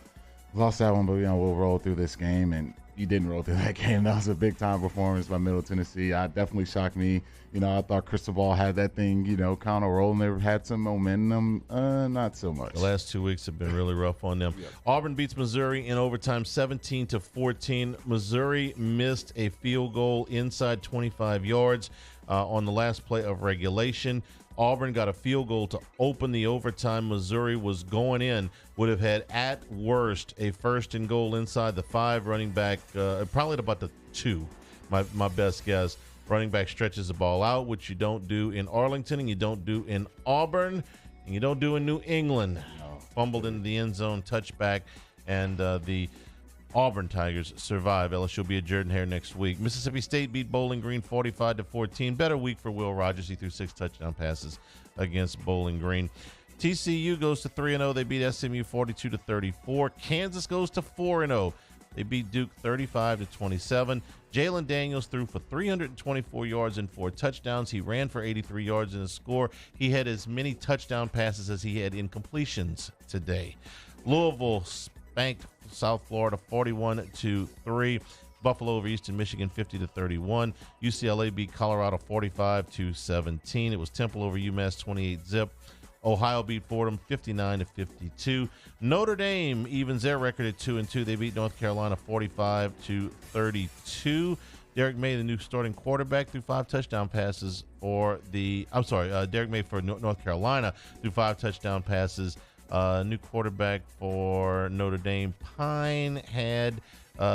lost that one, but we'll roll through this game, and you didn't roll through that game. That was a big time performance by Middle Tennessee. Definitely shocked me. I thought Cristobal had that thing, kind of rolling. They had some momentum, not so much. The last 2 weeks have been really rough on them. Yep. Auburn beats Missouri in overtime 17-14. Missouri missed a field goal inside 25 yards on the last play of regulation. Auburn got a field goal to open the overtime. Missouri was going in, would have had at worst a first and goal inside the 5. Running back, probably at about the 2, my best guess. Running back stretches the ball out, which you don't do in Arlington, and you don't do in Auburn, and you don't do in New England. No. Fumbled into the end zone, touchback, and the Auburn Tigers survive. LSU will be at Jordan-Hare next week. Mississippi State beat Bowling Green 45-14. Better week for Will Rogers. He threw 6 touchdown passes against Bowling Green. TCU goes to 3-0. They beat SMU 42-34. Kansas goes to 4-0. They beat Duke 35-27. Jalen Daniels threw for 324 yards and 4 touchdowns. He ran for 83 yards in a score. He had as many touchdown passes as he had incompletions today. Louisville spanked South Florida 41-3. Buffalo over Eastern Michigan 50-31. UCLA beat Colorado 45-17. It was Temple over UMass 28-zip. Ohio beat Fordham 59-52. Notre Dame evens their record at 2-2. They beat North Carolina 45-32. Derek May, the new starting quarterback, threw 5 touchdown passes for Derek May for North Carolina threw 5 touchdown passes. New quarterback for Notre Dame, Pine, had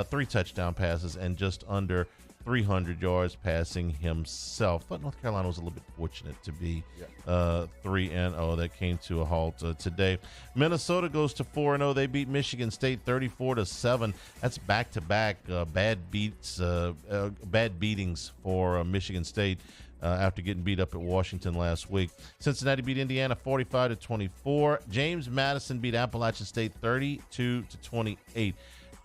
3 touchdown passes and just under 300 yards passing himself. Thought North Carolina was a little bit fortunate to be 3-0. That came to a halt today. Minnesota goes to 4-0. They beat Michigan State 34-7. That's back-to-back bad beatings for Michigan State after getting beat up at Washington last week. Cincinnati beat Indiana 45-24. James Madison beat Appalachian State 32-28.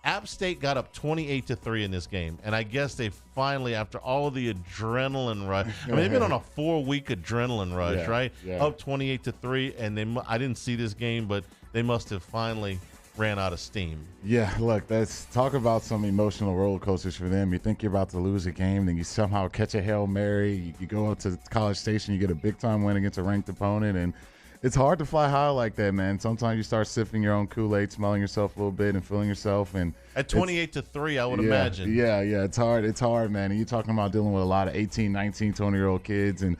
App State got up 28-3 in this game, and I guess they finally, after all of the adrenaline rush, they've been on a 4-week adrenaline rush, right? Yeah. Up 28-3, and I didn't see this game, but they must have finally ran out of steam. Yeah, look, let's talk about some emotional roller coasters for them. You think you're about to lose a game, then you somehow catch a Hail Mary. You go up to College Station, you get a big-time win against a ranked opponent, and it's hard to fly high like that, man. Sometimes you start sipping your own Kool-Aid, smelling yourself a little bit and feeling yourself. And at 28-3, I would imagine. Yeah, it's hard. It's hard, man. And you're talking about dealing with a lot of 18, 19, 20-year-old kids, and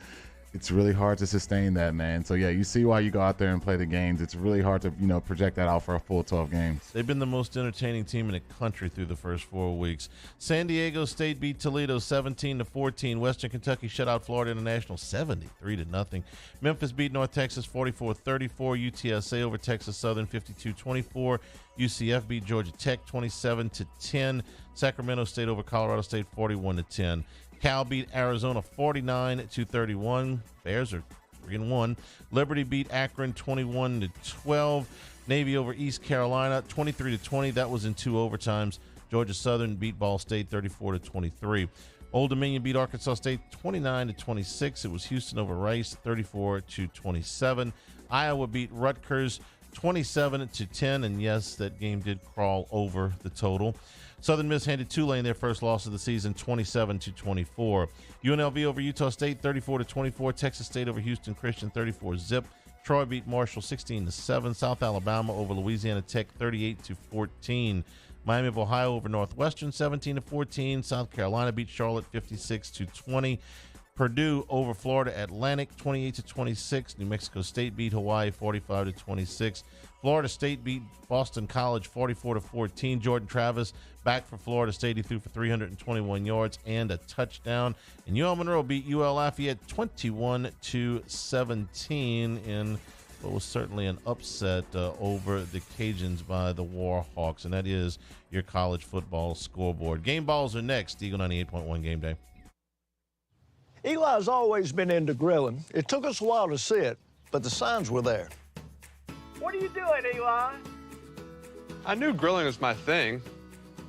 it's really hard to sustain that, man. So, yeah, you see why you go out there and play the games. It's really hard to, project that out for a full 12 games. They've been the most entertaining team in the country through the first 4 weeks. San Diego State beat Toledo 17-14. Western Kentucky shut out Florida International 73-0. Memphis beat North Texas 44-34. UTSA over Texas Southern 52-24. UCF beat Georgia Tech 27-10. Sacramento State over Colorado State 41-10. Cal beat Arizona 49-31. Bears are 3-1. Liberty beat Akron 21-12. Navy over East Carolina 23-20. That was in 2 overtimes. Georgia Southern beat Ball State 34-23. Old Dominion beat Arkansas State 29-26. It was Houston over Rice 34-27. Iowa beat Rutgers 27-10. And yes, that game did crawl over the total. Southern Miss handed Tulane their first loss of the season, 27-24. UNLV over Utah State, 34-24. Texas State over Houston Christian, 34-0. Troy beat Marshall, 16-7. South Alabama over Louisiana Tech, 38-14. Miami of Ohio over Northwestern, 17-14. South Carolina beat Charlotte, 56-20. Purdue over Florida Atlantic, 28-26. New Mexico State beat Hawaii, 45-26. Florida State beat Boston College 44-14. Jordan Travis back for Florida State. He threw for 321 yards and a touchdown. And UL Monroe beat UL Lafayette 21-17 in what was certainly an upset over the Cajuns by the Warhawks. And that is your college football scoreboard. Game balls are next. Eagle 98.1 Game Day. Eli's always been into grilling. It took us a while to see it, but the signs were there. What are you doing, Eli? I knew grilling was my thing.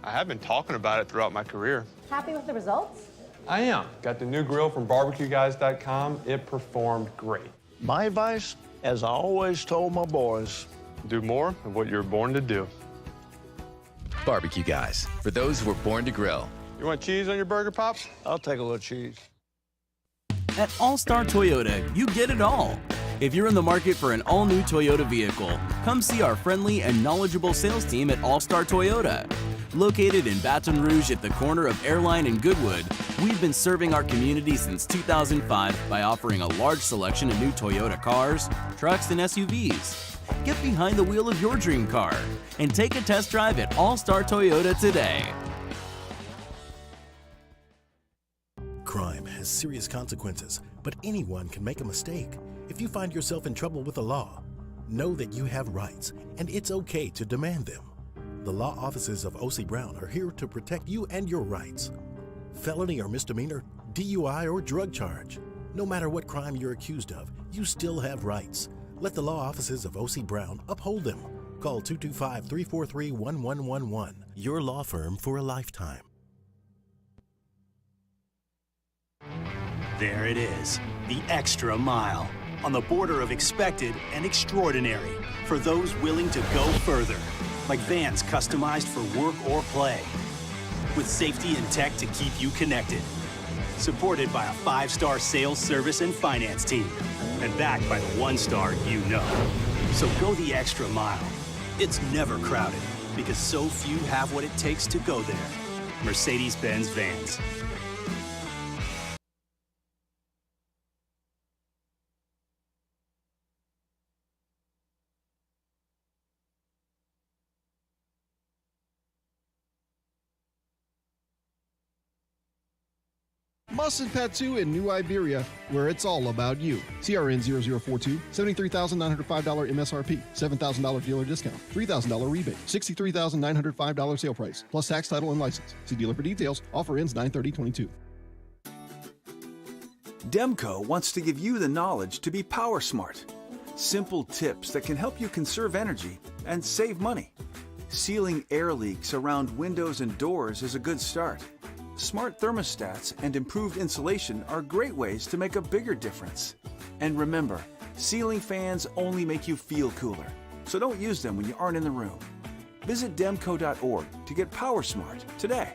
I have been talking about it throughout my career. Happy with the results? I am. Got the new grill from barbecueguys.com. It performed great. My advice, as I always told my boys, do more of what you were born to do. Barbecue Guys, for those who were born to grill. You want cheese on your burger, Pops? I'll take a little cheese. At All-Star Toyota, you get it all. If you're in the market for an all-new Toyota vehicle, come see our friendly and knowledgeable sales team at All-Star Toyota. Located in Baton Rouge at the corner of Airline and Goodwood, we've been serving our community since 2005 by offering a large selection of new Toyota cars, trucks, and SUVs. Get behind the wheel of your dream car and take a test drive at All-Star Toyota today. Crime has serious consequences, but anyone can make a mistake. If you find yourself in trouble with the law, know that you have rights, and it's okay to demand them. The law offices of O.C. Brown are here to protect you and your rights. Felony or misdemeanor, DUI or drug charge. No matter what crime you're accused of, you still have rights. Let the law offices of O.C. Brown uphold them. Call 225-343-1111. Your law firm for a lifetime. There it is, the extra mile, on the border of expected and extraordinary for those willing to go further, like vans customized for work or play, with safety and tech to keep you connected, supported by a 5-star sales, service, and finance team, and backed by the 1-star you know. So go the extra mile. It's never crowded, because so few have what it takes to go there. Mercedes-Benz Vans. Mus and Patu in New Iberia, where it's all about you. CRN 0042, $73,905 MSRP, $7,000 dealer discount, $3,000 rebate, $63,905 sale price, plus tax, title, and license. See dealer for details. Offer ends 9/30/22. Demco wants to give you the knowledge to be power smart. Simple tips that can help you conserve energy and save money. Sealing air leaks around windows and doors is a good start. Smart thermostats and improved insulation are great ways to make a bigger difference. And remember, ceiling fans only make you feel cooler, so don't use them when you aren't in the room. Visit demco.org to get power smart today.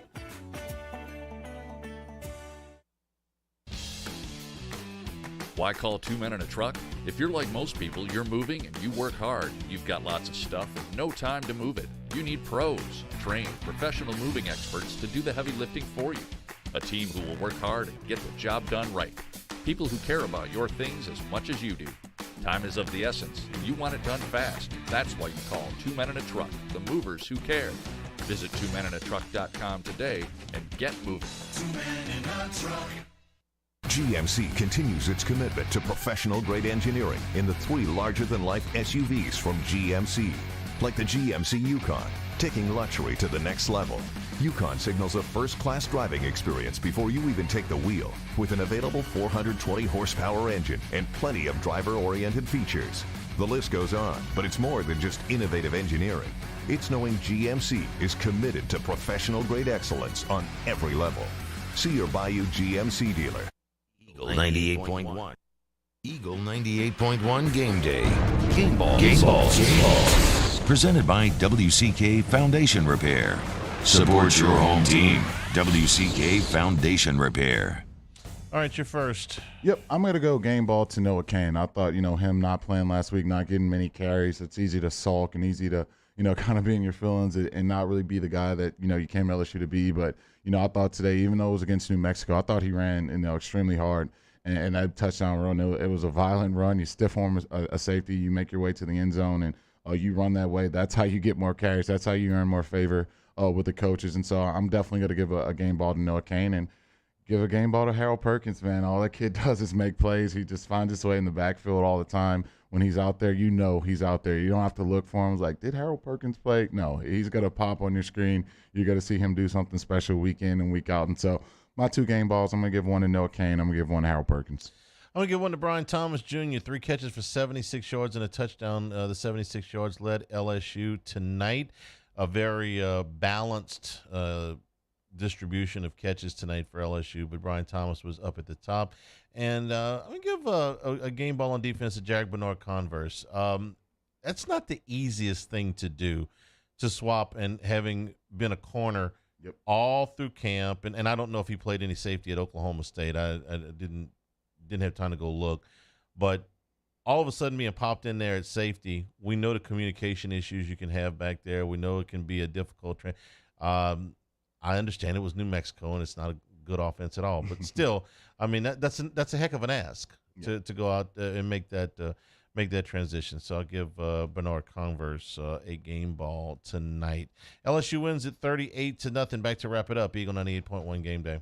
Why call two men in a truck? If you're like most people, you're moving and you work hard. You've got lots of stuff and no time to move it. You need pros, trained, professional moving experts to do the heavy lifting for you. A team who will work hard and get the job done right. People who care about your things as much as you do. Time is of the essence, and you want it done fast. That's why you call Two Men in a Truck, the movers who care. Visit twomeninatruck.com today and get moving. 2 men in a truck. GMC continues its commitment to professional-grade engineering in the 3 larger-than-life SUVs from GMC, like the GMC Yukon, taking luxury to the next level. Yukon signals a first-class driving experience before you even take the wheel, with an available 420-horsepower engine and plenty of driver-oriented features. The list goes on, but it's more than just innovative engineering. It's knowing GMC is committed to professional-grade excellence on every level. See your Bayou GMC dealer. Eagle 98.1. Eagle 98.1 Game Day. Game Balls. Presented by WCK Foundation Repair. Support your home team. WCK Foundation Repair. All right, you're first. Yep, I'm going to go game ball to Noah Kane. I thought, him not playing last week, not getting many carries, it's easy to sulk and easy to, kind of be in your feelings and not really be the guy that, you came to LSU to be. But, I thought today, even though it was against New Mexico, I thought he ran, extremely hard. And that touchdown run, it was a violent run. You stiff arm a safety, you make your way to the end zone, and you run that way. That's how you get more carries. That's how you earn more favor with the coaches. And so I'm definitely going to give a game ball to Noah Kane and give a game ball to Harold Perkins, man. All that kid does is make plays. He just finds his way in the backfield all the time. When he's out there, he's out there. You don't have to look for him. It's like, did Harold Perkins play? No, he's going to pop on your screen. You're going to see him do something special week in and week out. And so my 2 game balls, I'm going to give one to Noah Kane. I'm going to give one to Harold Perkins. I'm going to give one to Brian Thomas Jr., 3 catches for 76 yards and a touchdown. The 76 yards led LSU tonight. A very balanced distribution of catches tonight for LSU, but Brian Thomas was up at the top. And I'm going to give a game ball on defense to Jack Bernard-Converse. That's not the easiest thing to do, to swap, and having been a corner all through camp. And I don't know if he played any safety at Oklahoma State. I didn't have time to go look. But all of a sudden being popped in there at safety, we know the communication issues you can have back there. We know it can be a difficult I understand it was New Mexico and it's not a good offense at all, but still, I mean, that's a heck of an ask to go out and make that transition. So I'll give Bernard-Converse a game ball tonight. LSU wins at 38-0. Back to wrap it up. Eagle 98.1 Game Day.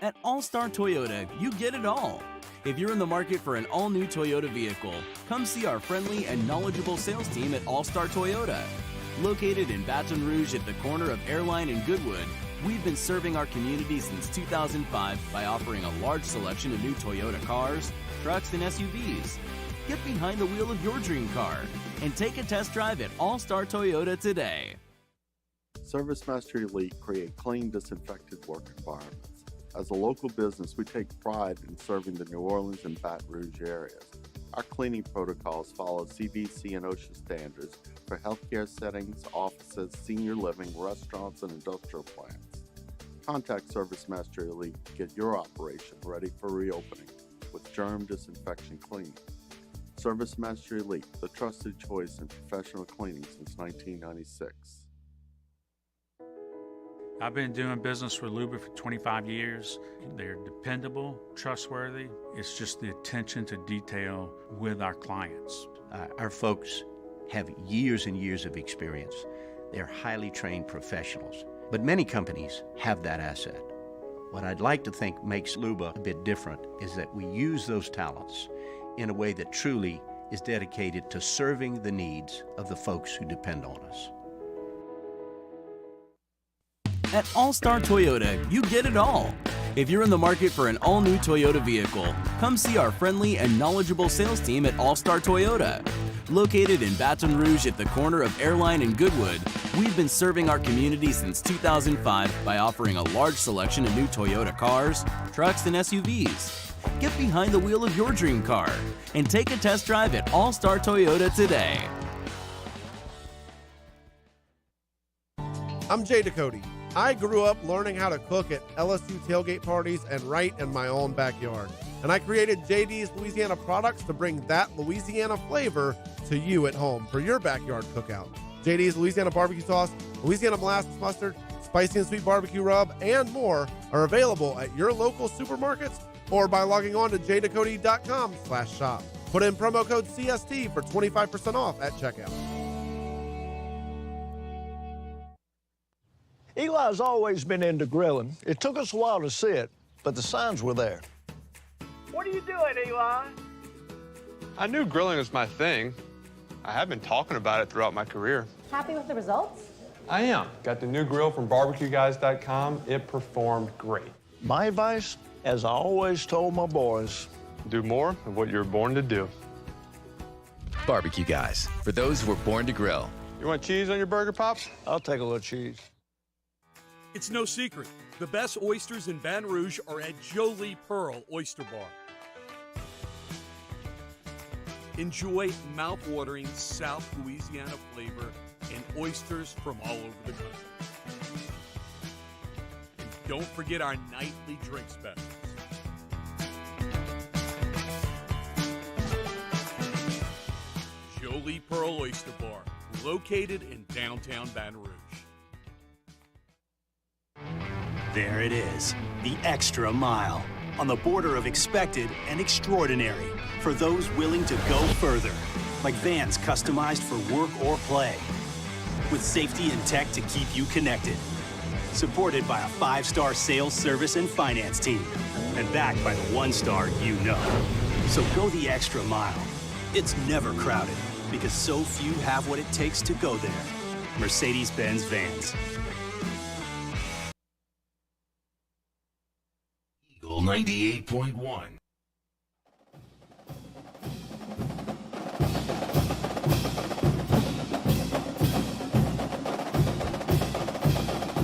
At All-Star Toyota, you get it all. If you're in the market for an all-new Toyota vehicle, come see our friendly and knowledgeable sales team at All-Star Toyota. Located in Baton Rouge at the corner of Airline and Goodwood, we've been serving our community since 2005 by offering a large selection of new Toyota cars, trucks, and SUVs. Get behind the wheel of your dream car and take a test drive at All-Star Toyota today. Service Master Elite create clean, disinfected work environments. As a local business, we take pride in serving the New Orleans and Baton Rouge areas. Our cleaning protocols follow CDC and OSHA standards for healthcare settings, offices, senior living, restaurants, and industrial plants. Contact Service Master Elite to get your operation ready for reopening with germ disinfection cleaning. Service Master Elite, the trusted choice in professional cleaning since 1996. I've been doing business with Luba for 25 years. They're dependable, trustworthy. It's just the attention to detail with our clients. Our folks have years and years of experience. They're highly trained professionals, but many companies have that asset. What I'd like to think makes Luba a bit different is that we use those talents in a way that truly is dedicated to serving the needs of the folks who depend on us. At All-Star Toyota, you get it all. If you're in the market for an all-new Toyota vehicle, come see our friendly and knowledgeable sales team at All-Star Toyota. Located in Baton Rouge at the corner of Airline and Goodwood, we've been serving our community since 2005 by offering a large selection of new Toyota cars, trucks, and SUVs. Get behind the wheel of your dream car and take a test drive at All-Star Toyota today. I'm Jay Ducote. I grew up learning how to cook at LSU tailgate parties and right in my own backyard. And I created JD's Louisiana products to bring that Louisiana flavor to you at home for your backyard cookout. JD's Louisiana barbecue sauce, Louisiana molasses mustard, spicy and sweet barbecue rub, and more are available at your local supermarkets or by logging on to jducote.com/shop. Put in promo code CST for 25% off at checkout. Eli's always been into grilling. It took us a while to see it, but the signs were there. What are you doing, Eli? I knew grilling was my thing. I have been talking about it throughout my career. Happy with the results? I am. Got the new grill from barbecueguys.com. It performed great. My advice, as I always told my boys, do more of what you're born to do. Barbecue Guys, for those who were born to grill. You want cheese on your burger, Pops? I'll take a little cheese. It's no secret. The best oysters in Baton Rouge are at Jolie Pearl Oyster Bar. Enjoy mouth-watering South Louisiana flavor and oysters from all over the country. And don't forget our nightly drink specials. Jolie Pearl Oyster Bar, located in downtown Baton Rouge. There it is, the extra mile, on the border of expected and extraordinary for those willing to go further, like vans customized for work or play, with safety and tech to keep you connected, supported by a 5-star sales, service, and finance team, and backed by the 1-star you know. So go the extra mile. It's never crowded, because so few have what it takes to go there. Mercedes-Benz Vans. Eagle 98.1.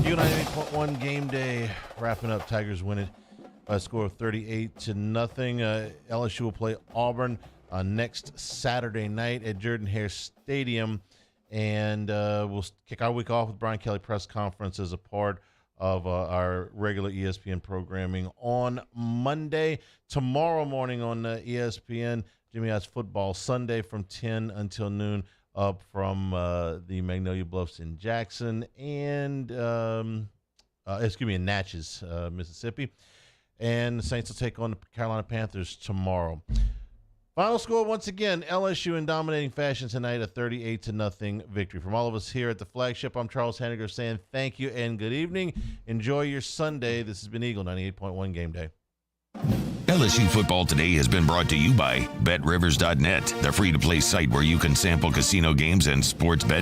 Eagle 98.1 game day. Wrapping up. Tigers win it by a score of 38-0. LSU will play Auburn next Saturday night at Jordan-Hare Stadium. And we'll kick our week off with Brian Kelly press conference as a part of our regular ESPN programming on Monday. Tomorrow morning on ESPN, Jimmy has football Sunday from 10 until noon up from the Magnolia Bluffs in Jackson and, in Natchez, Mississippi. And the Saints will take on the Carolina Panthers tomorrow. Final score, once again, LSU in dominating fashion tonight, a 38-0 victory. From all of us here at the flagship, I'm Charles Henniger saying thank you and good evening. Enjoy your Sunday. This has been Eagle 98.1 Game Day. LSU Football Today has been brought to you by BetRivers.net, the free-to-play site where you can sample casino games and sports bet